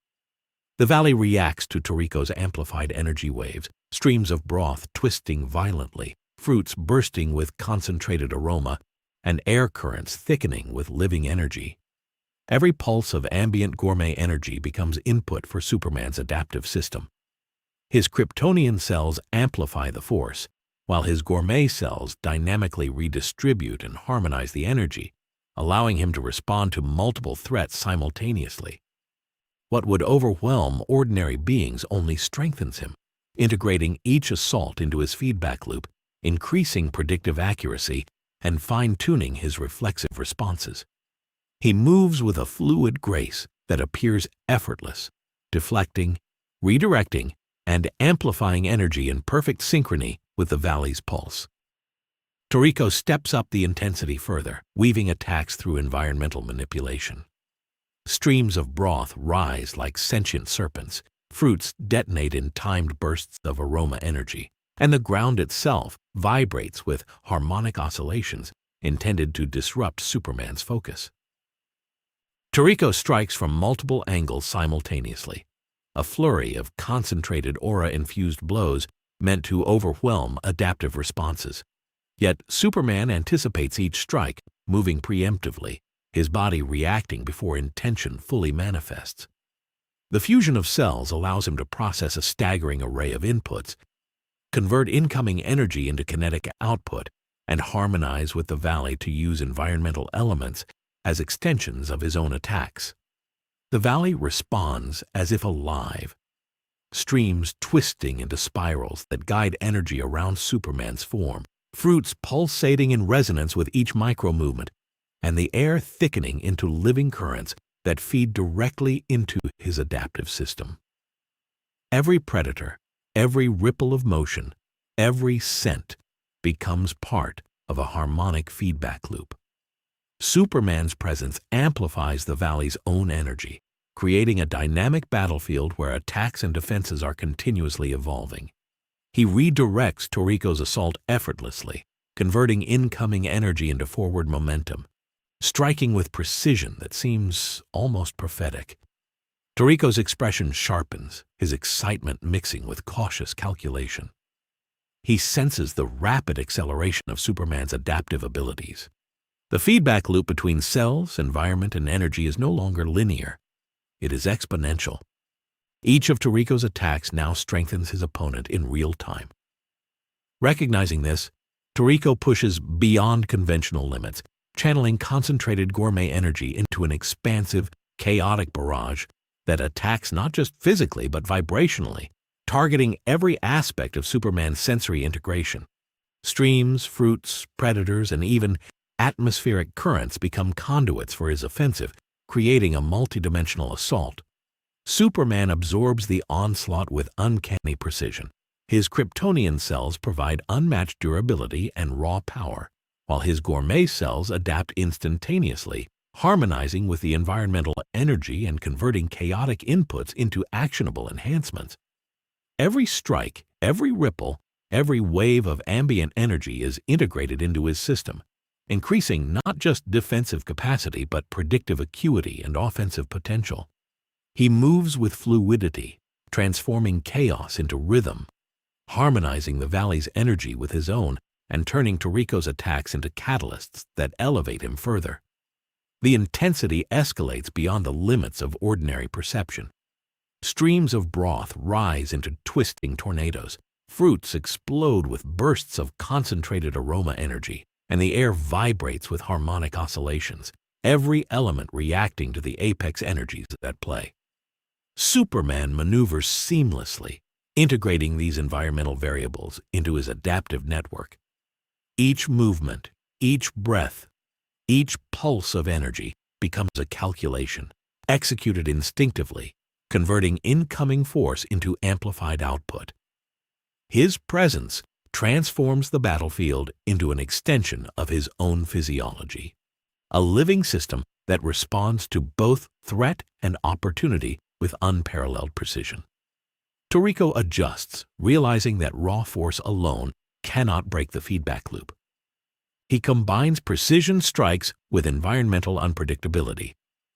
The valley reacts to Toriko's amplified energy waves, streams of broth twisting violently, fruits bursting with concentrated aroma, and air currents thickening with living energy. Every pulse of ambient gourmet energy becomes input for Superman's adaptive system. His Kryptonian cells amplify the force, while his gourmet cells dynamically redistribute and harmonize the energy, allowing him to respond to multiple threats simultaneously. What would overwhelm ordinary beings only strengthens him, integrating each assault into his feedback loop, increasing predictive accuracy, and fine-tuning his reflexive responses. He moves with a fluid grace that appears effortless, deflecting, redirecting, and amplifying energy in perfect synchrony with the valley's pulse. Toriko steps up the intensity further, weaving attacks through environmental manipulation. Streams of broth rise like sentient serpents, fruits detonate in timed bursts of aroma energy, and the ground itself vibrates with harmonic oscillations intended to disrupt Superman's focus. Toriko strikes from multiple angles simultaneously, a flurry of concentrated aura-infused blows meant to overwhelm adaptive responses. Yet Superman anticipates each strike, moving preemptively, his body reacting before intention fully manifests. The fusion of cells allows him to process a staggering array of inputs, convert incoming energy into kinetic output, and harmonize with the valley to use environmental elements as extensions of his own attacks. The valley responds as if alive, streams twisting into spirals that guide energy around Superman's form, fruits pulsating in resonance with each micro-movement, and the air thickening into living currents that feed directly into his adaptive system. Every predator, every ripple of motion, every scent becomes part of a harmonic feedback loop. Superman's presence amplifies the valley's own energy, creating a dynamic battlefield where attacks and defenses are continuously evolving. He redirects Toriko's assault effortlessly, converting incoming energy into forward momentum, striking with precision that seems almost prophetic. Toriko's expression sharpens, his excitement mixing with cautious calculation. He senses the rapid acceleration of Superman's adaptive abilities. The feedback loop between cells, environment, and energy is no longer linear. It is exponential. Each of Toriko's attacks now strengthens his opponent in real time. Recognizing this, Toriko pushes beyond conventional limits, channeling concentrated gourmet energy into an expansive, chaotic barrage that attacks not just physically but vibrationally, targeting every aspect of Superman's sensory integration. Streams, fruits, predators, and even atmospheric currents become conduits for his offensive, creating a multidimensional assault. Superman absorbs the onslaught with uncanny precision. His Kryptonian cells provide unmatched durability and raw power, while his Gourmet cells adapt instantaneously, harmonizing with the environmental energy and converting chaotic inputs into actionable enhancements. Every strike, every ripple, every wave of ambient energy is integrated into his system, increasing not just defensive capacity but predictive acuity and offensive potential. He moves with fluidity, transforming chaos into rhythm, harmonizing the valley's energy with his own and turning Toriko's attacks into catalysts that elevate him further. The intensity escalates beyond the limits of ordinary perception. Streams of broth rise into twisting tornadoes, fruits explode with bursts of concentrated aroma energy, and the air vibrates with harmonic oscillations, every element reacting to the apex energies at play. Superman maneuvers seamlessly, integrating these environmental variables into his adaptive network. Each movement, each breath, each pulse of energy becomes a calculation, executed instinctively, converting incoming force into amplified output. His presence transforms the battlefield into an extension of his own physiology, a living system that responds to both threat and opportunity with unparalleled precision. Toriko adjusts, realizing that raw force alone cannot break the feedback loop. He combines precision strikes with environmental unpredictability,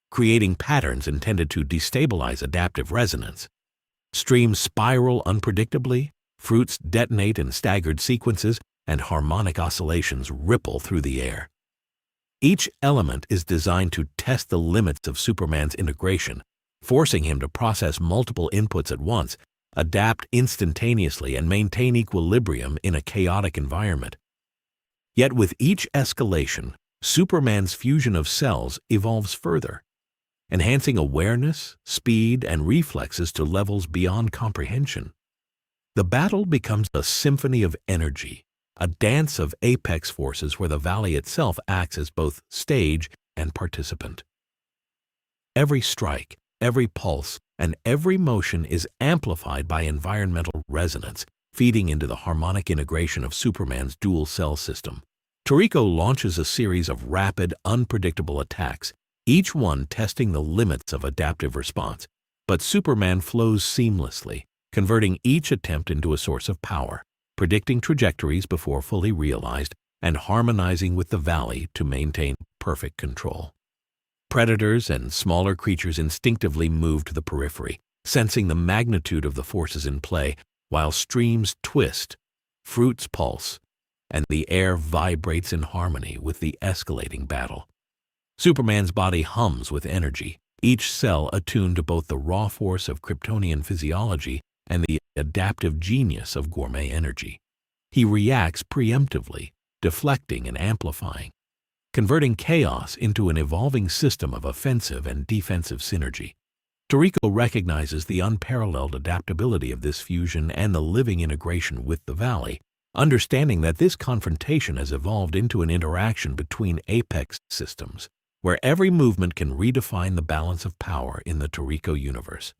creating patterns intended to destabilize adaptive resonance. Streams spiral unpredictably, fruits detonate in staggered sequences, and harmonic oscillations ripple through the air. Each element is designed to test the limits of Superman's integration, forcing him to process multiple inputs at once, adapt instantaneously, and maintain equilibrium in a chaotic environment. Yet with each escalation, Superman's fusion of cells evolves further, enhancing awareness, speed, and reflexes to levels beyond comprehension. The battle becomes a symphony of energy, a dance of apex forces where the valley itself acts as both stage and participant. Every strike, every pulse, and every motion is amplified by environmental resonance, feeding into the harmonic integration of Superman's dual cell system. Toriko launches a series of rapid, unpredictable attacks, each one testing the limits of adaptive response, but Superman flows seamlessly, converting each attempt into a source of power, predicting trajectories before fully realized, and harmonizing with the valley to maintain perfect control. Predators and smaller creatures instinctively move to the periphery, sensing the magnitude of the forces in play, while streams twist, fruits pulse, and the air vibrates in harmony with the escalating battle. Superman's body hums with energy, each cell attuned to both the raw force of Kryptonian physiology and the adaptive genius of gourmet energy. He reacts preemptively, deflecting and amplifying, converting chaos into an evolving system of offensive and defensive synergy. Toriko recognizes the unparalleled adaptability of this fusion and the living integration with the valley, understanding that this confrontation has evolved into an interaction between apex systems, where every movement can redefine the balance of power in the Toriko universe.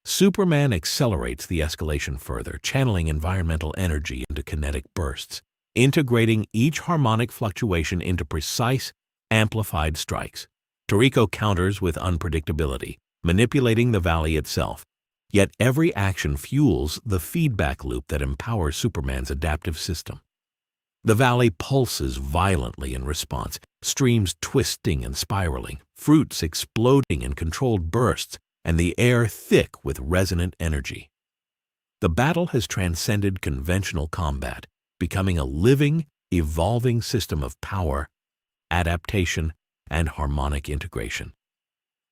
Superman accelerates the escalation further, channeling environmental energy into kinetic bursts, integrating each harmonic fluctuation into precise, amplified strikes. Toriko counters with unpredictability, manipulating the valley itself. Yet every action fuels the feedback loop that empowers Superman's adaptive system. The valley pulses violently in response, streams twisting and spiraling, fruits exploding in controlled bursts, and the air thick with resonant energy. The battle has transcended conventional combat, becoming a living, evolving system of power, adaptation, and harmonic integration.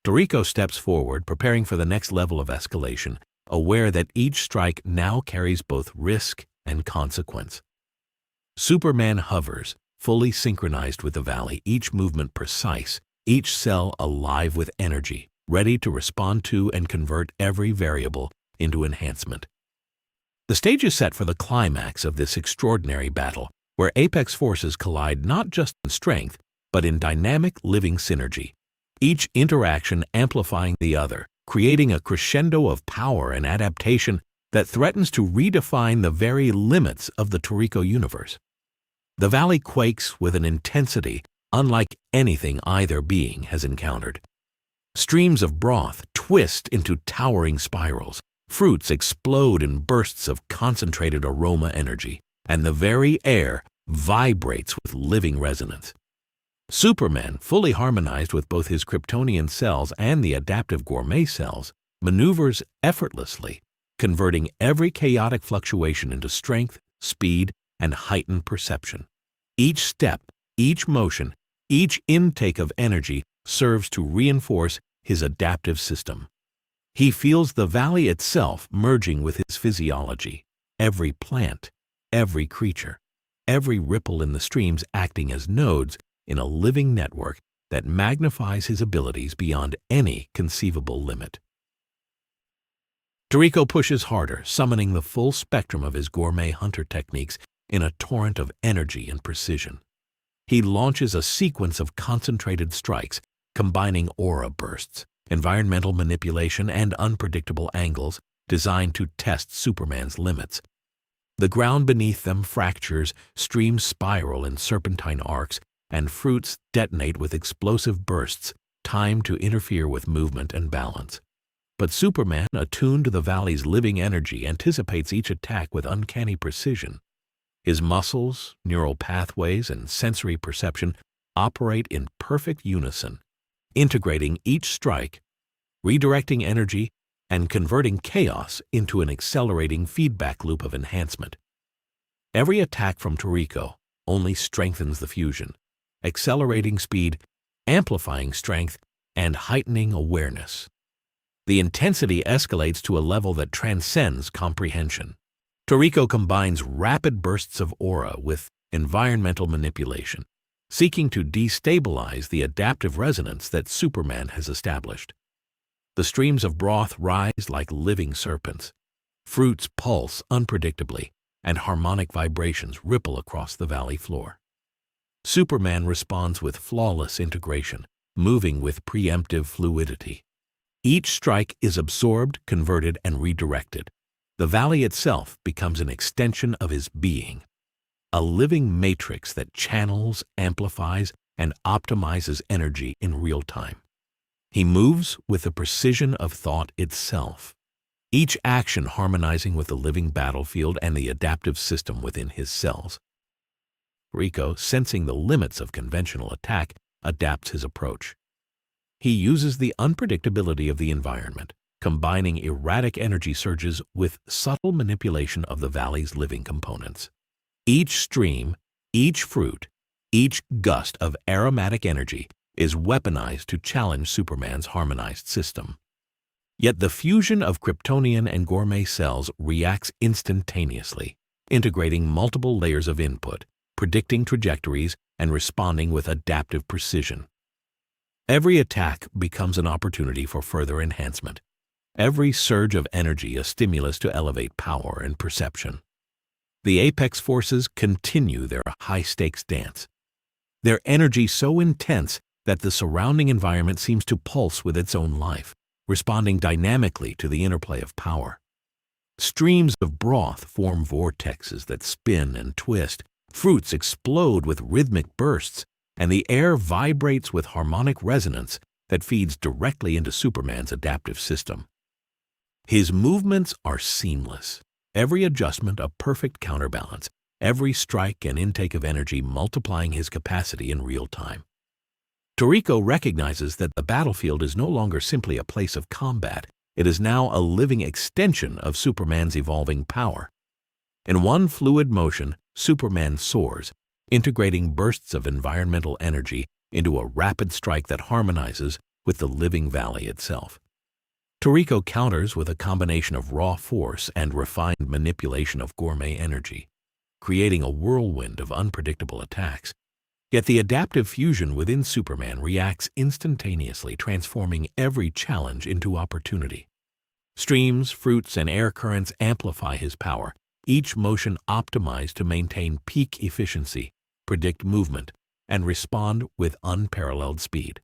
Toriko steps forward, preparing for the next level of escalation, aware that each strike now carries both risk and consequence. Superman hovers, fully synchronized with the valley, each movement precise, each cell alive with energy, ready to respond to and convert every variable into enhancement. The stage is set for the climax of this extraordinary battle, where apex forces collide not just in strength, but in dynamic living synergy, each interaction amplifying the other, creating a crescendo of power and adaptation that threatens to redefine the very limits of the Toriko universe. The valley quakes with an intensity unlike anything either being has encountered. Streams of broth twist into towering spirals, fruits explode in bursts of concentrated aroma energy, and the very air vibrates with living resonance. Superman, fully harmonized with both his Kryptonian cells and the adaptive Gourmet Cells, maneuvers effortlessly, converting every chaotic fluctuation into strength, speed, and heightened perception. Each step, each motion, each intake of energy serves to reinforce his adaptive system. He feels the valley itself merging with his physiology, every plant, every creature, every ripple in the streams acting as nodes in a living network that magnifies his abilities beyond any conceivable limit. Toriko pushes harder, summoning the full spectrum of his gourmet hunter techniques in a torrent of energy and precision. He launches a sequence of concentrated strikes, combining aura bursts, environmental manipulation, and unpredictable angles designed to test Superman's limits. The ground beneath them fractures, streams spiral in serpentine arcs, and fruits detonate with explosive bursts, timed to interfere with movement and balance. But Superman, attuned to the valley's living energy, anticipates each attack with uncanny precision. His muscles, neural pathways, and sensory perception operate in perfect unison, integrating each strike, redirecting energy, and converting chaos into an accelerating feedback loop of enhancement. Every attack from Toriko only strengthens the fusion, accelerating speed, amplifying strength, and heightening awareness. The intensity escalates to a level that transcends comprehension. Toriko combines rapid bursts of aura with environmental manipulation, seeking to destabilize the adaptive resonance that Superman has established. The streams of broth rise like living serpents. Fruits pulse unpredictably, and harmonic vibrations ripple across the valley floor. Superman responds with flawless integration, moving with preemptive fluidity. Each strike is absorbed, converted, and redirected. The valley itself becomes an extension of his being, a living matrix that channels, amplifies, and optimizes energy in real time. He moves with the precision of thought itself, each action harmonizing with the living battlefield and the adaptive system within his cells. Toriko, sensing the limits of conventional attack, adapts his approach. He uses the unpredictability of the environment, combining erratic energy surges with subtle manipulation of the valley's living components. Each stream, each fruit, each gust of aromatic energy is weaponized to challenge Superman's harmonized system. Yet the fusion of Kryptonian and Gourmet Cells reacts instantaneously, integrating multiple layers of input, predicting trajectories, and responding with adaptive precision. Every attack becomes an opportunity for further enhancement. Every surge of energy a stimulus to elevate power and perception. The apex forces continue their high-stakes dance, their energy so intense that the surrounding environment seems to pulse with its own life, responding dynamically to the interplay of power. Streams of broth form vortexes that spin and twist, fruits explode with rhythmic bursts, and the air vibrates with harmonic resonance that feeds directly into Superman's adaptive system. His movements are seamless, every adjustment a perfect counterbalance, every strike and intake of energy multiplying his capacity in real time. Toriko recognizes that the battlefield is no longer simply a place of combat. It is now a living extension of Superman's evolving power. In one fluid motion, Superman soars, integrating bursts of environmental energy into a rapid strike that harmonizes with the living valley itself. Toriko counters with a combination of raw force and refined manipulation of gourmet energy, creating a whirlwind of unpredictable attacks Yet the adaptive fusion within Superman reacts instantaneously, transforming every challenge into opportunity. Streams, fruits, and air currents amplify his power, each motion optimized to maintain peak efficiency, predict movement, and respond with unparalleled speed.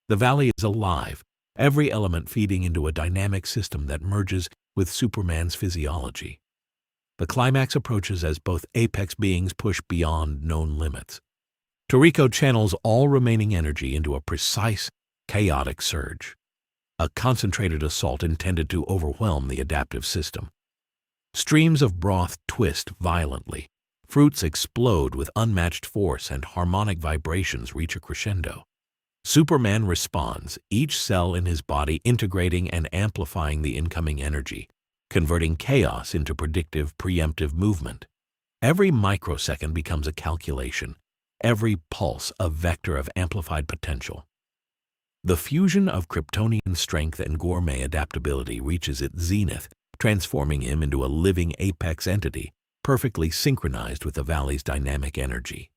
The valley is alive, every element feeding into a dynamic system that merges with Superman's physiology. The climax approaches as both apex beings push beyond known limits. Toriko channels all remaining energy into a precise, chaotic surge, a concentrated assault intended to overwhelm the adaptive system. Streams of broth twist violently, fruits explode with unmatched force, and harmonic vibrations reach a crescendo. Superman responds, each cell in his body integrating and amplifying the incoming energy, converting chaos into predictive, preemptive movement. Every microsecond becomes a calculation, every pulse a vector of amplified potential. The fusion of Kryptonian strength and gourmet adaptability reaches its zenith, transforming him into a living apex entity, perfectly synchronized with the valley's dynamic energy.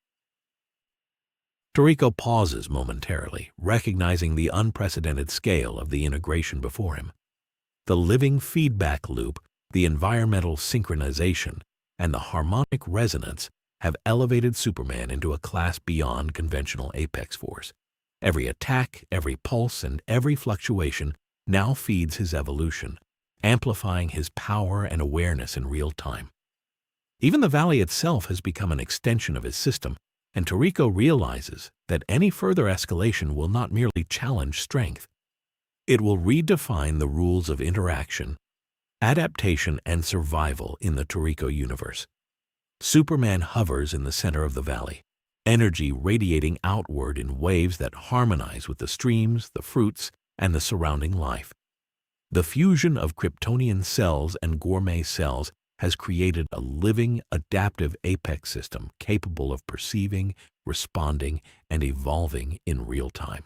Toriko pauses momentarily, recognizing the unprecedented scale of the integration before him. The living feedback loop, the environmental synchronization, and the harmonic resonance have elevated Superman into a class beyond conventional apex force. Every attack, every pulse, and every fluctuation now feeds his evolution, amplifying his power and awareness in real time. Even the valley itself has become an extension of his system, and Toriko realizes that any further escalation will not merely challenge strength. It will redefine the rules of interaction, adaptation, and survival in the Toriko universe. Superman hovers in the center of the valley, energy radiating outward in waves that harmonize with the streams, the fruits, and the surrounding life. The fusion of Kryptonian cells and gourmet cells has created a living, adaptive apex system capable of perceiving, responding, and evolving in real time.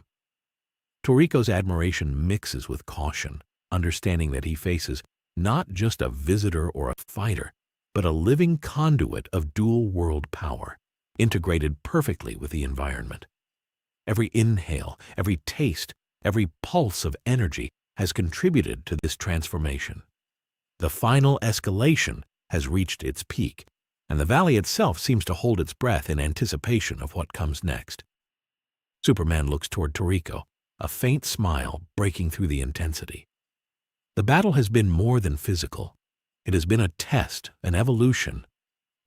Toriko's admiration mixes with caution, understanding that he faces not just a visitor or a fighter, but a living conduit of dual-world power, integrated perfectly with the environment. Every inhale, every taste, every pulse of energy has contributed to this transformation. The final escalation has reached its peak, and the valley itself seems to hold its breath in anticipation of what comes next. Superman looks toward Toriko, a faint smile breaking through the intensity. The battle has been more than physical. It has been a test, an evolution,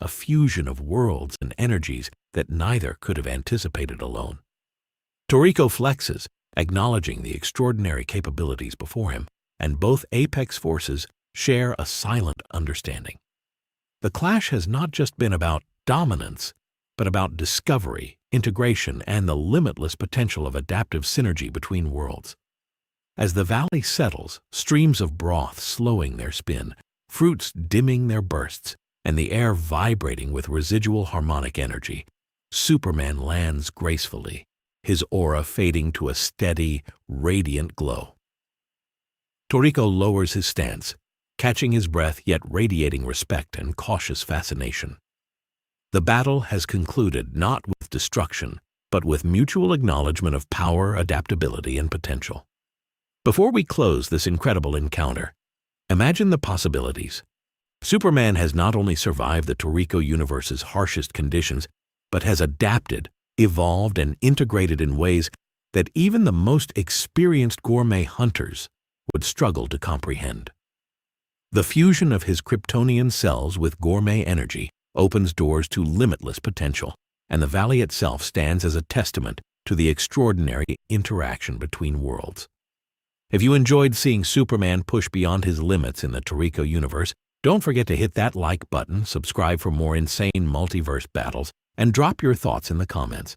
a fusion of worlds and energies that neither could have anticipated alone. Toriko flexes, acknowledging the extraordinary capabilities before him, and both apex forces share a silent understanding. The clash has not just been about dominance, but about discovery, integration, and the limitless potential of adaptive synergy between worlds. As the valley settles, streams of broth slowing their spin, fruits dimming their bursts, and the air vibrating with residual harmonic energy, Superman lands gracefully, his aura fading to a steady, radiant glow. Toriko lowers his stance, catching his breath yet radiating respect and cautious fascination. The battle has concluded not with destruction, but with mutual acknowledgement of power, adaptability, and potential. Before we close this incredible encounter, imagine the possibilities. Superman has not only survived the Toriko universe's harshest conditions, but has adapted, evolved, and integrated in ways that even the most experienced gourmet hunters would struggle to comprehend. The fusion of his Kryptonian cells with gourmet energy opens doors to limitless potential, and the valley itself stands as a testament to the extraordinary interaction between worlds. If you enjoyed seeing Superman push beyond his limits in the Toriko universe, don't forget to hit that like button, subscribe for more insane multiverse battles, and drop your thoughts in the comments.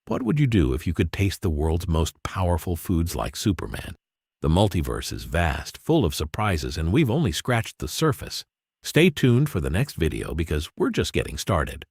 What would you do if you could taste the world's most powerful foods like Superman? The multiverse is vast, full of surprises, and we've only scratched the surface. Stay tuned for the next video because we're just getting started.